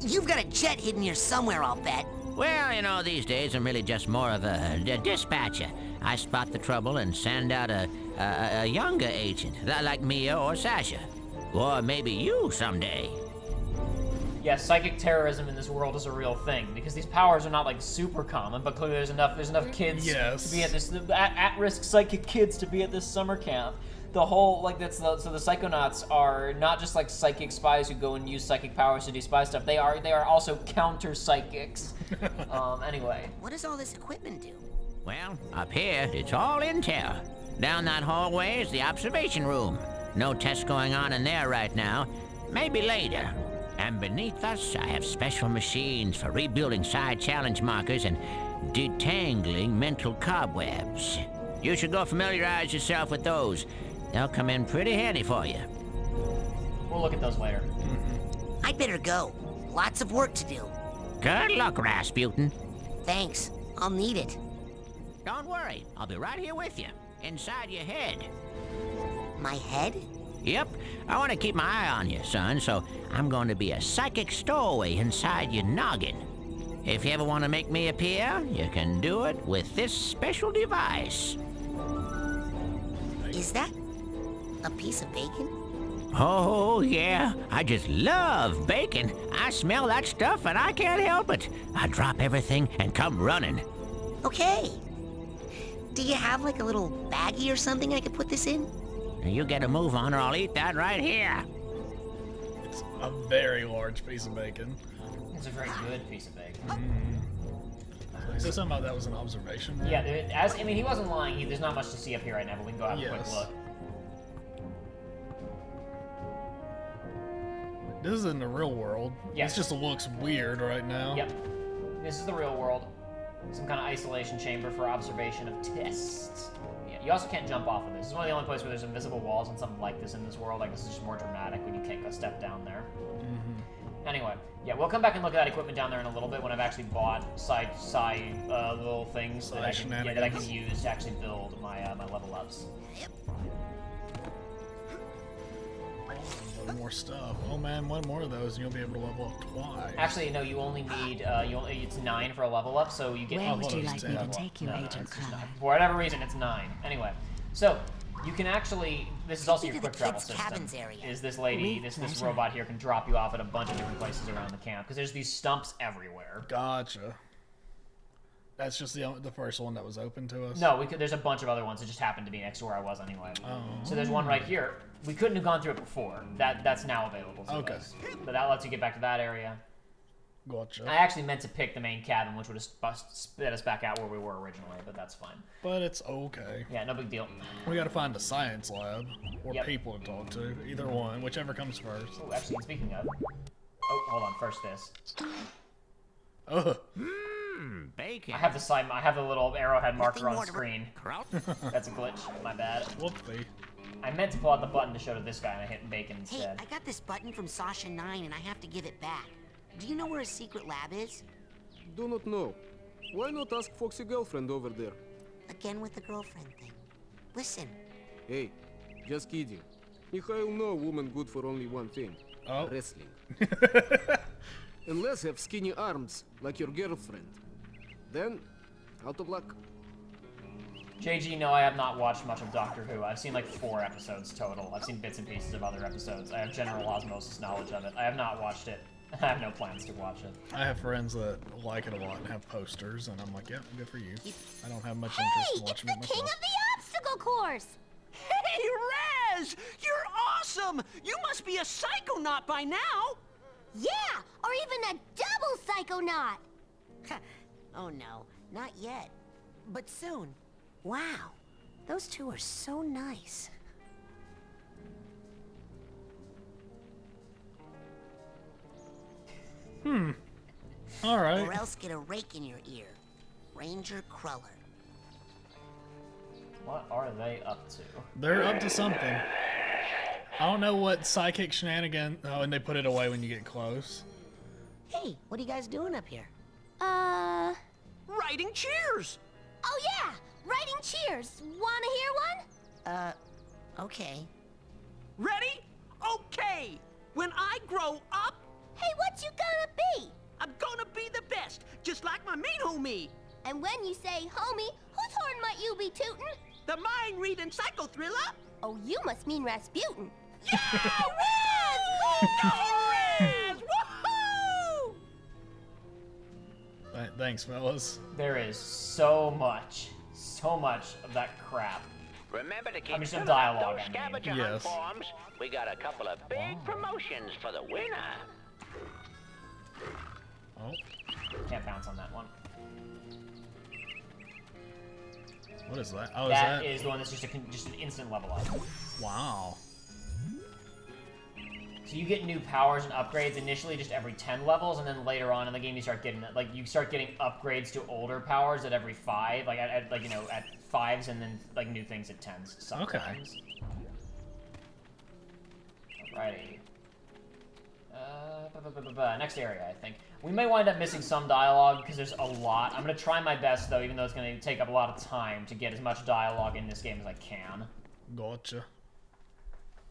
You've got a jet hidden here somewhere, I'll bet. Well, you know, these days I'm really just more of a dispatcher. I spot the trouble and send out a younger agent, like Mia or Sasha. Or maybe you someday. Yeah, psychic terrorism in this world is a real thing because these powers are not like super common, but clearly there's enough kids to be at this at-risk psychic kids to be at this summer camp. The whole so the Psychonauts are not just like psychic spies who go and use psychic powers to do spy stuff. They are also counter psychics. Anyway. What does all this equipment do? Well, up here it's all intel. Down that hallway is the observation room. No tests going on in there right now. Maybe later. And beneath us, I have special machines for rebuilding side challenge markers and detangling mental cobwebs. You should go familiarize yourself with those. They'll come in pretty handy for you. We'll look at those later. I'd better go. Lots of work to do. Good luck, Rasputin. Thanks. I'll need it. Don't worry. I'll be right here with you. Inside your head. My head? Yep. I want to keep my eye on you, son, so I'm going to be a psychic stowaway inside your noggin. If you ever want to make me appear, you can do it with this special device. Is that a piece of bacon? Oh, yeah. I just love bacon. I smell that stuff and I can't help it. I drop everything and come running. Okay. Do you have like a little baggie or something I could put this in? You get a move on or I'll eat that right here. It's a very large piece of bacon. It's a very good piece of bacon. So something about that was an observation, right? Yeah, he wasn't lying. There's not much to see up here right now, but we can go have a quick look. This is in the real world. Yes. This just looks weird right now. Yep. This is the real world. Some kind of isolation chamber for observation of tests. Yeah, you also can't jump off of this. This is one of the only places where there's invisible walls and something like this in this world. Like, this is just more dramatic when you can't go step down there. Anyway, yeah, we'll come back and look at that equipment down there in a little bit when I've actually bought side little things that I can use to actually build my my level ups. More stuff. Oh man, one more of those and you'll be able to level up twice. Actually, no, you only need it's 9 for a level up, so you get. Where would you like me to take you, Agent Cruller? For whatever reason, it's 9. Anyway, so you can actually. This is also your quick travel system. Is this lady, this robot here can drop you off at a bunch of different places around the camp because there's these stumps everywhere. Gotcha. That's just the first one that was open to us? No, there's a bunch of other ones that just happened to be next to where I was anyway. Oh. So there's one right here. We couldn't have gone through it before. That's now available to us. But that lets you get back to that area. Gotcha. I actually meant to pick the main cabin, which would have spit us back out where we were originally, but that's fine. But it's okay. Yeah, no big deal. We gotta find a science lab or people to talk to. Either one, whichever comes first. Oh, actually, speaking of... Oh, hold on. First this. Ugh. Bacon. I have the little arrowhead marker on screen. That's a glitch. My bad. Whoopsie. I meant to pull out the button to show to this guy, and I hit bacon instead. Hey, I got this button from Sasha 9, and I have to give it back. Do you know where his secret lab is? Do not know. Why not ask Foxy girlfriend over there? Again with the girlfriend thing. Listen. Hey, just kidding. Mikhail know a woman good for only one thing. Oh. Wrestling. Unless have skinny arms, like your girlfriend. Then, out of luck. JG, no, I have not watched much of Doctor Who. I've seen like 4 episodes total. I've seen bits and pieces of other episodes. I have general osmosis knowledge of it. I have not watched it. I have no plans to watch it. I have friends that like it a lot and have posters, and I'm like, yeah, good for you. I don't have much interest in watching it myself. King of the obstacle course! Hey, Raz! You're awesome! You must be a psychonaut by now! Yeah, or even a double psychonaut! Oh no, not yet. But soon. Wow, those two are so nice. All right. Or else get a rake in your ear. Ranger Cruller. What are they up to? They're up to something. I don't know what psychic shenanigan. Oh, and they put it away when you get close. Hey, what are you guys doing up here? Writing cheers! Oh yeah, writing cheers. Wanna hear one? Okay. Ready? Okay! When I grow up, Hey, what you gonna be? I'm gonna be the best, just like my main homie. And when you say homie, whose horn might you be tootin'? The mind-reading psycho-thriller. Oh, you must mean Rasputin. Yeah! Raz! Raz! Woohoo! Thanks, fellas. There is so much of that crap. Remember to keep I'm just in filling out dialogue, those I mean. scavenger hunt Yes. forms. We got a couple of big promotions for the winner. Oh, Can't bounce on that one. what is that? Oh, That is is the one that's just an instant level up. that? Wow. So you get new powers and upgrades initially just every 10 levels, and then later on in the game you start getting upgrades to older powers at every 5, like at 5s, and then like new things at 10s sometimes. Alrighty. Next area, I think. We may wind up missing some dialogue because there's a lot. I'm gonna try my best though, even though it's gonna take up a lot of time to get as much dialogue in this game as I can. Gotcha.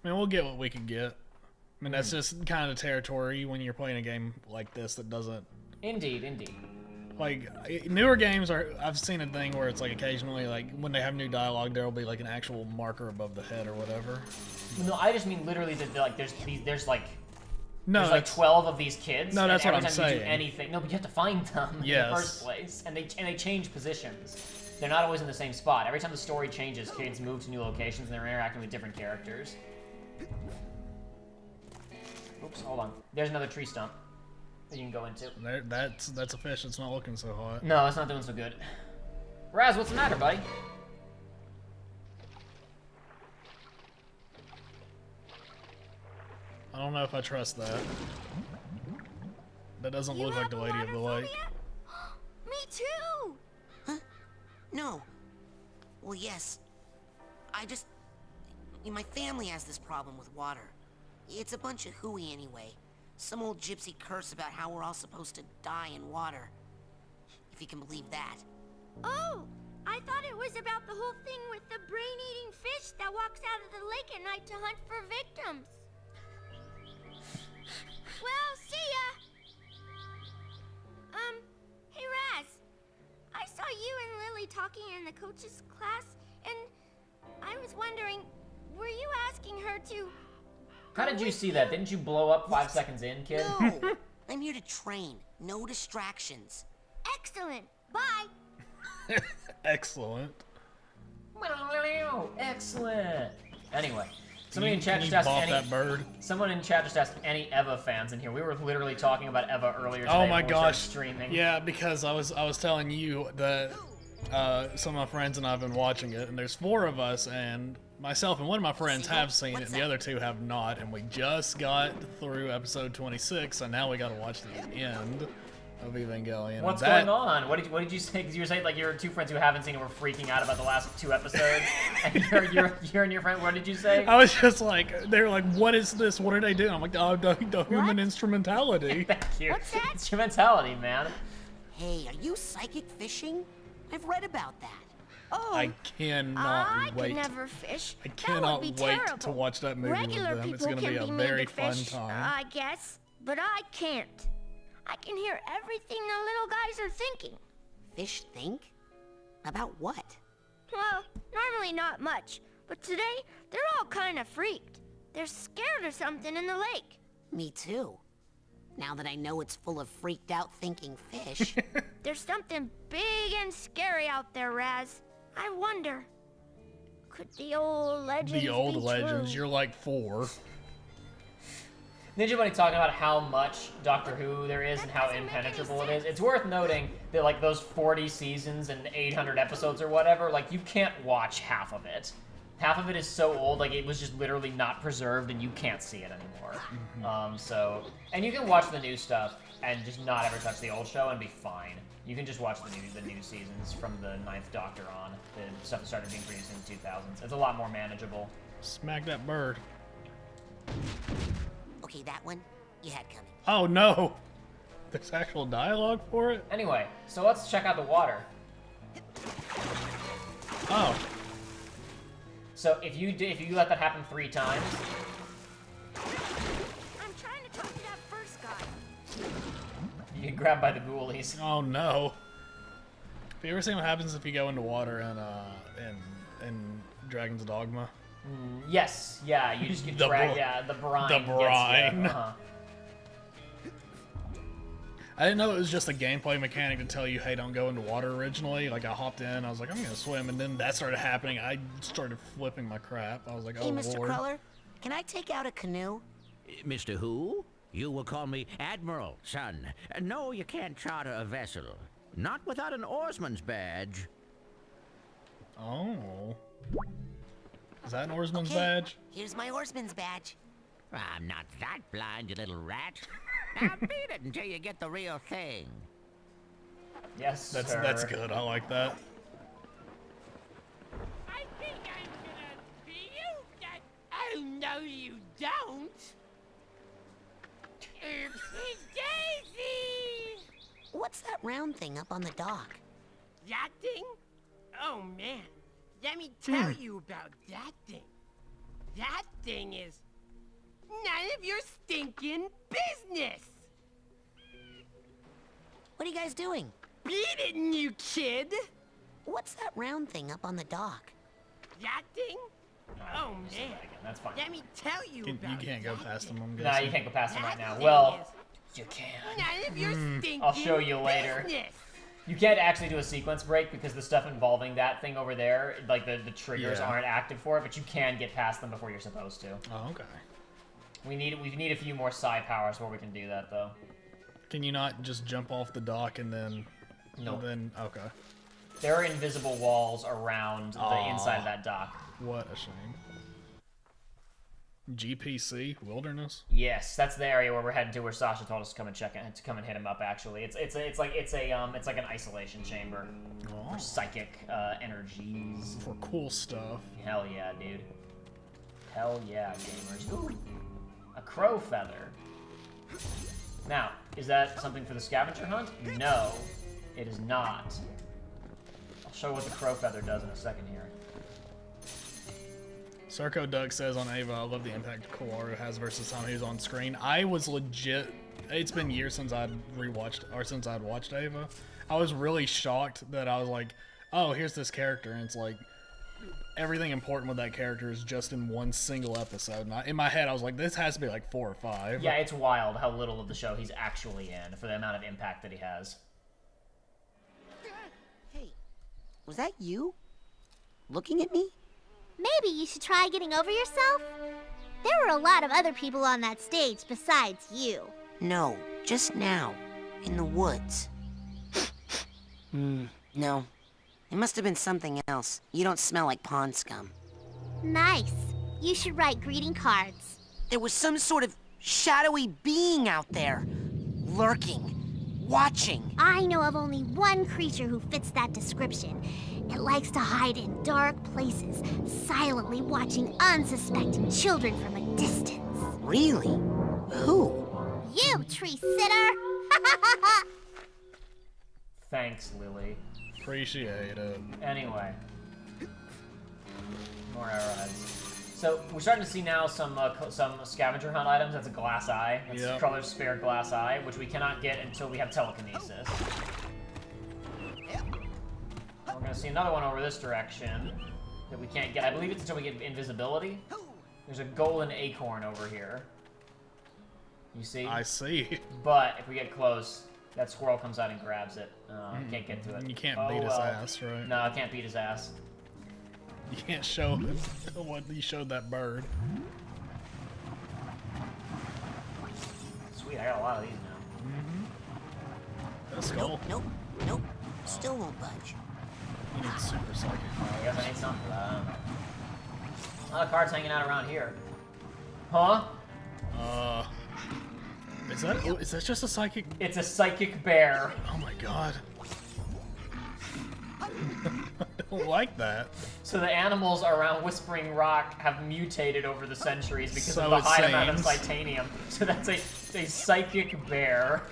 I mean, we'll get what we can get. I mean, that's just kind of territory when you're playing a game like this that doesn't... Indeed. Like, newer games are... I've seen a thing where it's like occasionally, like, when they have new dialogue, there'll be like an actual marker above the head or whatever. No, I just mean literally that like there's like 12 of these kids. No, that's and what I'm every time you saying. do anything, no, but you have to find them in the first place, and they change positions. They're not always in the same spot. Every time the story changes, kids move to new locations and they're interacting with different characters. Oops, hold on. There's another tree stump that you can go into. That's a fish that's not looking so hot. No, it's not doing so good. Raz, what's the matter, buddy? I don't know if I trust that. That doesn't look like the Lady of the Lake. Me too! Huh? No. Well, yes. My family has this problem with water. It's a bunch of hooey anyway. Some old gypsy curse about how we're all supposed to die in water. If you can believe that. Oh, I thought it was about the whole thing with the brain-eating fish that walks out of the lake at night to hunt for victims. Well, see ya! Hey Raz. I saw you and Lily talking in the coach's class, and I was wondering, were you asking her to... How did you see that? Didn't you blow up 5 seconds in, kid? No! I'm here to train. No distractions. Excellent. Bye. Excellent. Excellent. Anyway, somebody in Can chat you just asked bop any. that bird? Someone in chat just asked any Eva fans in here. We were literally talking about Eva earlier today. Oh my when we started gosh. Streaming. Yeah, because I was telling you that some of my friends and I have been watching it, and there's 4 of us, and myself and one of my friends have seen it, and the other 2 have not, and we just got through episode 26, so now we got to watch the end of Evangelion. What's going on? What did you say? Because you were saying like your 2 friends who haven't seen it were freaking out about the last 2 episodes, and you're and your friend. What did you say? I was just like, they're like, what is this? What are they doing? I'm like, oh, the human instrumentality. Thank you. Instrumentality, man. Hey, are you psychic fishing? I've read about that. Oh, I cannot I wait. can never fish. I That cannot would be wait terrible. to watch that movie Regular with them. It's people going to can be a mean very to fun fish, time. I guess, but I can't. I can hear everything the little guys are thinking. Fish think? About what? Well, normally not much, but today they're all kind of freaked. They're scared of something in the lake. Me too. Now that I know it's full of freaked out thinking fish. There's something big and scary out there, Raz. I wonder, could the old legends The old be legends. true? You're like 4. Ninja Bunny talking about how much Doctor Who there is and how impenetrable it is. It's worth noting that like those 40 seasons and 800 episodes or whatever, like you can't watch half of it. Half of it is so old, like it was just literally not preserved and you can't see it anymore. And you can watch the new stuff and just not ever touch the old show and be fine. You can just watch the new seasons from the 9th Doctor on, the stuff that started being produced in the 2000s. It's a lot more manageable. Smack that bird. Okay, that one you had coming. Oh no! There's actual dialogue for it? Anyway, so let's check out the water. Oh. So if you let that happen 3 times, I'm trying to talk to that first guy. you get grabbed by the ghoulies. Oh no. Have you ever seen what happens if you go into water in Dragon's Dogma? Yes, yeah, you just get dragged. Yeah, the brine. The brine. Gets you. I didn't know it was just a gameplay mechanic to tell you, hey, don't go into water originally. Like, I hopped in, I was like, I'm gonna swim, and then that started happening. I started flipping my crap. I was like, oh, Hey, Mr. Lord. Cruller, can I take out a canoe? Mr. Who? You will call me Admiral, son. No, you can't charter a vessel. Not without an oarsman's badge. Oh. Is that an oarsman's Okay, badge? Here's my oarsman's badge. I'm not that blind, you little rat. Now beat it until you get the real thing. Yes, That's sir. good. I like that. I think I'm gonna puke that. Oh, no, you don't. Oopsie daisy! What's that round thing up on the dock? That thing? Oh, man. Let me tell you about that thing. That thing is none of your stinking business. What are you guys doing? Beat it, you kid. What's that round thing up on the dock? That thing? Oh, man. That's fine. Let me tell you about You can't go past them, I'm Nah, guessing. you can't go past them right That now. thing Well, is you can. none of your stinking I'll show you later. business. You can't actually do a sequence break because the stuff involving that thing over there, like the triggers Yeah. aren't active for it, but you can get past them before you're supposed to. Oh, okay. We need a few more psi powers before we can do that though. Can you not just jump off the dock and then... Nope. Then, okay. There are invisible walls around the inside of that dock. What a shame. GPC Wilderness. Yes, that's the area where we're heading to, where Sasha told us to come and check it, to come and hit him up. Actually, it's like an isolation chamber for psychic energies. For cool stuff. Hell yeah, dude. Hell yeah, gamers. Ooh, a crow feather. Now, is that something for the scavenger hunt? No, it is not. I'll show what the crow feather does in a second here. Sarko Doug says on Ava, I love the impact Kawaru has versus time he was on screen. I was legit. It's been years since I'd watched Ava. I was really shocked that I was like, oh, here's this character, and it's like everything important with that character is just in one single episode. And in my head, I was like, this has to be like 4 or 5. Yeah, it's wild how little of the show he's actually in for the amount of impact that he has. Hey, was that you? Looking at me? Maybe you should try getting over yourself? There were a lot of other people on that stage besides you. No, just now. In the woods. No. It must have been something else. You don't smell like pond scum. Nice. You should write greeting cards. There was some sort of shadowy being out there. Lurking. Watching. I know of only one creature who fits that description. It likes to hide in dark places, silently watching unsuspecting children from a distance. Really? Who? You, tree sitter! Thanks, Lily. Appreciate it. Anyway, more arrowheads. So we're starting to see now some scavenger hunt items. That's a glass eye. That's Yep. Cruller's spare glass eye, which we cannot get until we have telekinesis. We're gonna see another one over this direction that we can't get. I believe it's until we get invisibility. There's a golden acorn over here. You see? I see. But if we get close, that squirrel comes out and grabs it. Can't get to it. You can't beat his ass, right? No, I can't beat his ass. You can't show him what you showed that bird. Sweet, I got a lot of these now. Let's go. Nope. Still won't budge. You need super psychic. I guess I need something for that. I don't know. A lot of cards hanging out around here. Huh? Is that just a psychic? It's a psychic bear. Oh my god. I don't like that. So the animals around Whispering Rock have mutated over the centuries because So of the it high amount of seems. titanium. So that's a psychic bear.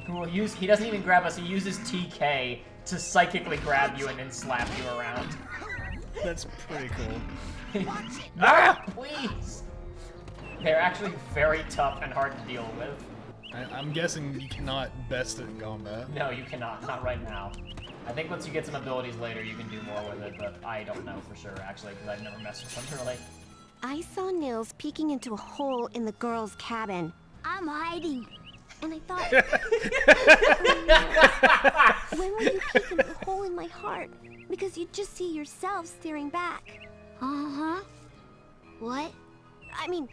Who will use, he doesn't even grab us, he uses TK to psychically grab you and then slap you around. That's pretty cool. Ah, please! They're actually very tough and hard to deal with. I'm guessing you cannot best it in combat. No, you cannot. Not right now. I think once you get some abilities later, you can do more with it, but I don't know for sure, actually, because I've never messed with them really. I saw Nils peeking into a hole in the girls' cabin. I'm hiding. And I thought, when will you peek into the hole in my heart? Because you'd just see yourself staring back. Uh-huh. What? I mean,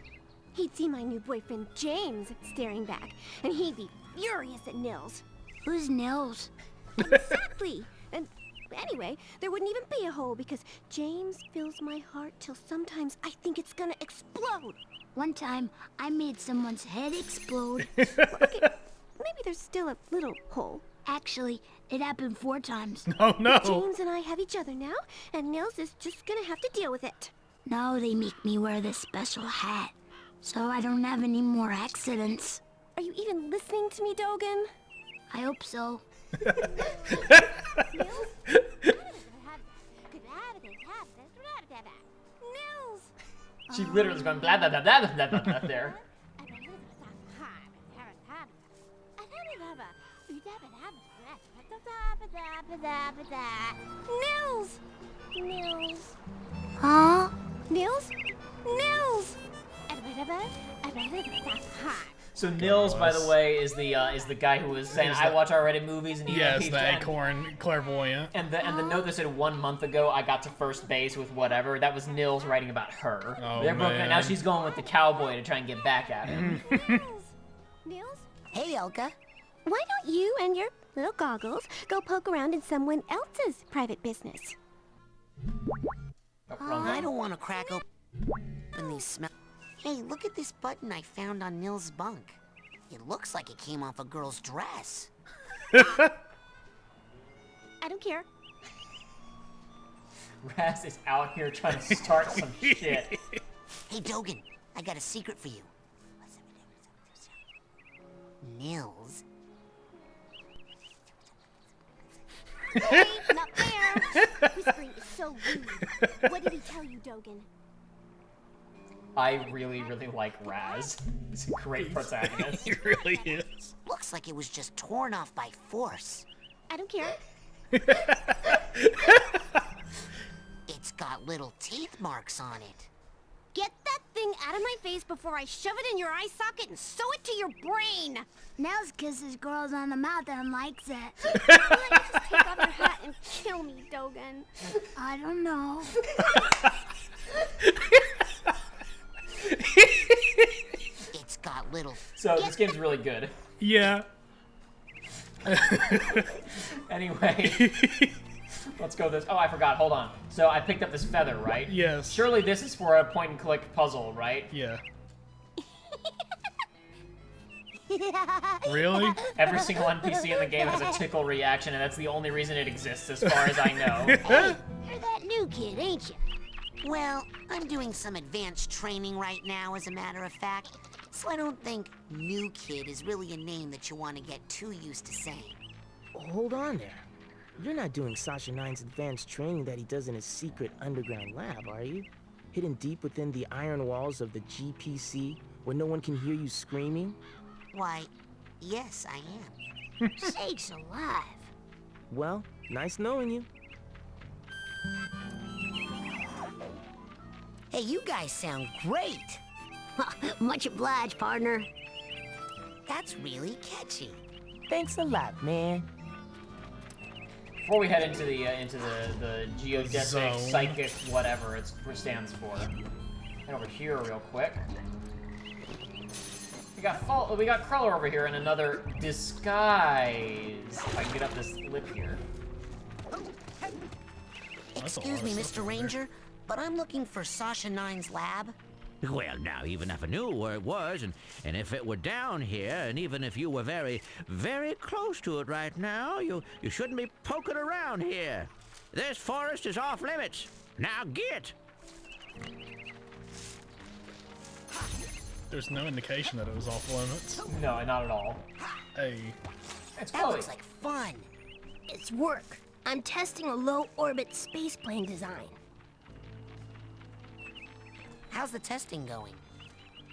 he'd see my new boyfriend James staring back, and he'd be furious at Nils. Who's Nils? Exactly. And anyway, there wouldn't even be a hole because James fills my heart till sometimes I think it's gonna explode. One time, I made someone's head explode. Okay, maybe there's still a little hole. Actually, it happened 4 times. Oh no! James and I have each other now, and Nils is just gonna have to deal with it. Now they make me wear this special hat, so I don't have any more accidents. Are you even listening to me, Dogen? I hope so. Nils! She literally is going blah blah blah blah blah blah blah there. Nils! Nils! Huh? Nils? Nils! So Nils, by the way, is the guy who was saying I watch R-rated movies and he Yes, he's the and- acorn clairvoyant. And the note that said 1 month ago I got to first base with whatever, that was Nils writing about her. Oh, They're broken, man. now she's going with the cowboy to try and get back at him. Nils? Hey, Elka. Why don't you and your little goggles go poke around in someone else's private business? I don't want to crack open these smell. Hey, look at this button I found on Nils' bunk. It looks like it came off a girl's dress. I don't care. Raz is out here trying to start some shit. Hey, Dogen, I got a secret for you. Nils. Hey, not fair! Whispering is so rude. What did he tell you, Dogen? I really, really like Raz. He's a great protagonist. He really is. Looks like it was just torn off by force. I don't care. It's got little teeth marks on it. Get that thing out of my face before I shove it in your eye socket and sew it to your brain! Nels kisses girls on the mouth and likes it. Why don't you just take off your hat and kill me, Dogen? I don't know. It's got little... So this game's really good. Yeah. Anyway, let's go this. Oh, I forgot. Hold on. So I picked up this feather, right? Yes. Surely this is for a point-and-click puzzle, right? Yeah. Really? Every single NPC in the game has a tickle reaction, and that's the only reason it exists, as far as I know. Hey, you're that new kid, ain't you? Well, I'm doing some advanced training right now, as a matter of fact. So I don't think new kid is really a name that you want to get too used to saying. Hold on there. You're not doing Sasha 9's advanced training that he does in his secret underground lab, are you? Hidden deep within the iron walls of the GPC, where no one can hear you screaming? Why, yes, I am. Sakes alive. Well, Nice knowing you. Hey, you guys sound great. Much obliged, partner. That's really catchy. Thanks a lot, man. Before we head into the geodesic, Zone. psychic, whatever it stands for, head over here real quick. We got Cruller over here in another disguise. If I can get up this lip here. Excuse me, Mr. Ranger, but I'm looking for Sasha 9's lab. Well, now, even if I knew where it was, and if it were down here, and even if you were very, very close to it right now, you shouldn't be poking around here. This forest is off limits. Now get! There's no indication that it was off limits. No, not at all. Hey. It's That looks like fun. It's work. I'm testing a low-orbit spaceplane design. How's the testing going?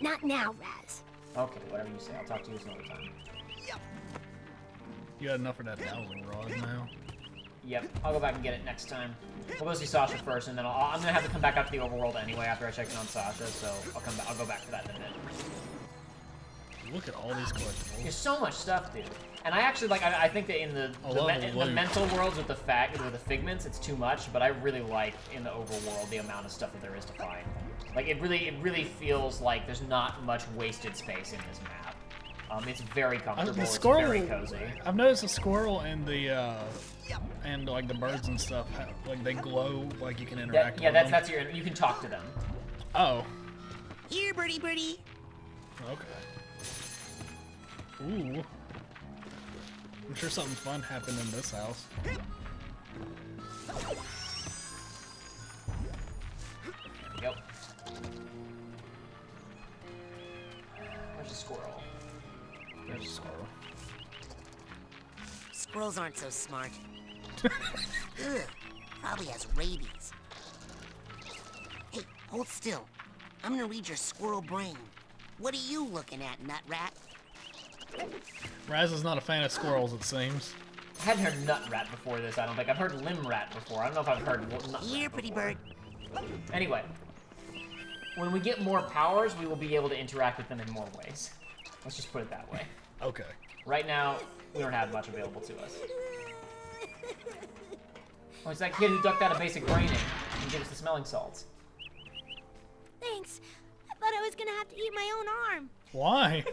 Not now, Raz. Okay, whatever you say. I'll talk to you some other time. You got enough for that dowsing rod now. Yep, I'll go back and get it next time. We'll go see Sasha first, and then I'm gonna have to come back up to the overworld anyway after I check in on Sasha. So I'll go back for that in a bit. Look at all these collectibles. There's so much stuff, dude. And I actually like. I think that in the mental worlds with the figments, it's too much. But I really like in the overworld the amount of stuff that there is to find. Like it really feels like there's not much wasted space in this map. It's very comfortable. It's very cozy. I've noticed the squirrel and the like the birds and stuff, like they glow, like you can interact. Yeah, with them. that's you can talk to them. Oh. Here, birdie. Okay. Ooh. I'm sure something fun happened in this house. Yep. Where's the squirrel? There's a squirrel. Squirrels aren't so smart. Ugh, probably has rabies. Hey, hold still. I'm gonna read your squirrel brain. What are you looking at, nut rat? Raz is not a fan of squirrels, it seems. I hadn't heard nut rat before this, I don't think. I've heard limb rat before. I don't know if I've heard nut Here, rat pretty before. bird. Anyway, when we get more powers, we will be able to interact with them in more ways. Let's just put it that way. Okay. Right now, we don't have much available to us. Oh, it's that kid who ducked out of basic braining and gave us the smelling salts. Thanks. I thought I was gonna have to eat my own arm. Why?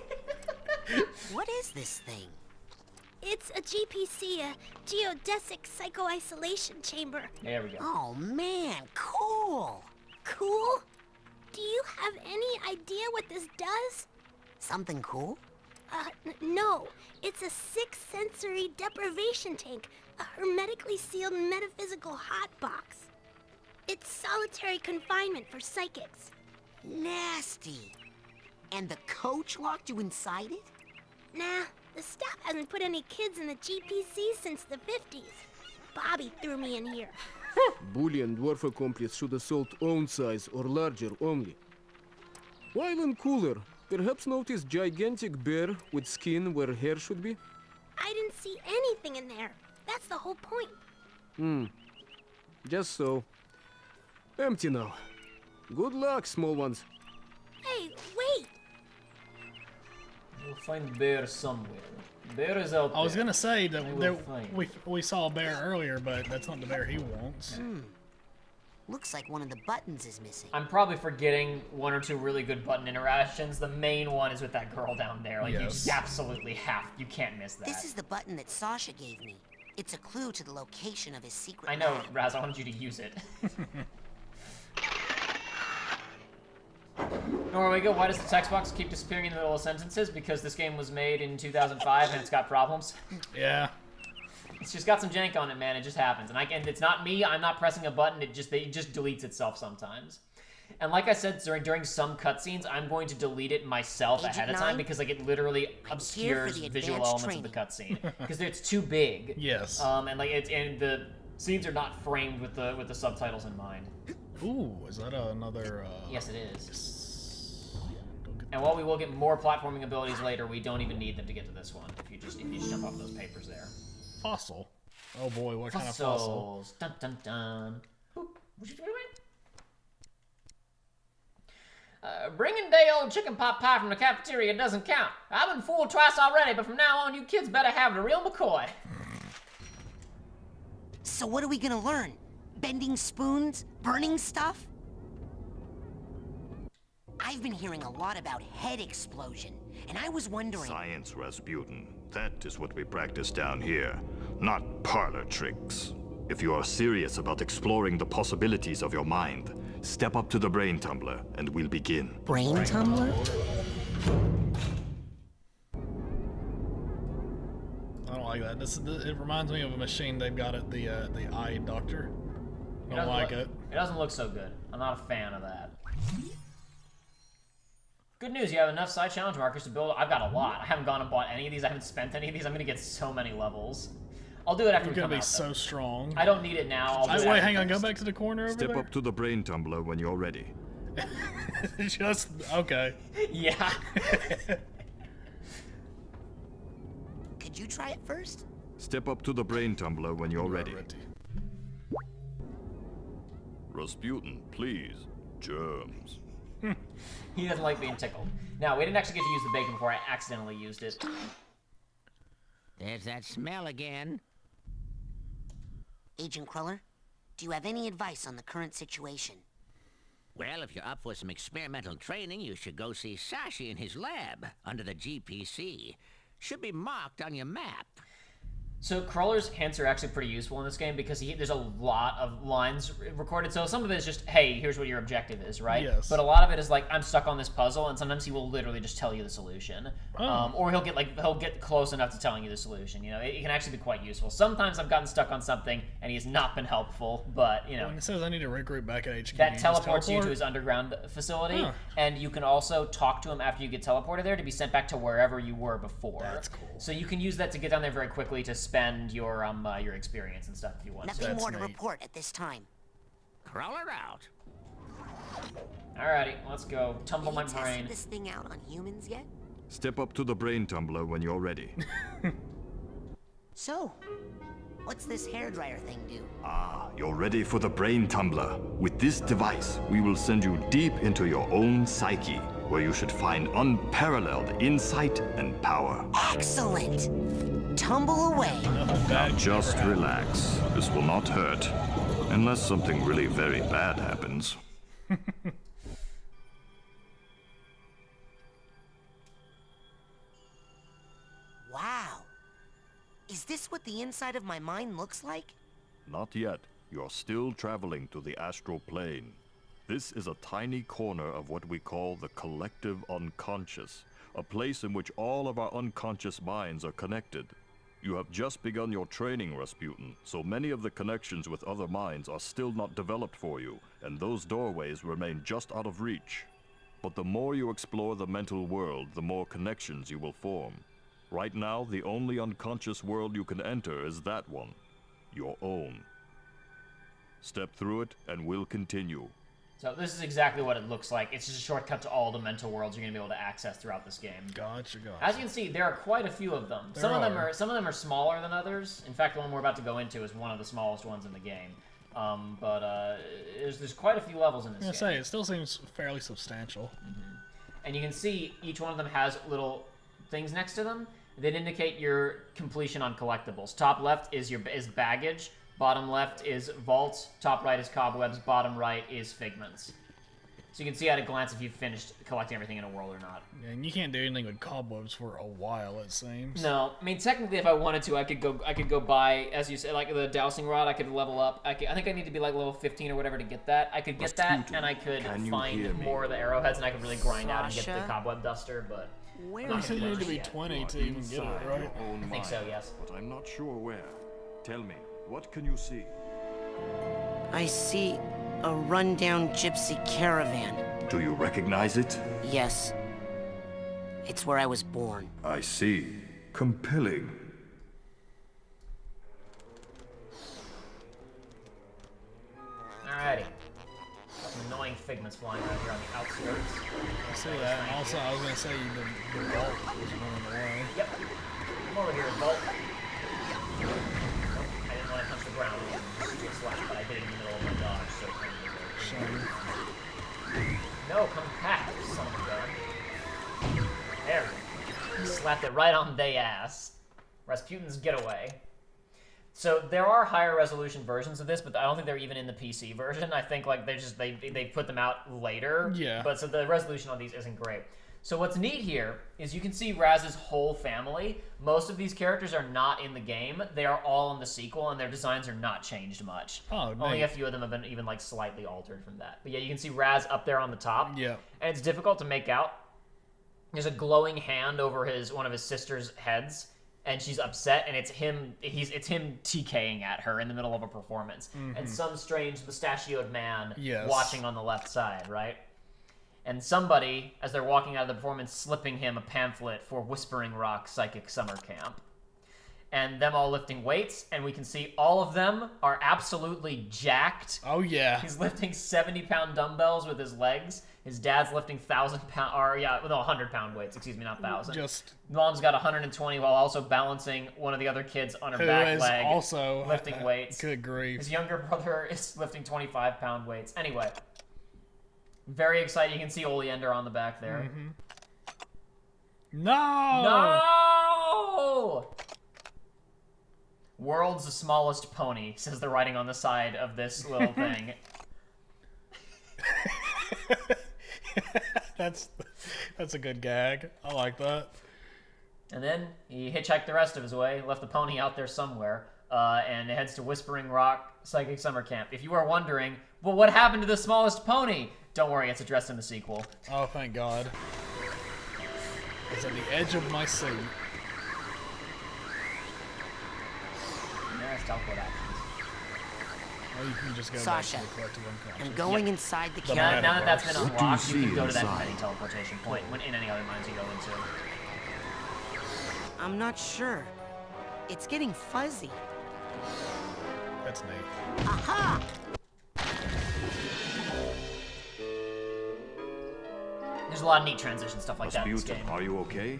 What is this thing? It's a GPC, a geodesic psycho-isolation chamber. There we go. Oh man, cool. Cool? Do you have any idea what this does? Something cool? No. It's a 6-sensory deprivation tank, a hermetically sealed metaphysical hotbox. It's solitary confinement for psychics. Nasty. And the coach locked you inside it? Nah, the staff hasn't put any kids in the GPC since the 50s. Bobby threw me in here. Bully and dwarf accomplice should assault own size or larger only. While in cooler, perhaps notice gigantic bear with skin where hair should be? I didn't see anything in there. That's the whole point. Just so. Empty now. Good luck, small ones. Hey, wait! We'll find bear somewhere. Bear is out there. I was gonna say that find. we saw a bear earlier, but that's not the bear he wants. Looks like one of the buttons is missing. I'm probably forgetting one or two really good button interactions. The main one is with that girl down there. Like, you just absolutely you can't miss that. This is the button that Sasha gave me. It's a clue to the location of his secret I know, lab. Raz, I wanted you to use it. Norwego, why does the text box keep disappearing in the middle of sentences? Because this game was made in 2005 and it's got problems. Yeah. It's just got some jank on it, man. It just happens. And it's not me. I'm not pressing a button. It just deletes itself sometimes. And like I said, during some cutscenes, I'm going to delete it myself ahead of time because like it literally obscures visual elements of the cutscene because it's too big. Yes. And like and the scenes are not framed with the subtitles in mind. Ooh, is that another? Yes, it is. And while we will get more platforming abilities later, we don't even need them to get to this one. If you just jump off those papers there. Fossil. Oh boy, what kind of fossil? Dun dun dun. Boop. Bringing day old chicken pot pie from the cafeteria doesn't count. I've been fooled twice already, but from now on, you kids better have the real McCoy. So what are we gonna learn? Bending spoons? Burning stuff? I've been hearing a lot about head explosion, and I was wondering... Science, Rasputin. That is what we practice down here, not parlor tricks. If you are serious about exploring the possibilities of your mind, step up to the brain tumbler, and we'll begin. Brain tumbler? I don't like that. It reminds me of a machine they've got at the eye doctor. I don't like it. It doesn't look so good. I'm not a fan of that. Good news, you have enough side challenge markers to build. I've got a lot. I haven't gone and bought any of these. I haven't spent any of these. I'm gonna get so many levels. I'll do it after we come out. You're gonna be so strong. I don't need it now. Wait, hang on. Go back to the corner over there. Step up to the brain tumbler when you're ready. Just okay. Yeah. Could you try it first? Step up to the brain tumbler when you're ready. Rasputin, please. Germs. He doesn't like being tickled. Now, we didn't actually get to use the bacon before I accidentally used it. There's that smell again. Agent Cruller, do you have any advice on the current situation? Well, if you're up for some experimental training, you should go see Sasha in his lab under the GPC. Should be marked on your map. So Crawler's hints are actually pretty useful in this game because there's a lot of lines recorded. So some of it is just, hey, here's what your objective is, right? Yes. But a lot of it is like, I'm stuck on this puzzle, and sometimes he will literally just tell you the solution. Oh. Or he'll get close enough to telling you the solution. You know, it can actually be quite useful. Sometimes I've gotten stuck on something and he has not been helpful, but you know. When it says I need to regroup back at HQ, that teleports you to his underground facility, Huh. and you can also talk to him after you get teleported there to be sent back to wherever you were before. That's cool. So you can use that to get down there very quickly to spend your experience and stuff if you want Nothing to. more to report at this time. Crawler out. Alrighty, let's go. Tumble my brain. Tested this thing out on humans yet? Step up to the brain tumbler when you're ready. So, what's this hairdryer thing do? Ah, you're ready for the brain tumbler. With this device, we will send you deep into your own psyche, where you should find unparalleled insight and power. Excellent! Tumble away. Now just relax. This will not hurt. Unless something really very bad happens. Wow. Is this what the inside of my mind looks like? Not yet. You're still traveling to the astral plane. This is a tiny corner of what we call the collective unconscious, a place in which all of our unconscious minds are connected. You have just begun your training, Rasputin, so many of the connections with other minds are still not developed for you, and those doorways remain just out of reach. But the more you explore the mental world, the more connections you will form. Right now, the only unconscious world you can enter is that one, your own. Step through it, and we'll continue. So this is exactly what it looks like. It's just a shortcut to all the mental worlds you're going to be able to access throughout this game. Gotcha. As you can see, there are quite a few of them. Some of them are smaller than others. In fact, the one we're about to go into is one of the smallest ones in the game. There's quite a few levels in this game. I was gonna say, it still seems fairly substantial. Mm-hmm. And you can see each one of them has little things next to them that indicate your completion on collectibles. Top left is baggage. Bottom left is vaults, top right is cobwebs, bottom right is figments. So you can see at a glance if you've finished collecting everything in a world or not. Yeah, and you can't do anything with cobwebs for a while, it seems. No, I mean technically if I wanted to, I could go buy, as you said, like the dowsing rod. I could level up. I think I need to be like level 15 or whatever to get that. I could get that, and I could find more of the arrowheads, and I could really grind out and get the cobweb duster. But where you said you need to be 20 to even get it, right? I think so, yes. But I'm not sure where. Tell me, what can you see? I see a rundown gypsy caravan. Do you recognize it? Yes. It's where I was born. I see. Compelling. Alrighty. Some annoying figments flying around here on the outskirts. I see that. And also, I was going to say the vault was running away. Yep. Come over here, Bolt. Nope. I didn't punch the ground and get slapped, but I did it in the middle of my dodge, so it kind of No, come back, you son of a gun. There we go. Slapped it right on the ass. Rasputin's getaway. So there are higher resolution versions of this, but I don't think they're even in the PC version. I think like they put them out later. Yeah. But so the resolution on these isn't great. So what's neat here is you can see Raz's whole family. Most of these characters are not in the game. They are all in the sequel, and their designs are not changed much. Oh, Only nice. a few of them have been even like slightly altered from that. But yeah, you can see Raz up there on the top. Yeah. And it's difficult to make out. There's a glowing hand over one of his sister's heads, and she's upset, and it's him TKing at her in the middle of a performance. Mhm. And some strange mustachioed man Yes. watching on the left side, right? And somebody, as they're walking out of the performance, slipping him a pamphlet for Whispering Rock Psychic Summer Camp. And them all lifting weights, and we can see all of them are absolutely jacked. Oh, yeah. He's lifting 70-pound dumbbells with his legs. His dad's lifting 100-pound weights, excuse me, not 1,000. Just... Mom's got 120 while also balancing one of the other kids on her Who back is leg. also lifting weights. Good grief. His younger brother is lifting 25-pound weights. Anyway. Very exciting. You can see Oleander on the back there. Mm-hmm. No! No! World's smallest pony, says the writing on the side of this little thing. That's a good gag. I like that. And then he hitchhiked the rest of his way, left the pony out there somewhere, and heads to Whispering Rock Psychic Summer Camp. If you are wondering, well, what happened to the smallest pony? Don't worry, it's addressed in the sequel. Oh, thank God. It's at the edge of my seat. Yeah, it's teleport actions. Or you can just go Sasha, back to the collective unconscious. I'm going inside the Now camp. that that's been What do you unlocked, you can see go to that inside? petty teleportation point when in any other mines you go into. I'm not sure. It's getting fuzzy. That's neat. Aha! There's a lot of neat transition stuff like that in this Rasputin, game. are you okay?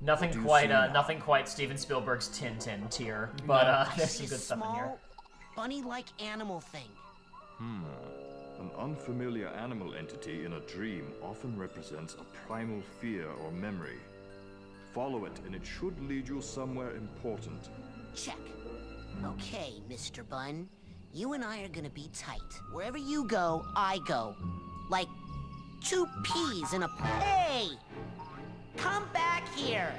Nothing What do you quite, see now? nothing quite Steven Spielberg's Tintin tier, but there's some good stuff in here. Small, bunny-like animal thing. An unfamiliar animal entity in a dream often represents a primal fear or memory. Follow it, and it should lead you somewhere important. Check. Okay, Mr. Bun. You and I are gonna be tight. Wherever you go, I go. Like two peas in a... Hey! Come back here!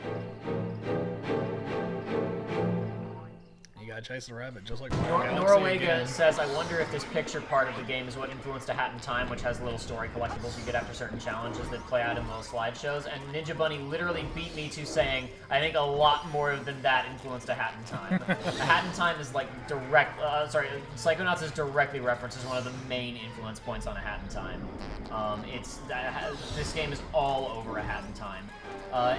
You gotta chase the rabbit, just like Norwega says, I wonder if this picture part of the game is what influenced A Hat in Time, which has little story collectibles you get after certain challenges that play out in little slideshows. And Ninja Bunny literally beat me to saying, I think a lot more than that influenced A Hat in Time. A Hat in Time is like Psychonauts is directly referenced as one of the main influence points on A Hat in Time. This game is all over A Hat in Time.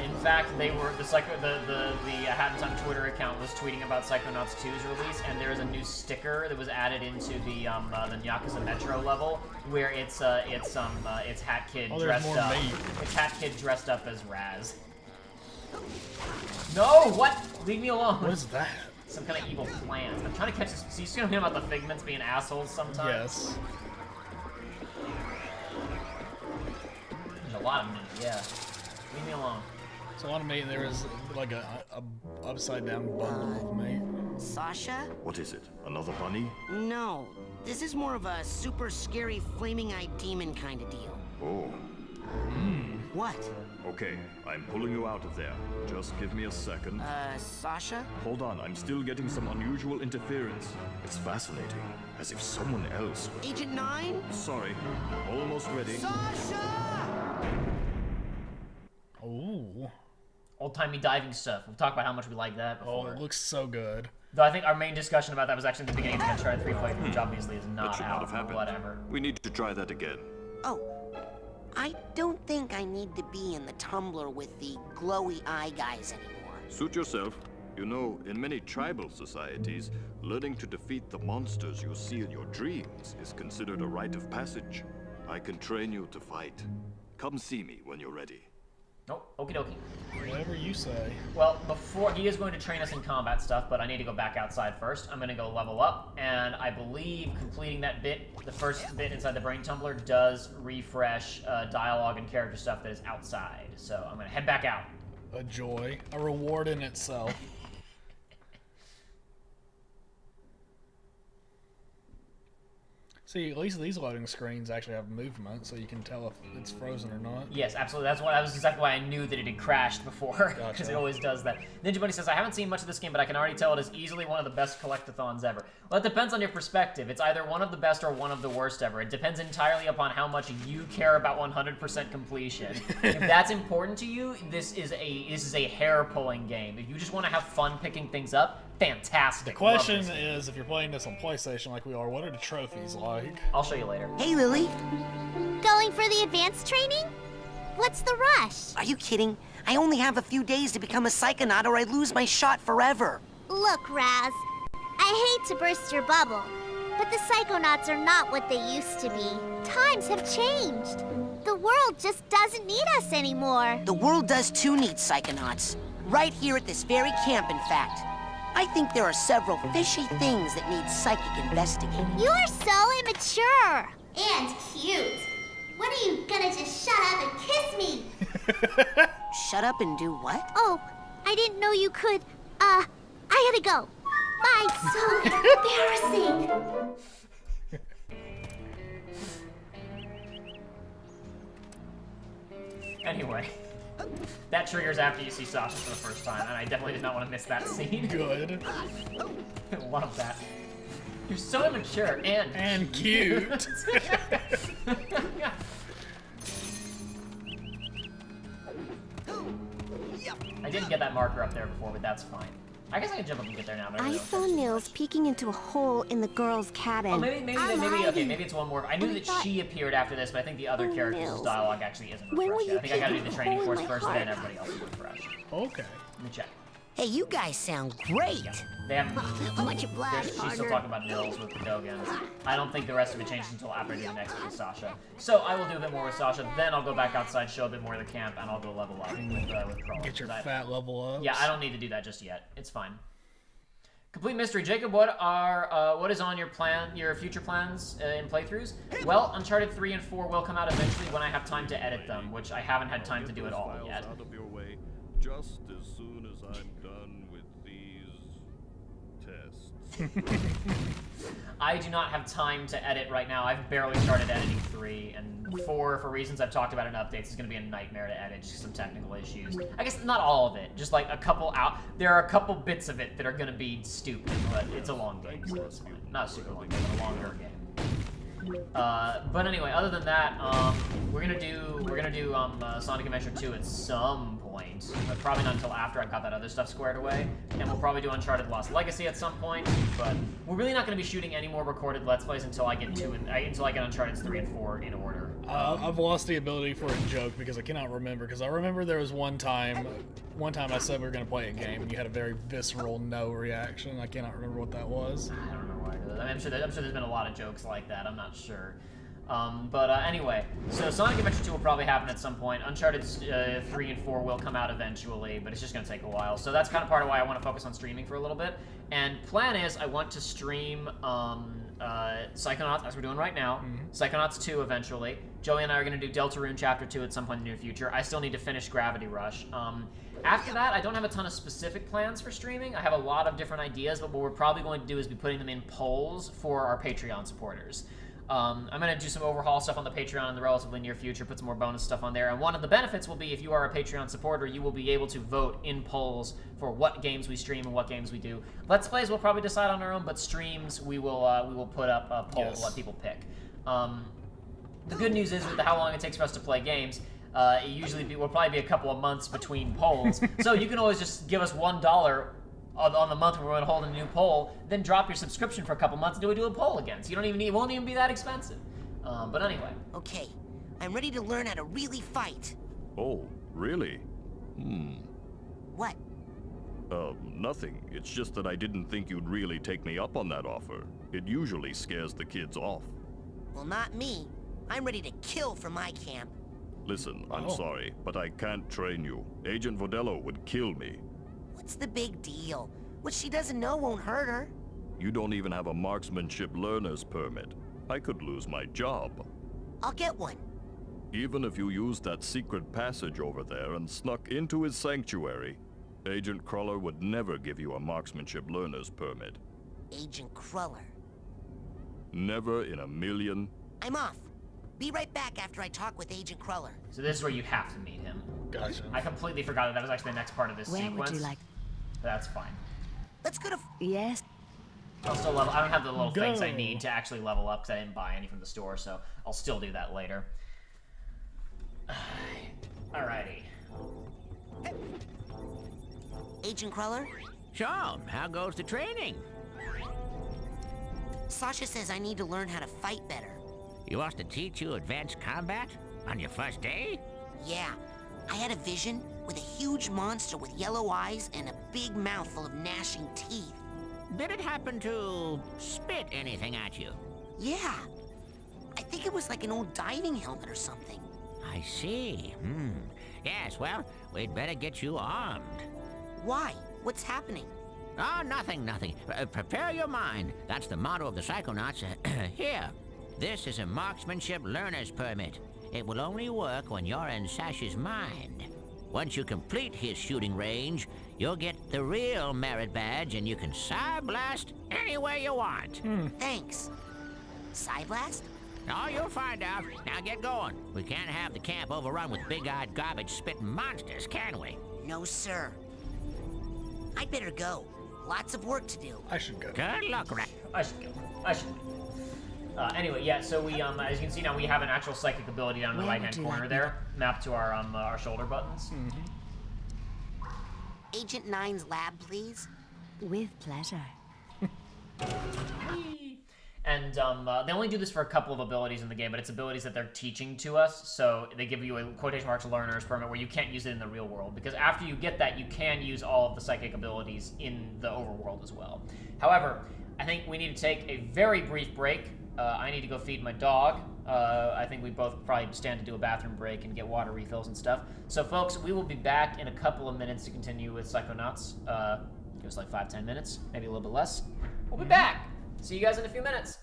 In fact, they were the Hat in Time Twitter account was tweeting about Psychonauts 2's release, and there is a new sticker that was added into the Yakuza Metro level, where it's Hat Kid dressed up. It's Hat Kid dressed up as Raz. No, what? Leave me alone. What is that? Some kind of evil plant. I'm trying to catch this. So you see him about the figments being assholes sometimes. Yes. There's a lot of them. Yeah. Leave me alone. It's a lot of meat, and there is like a upside down bundle of meat. Sasha? What is it? Another bunny? No. This is more of a super scary flaming-eyed demon kind of deal. Oh. What? Okay, I'm pulling you out of there. Just give me a second. Sasha? Hold on, I'm still getting some unusual interference. It's fascinating, as if someone else... Agent 9? Sorry, almost ready. Sasha! Ooh. Old-timey diving stuff. We've talked about how much we like that before. Oh, it looks so good. Though I think our main discussion about that was actually at the beginning of the Uncharted 3 playthrough, which obviously is That not should not out, have but happened. whatever. We need to try that again. Oh, I don't think I need to be in the tumbler with the glowy eye guys anymore. Suit yourself. You know, in many tribal societies, learning to defeat the monsters you see in your dreams is considered a rite of passage. I can train you to fight. Come see me when you're ready. Nope. Okie dokie. Whatever you say. Well, before he is going to train us in combat stuff, but I need to go back outside first. I'm going to go level up, and I believe completing that bit, the first bit inside the brain tumbler, does refresh dialogue and character stuff that is outside. So I'm going to head back out. A joy, a reward in itself. See, at least these loading screens actually have movement, so you can tell if it's frozen or not. Yes, absolutely. That was exactly why I knew that it had crashed before, because Gotcha. it always does that. Ninja Bunny says, I haven't seen much of this game, but I can already tell it is easily one of the best collectathons ever. Well, it depends on your perspective. It's either one of the best or one of the worst ever. It depends entirely upon how much you care about 100% completion. If that's important to you, this is a hair-pulling game. If you just want to have fun picking things up, fantastic. The question is, if you're playing this on PlayStation like we are, what are the trophies like? I'll show you later. Hey, Lily. Going for the advanced training? What's the rush? Are you kidding? I only have a few days to become a psychonaut or I lose my shot forever. Look, Raz, I hate to burst your bubble, but the Psychonauts are not what they used to be. Times have changed. The world just doesn't need us anymore. The world does too need psychonauts. Right here at this very camp, in fact. I think there are several fishy things that need psychic investigating. You're so immature. And cute. When are you gonna just shut up and kiss me? Shut up and do what? Oh, I didn't know you could. I gotta go. Bye. So embarrassing. Anyway, that triggers after you see Sasha for the first time, and I definitely did not want to miss that scene. Good. I love that. You're so immature and cute. I didn't get that marker up there before, but that's fine. I guess I can jump up and get there now. But I saw Nils peeking into a hole in the girl's cabin. Oh, maybe it's one more. I knew that she appeared after this, but I think the other characters' dialogue actually isn't refreshed yet. I think I gotta do the training course first, and then everybody else will refresh. Okay. Let me check. Hey, you guys sound great. They haven't. Much obliged, She's still talking about Nils with the Dogen. I don't think the rest of it changes until after I do the next bit with Sasha. So I will do a bit more with Sasha, then I'll go back outside, show a bit more of the camp, and I'll go level up with Prologue. Get your fat level up. Yeah, I don't need to do that just yet. It's fine. Complete mystery, Jacob. What is on your future plans in playthroughs? Well, Uncharted 3 and 4 will come out eventually when I have time to edit them, which I haven't had time to do at all yet. Out of your way just as soon as I'm done with these tests. I do not have time to edit right now. I've barely started editing 3, and 4, for reasons I've talked about in updates, is going to be a nightmare to edit, just some technical issues. I guess not all of it, just like a couple out. There are a couple bits of it that are going to be stupid, but it's a long game, so it's fine. Not a super long game, but a longer game. But anyway, other than that, we're gonna do Sonic Adventure 2 at some point, but probably not until after I've got that other stuff squared away. And we'll probably do Uncharted Lost Legacy at some point. But we're really not gonna be shooting any more recorded Let's Plays until I get Uncharted 3 and 4 in order. I've lost the ability for a joke because I cannot remember. Because I remember there was one time I said we were gonna play a game, and you had a very visceral no reaction. I cannot remember what that was. I don't know why I did that. I mean, I'm sure there's been a lot of jokes like that. I'm not sure. Anyway, so Sonic Adventure 2 will probably happen at some point. Uncharted 3 and 4 will come out eventually, but it's just going to take a while. So that's kind of part of why I want to focus on streaming for a little bit. And plan is I want to stream Psychonauts, as we're doing right now, Psychonauts 2 eventually. Joey and I are going to do Deltarune Chapter 2 at some point in the near future. I still need to finish Gravity Rush. After that, I don't have a ton of specific plans for streaming. I have a lot of different ideas, but what we're probably going to do is be putting them in polls for our Patreon supporters. I'm going to do some overhaul stuff on the Patreon in the relatively near future, put some more bonus stuff on there. And one of the benefits will be if you are a Patreon supporter, you will be able to vote in polls for what games we stream and what games we do. Let's Plays we'll probably decide on our own, but streams we will put up a poll to let people pick. The good news is with how long it takes for us to play games, it will probably be a couple of months between polls. So you can always just give us $1 on the month where we're going to hold a new poll, then drop your subscription for a couple months until we do a poll again. So it won't even be that expensive. But anyway. Okay, I'm ready to learn how to really fight. Oh, really? What? Nothing. It's just that I didn't think you'd really take me up on that offer. It usually scares the kids off. Well, not me. I'm ready to kill for my camp. Listen, I'm sorry, but I can't train you. Agent Vodello would kill me. What's the big deal? What she doesn't know won't hurt her. You don't even have a marksmanship learner's permit. I could lose my job. I'll get one. Even if you used that secret passage over there and snuck into his sanctuary, Agent Cruller would never give you a marksmanship learner's permit. Agent Cruller. Never in a million. I'm off. Be right back after I talk with Agent Cruller. So this is where you have to meet him. Gotcha. I completely forgot that was actually the next part of this Where sequence. would you like? That's fine. Let's go to... Yes. I'll still level. I don't have the little things I need to actually level up because I didn't buy any from the store, so I'll still do that later. Alrighty. Agent Cruller? So, how goes the training? Sasha says I need to learn how to fight better. You wants to teach you advanced combat? On your first day? Yeah. I had a vision with a huge monster with yellow eyes and a big mouth full of gnashing teeth. Did it happen to spit anything at you? Yeah. I think it was like an old diving helmet or something. I see. Yes, well, we'd better get you armed. Why? What's happening? Oh, nothing. Prepare your mind. That's the motto of the Psychonauts. Here. This is a marksmanship learner's permit. It will only work when you're in Sasha's mind. Once you complete his shooting range, you'll get the real merit badge and you can Psy-blast anywhere you want. Thanks. Psy-blast? Oh, you'll find out. Now get going. We can't have the camp overrun with big-eyed garbage-spitting monsters, can we? No, sir. I'd better go. Lots of work to do. I should go. Good luck, Rat. I should go. Anyway, yeah, so we, as you can see now, we have an actual psychic ability down in the right-hand corner there, mapped to our shoulder buttons. Agent 9's lab, please. With pleasure. And they only do this for a couple of abilities in the game, but it's abilities that they're teaching to us, so they give you a quotation marks learner's permit where you can't use it in the real world, because after you get that, you can use all of the psychic abilities in the overworld as well. However, I think we need to take a very brief break. I need to go feed my dog. I think we both probably stand to do a bathroom break and get water refills and stuff. So folks, we will be back in a couple of minutes to continue with Psychonauts. Give us like 5-10 minutes, maybe a little bit less. We'll be back. See you guys in a few minutes.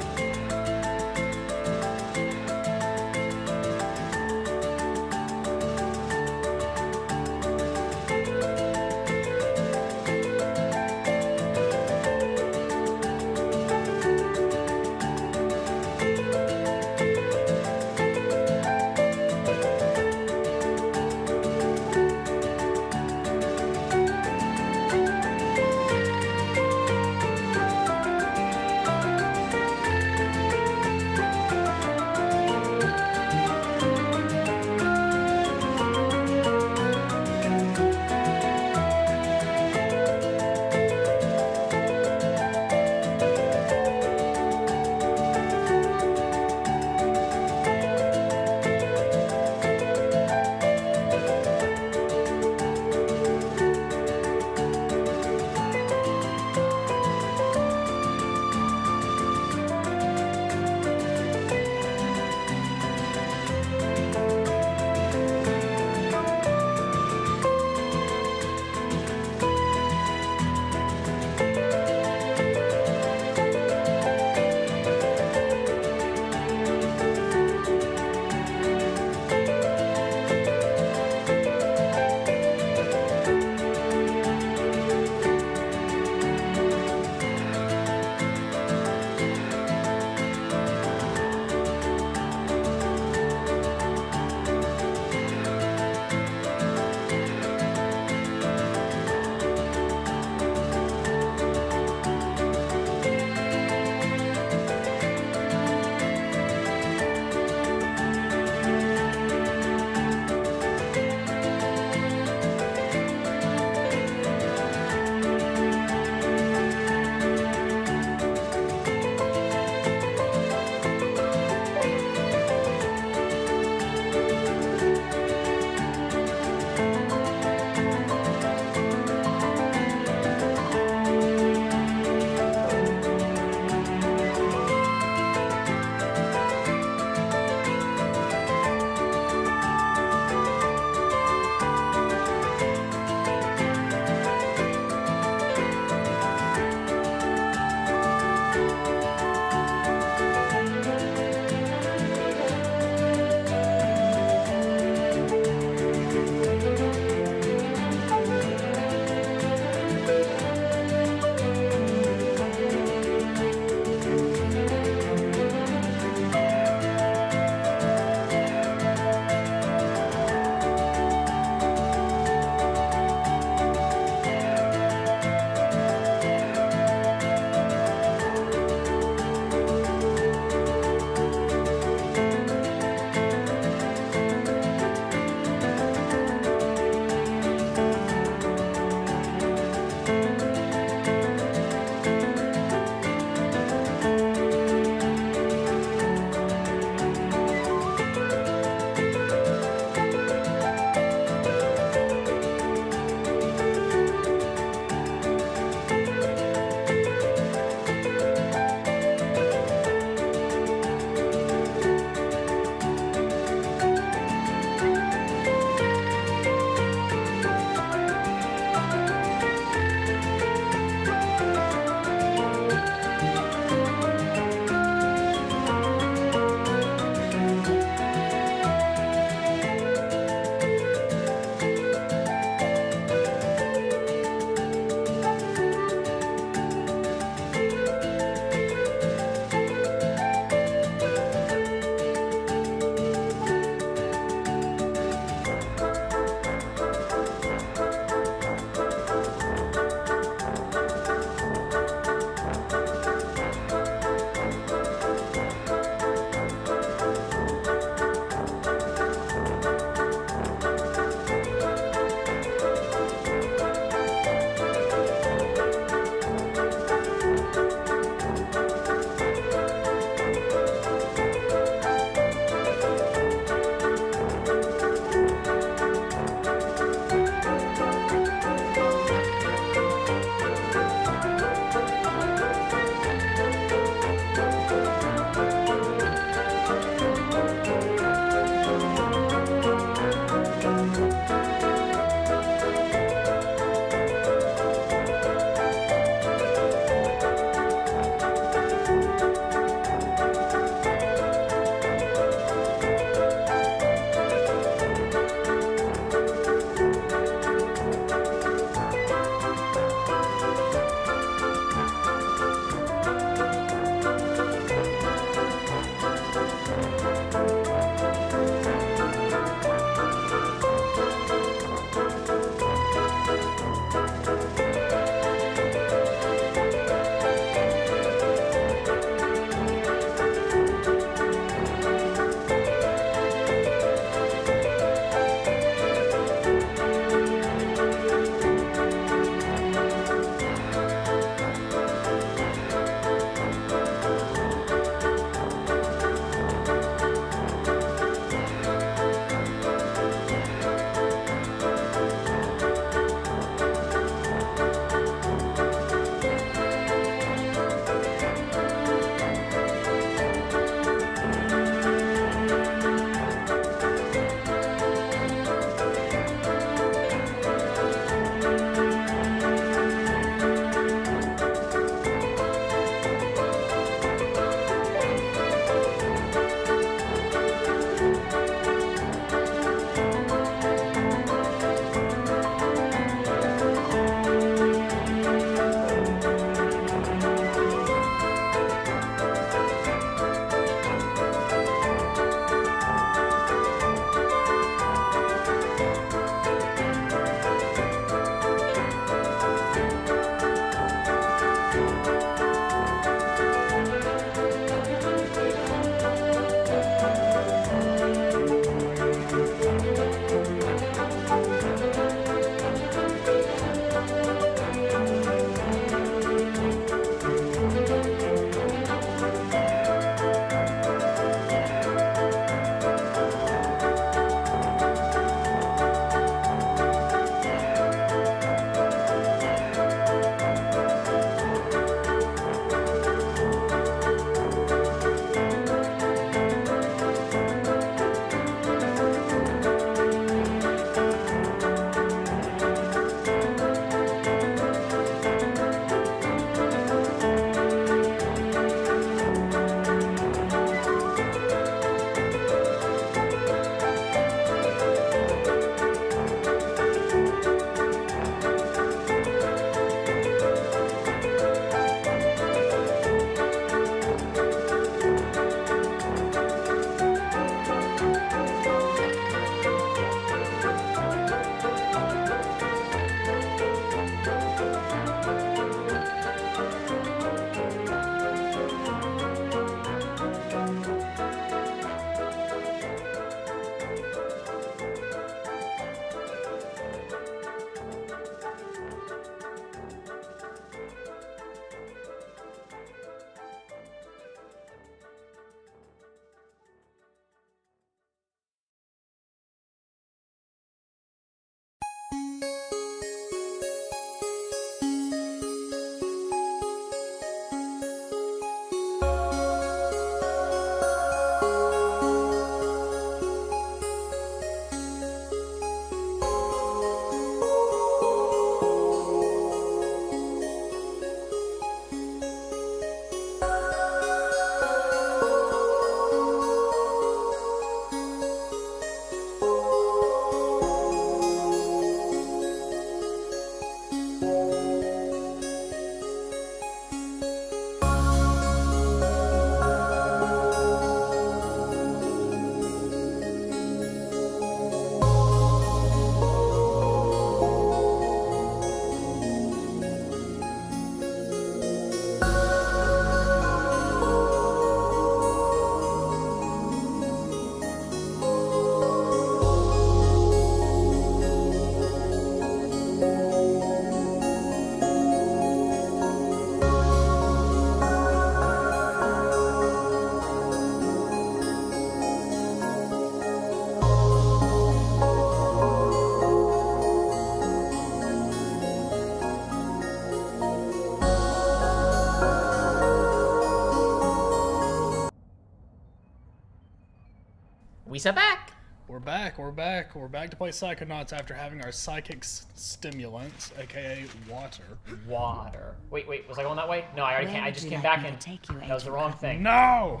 We set back. We're back. We're back. We're back to play Psychonauts after having our psychic stimulants, aka water. Water. Wait, was I going that way? No, I already came. I just came back and that was the wrong thing. No.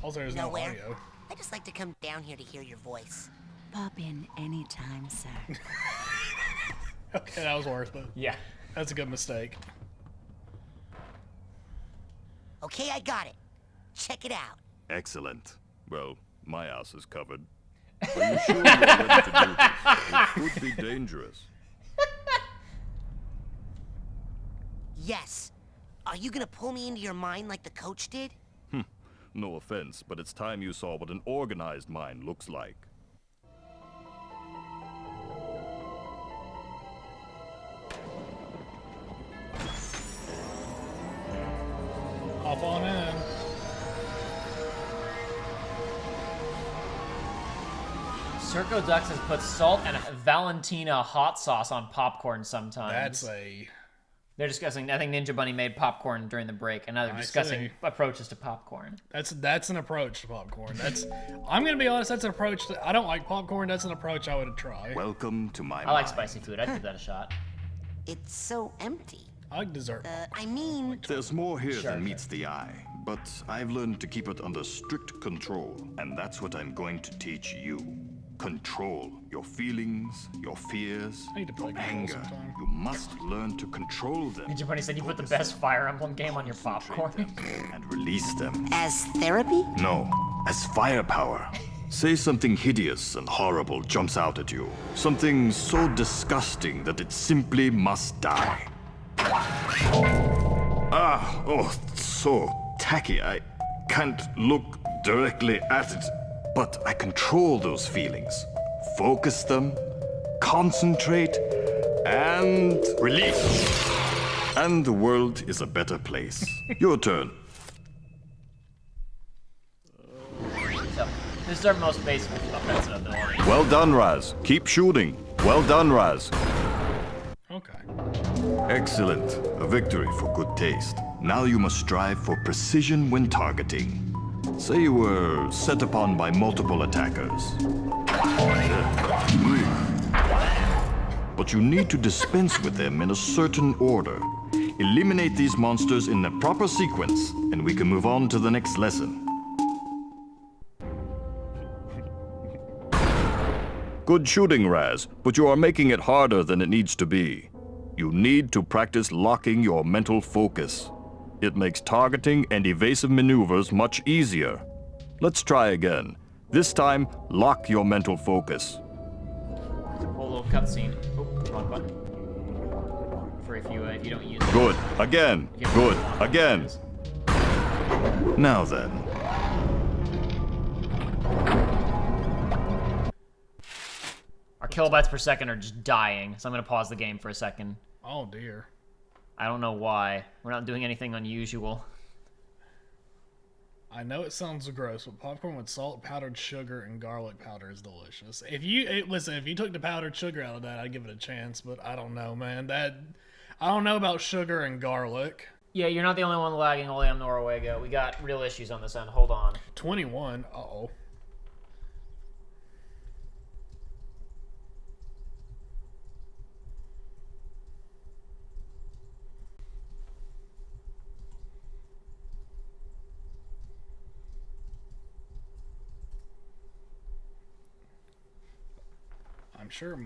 Also, there's no Nowhere. audio. I just like to come down here to hear your voice. Pop in anytime, sir. Okay, that was worth it. Yeah. That's a good mistake. Okay, I got it. Check it out. Excellent. Well, my ass is covered. Are you sure you're ready to do this? It could be dangerous. Yes. Are you gonna pull me into your mind like the coach did? No offense, but it's time you saw what an organized mind looks like. Hop on in. Circo Dux has put salt and Valentina hot sauce on popcorn sometimes. That's a... They're discussing, I think Ninja Bunny made popcorn during the break, and now they're discussing approaches to popcorn. That's an approach to popcorn. I'm gonna be honest, that's an approach I don't like popcorn, that's an approach I would try. Welcome to my I like spicy food, I'd give that a shot. It's so empty. I like dessert. I mean... There's more here than meets the eye, but I've learned to keep it under strict control, and that's what I'm going to teach you. Control your feelings, your fears, your anger. You must learn to control them. Ninja Bunny said you put the best Fire Emblem game on your popcorn. And release them. As therapy? No, as firepower. Say something hideous and horrible jumps out at you. Something so disgusting that it simply must die. So tacky. I can't look directly at it. But I control those feelings, focus them, concentrate, and release. And the world is a better place. Your turn. So, this is our most basic offensive ability. Well done, Raz. Keep shooting. Well done, Raz. Okay. Excellent. A victory for good taste. Now you must strive for precision when targeting. Say you were set upon by multiple attackers. But you need to dispense with them in a certain order. Eliminate these monsters in the proper sequence, and we can move on to the next lesson. Good shooting, Raz, but you are making it harder than it needs to be. You need to practice locking your mental focus. It makes targeting and evasive maneuvers much easier. Let's try again. This time, lock your mental focus. Whole little cutscene. Oh, wrong button. For if you don't use it. Good. Again. Good. Again. Now then. Our kilobytes per second are just dying, so I'm gonna pause the game for a second. Oh dear. I don't know why. We're not doing anything unusual. I know it sounds gross, but popcorn with salt, powdered sugar, and garlic powder is delicious. Listen, if you took the powdered sugar out of that, I'd give it a chance, but I don't know, man. I don't know about sugar and garlic. Yeah, you're not the only one lagging, Ole, I'm Noruega. We got real issues on this end. Hold on. 21. Uh-oh. I'm sure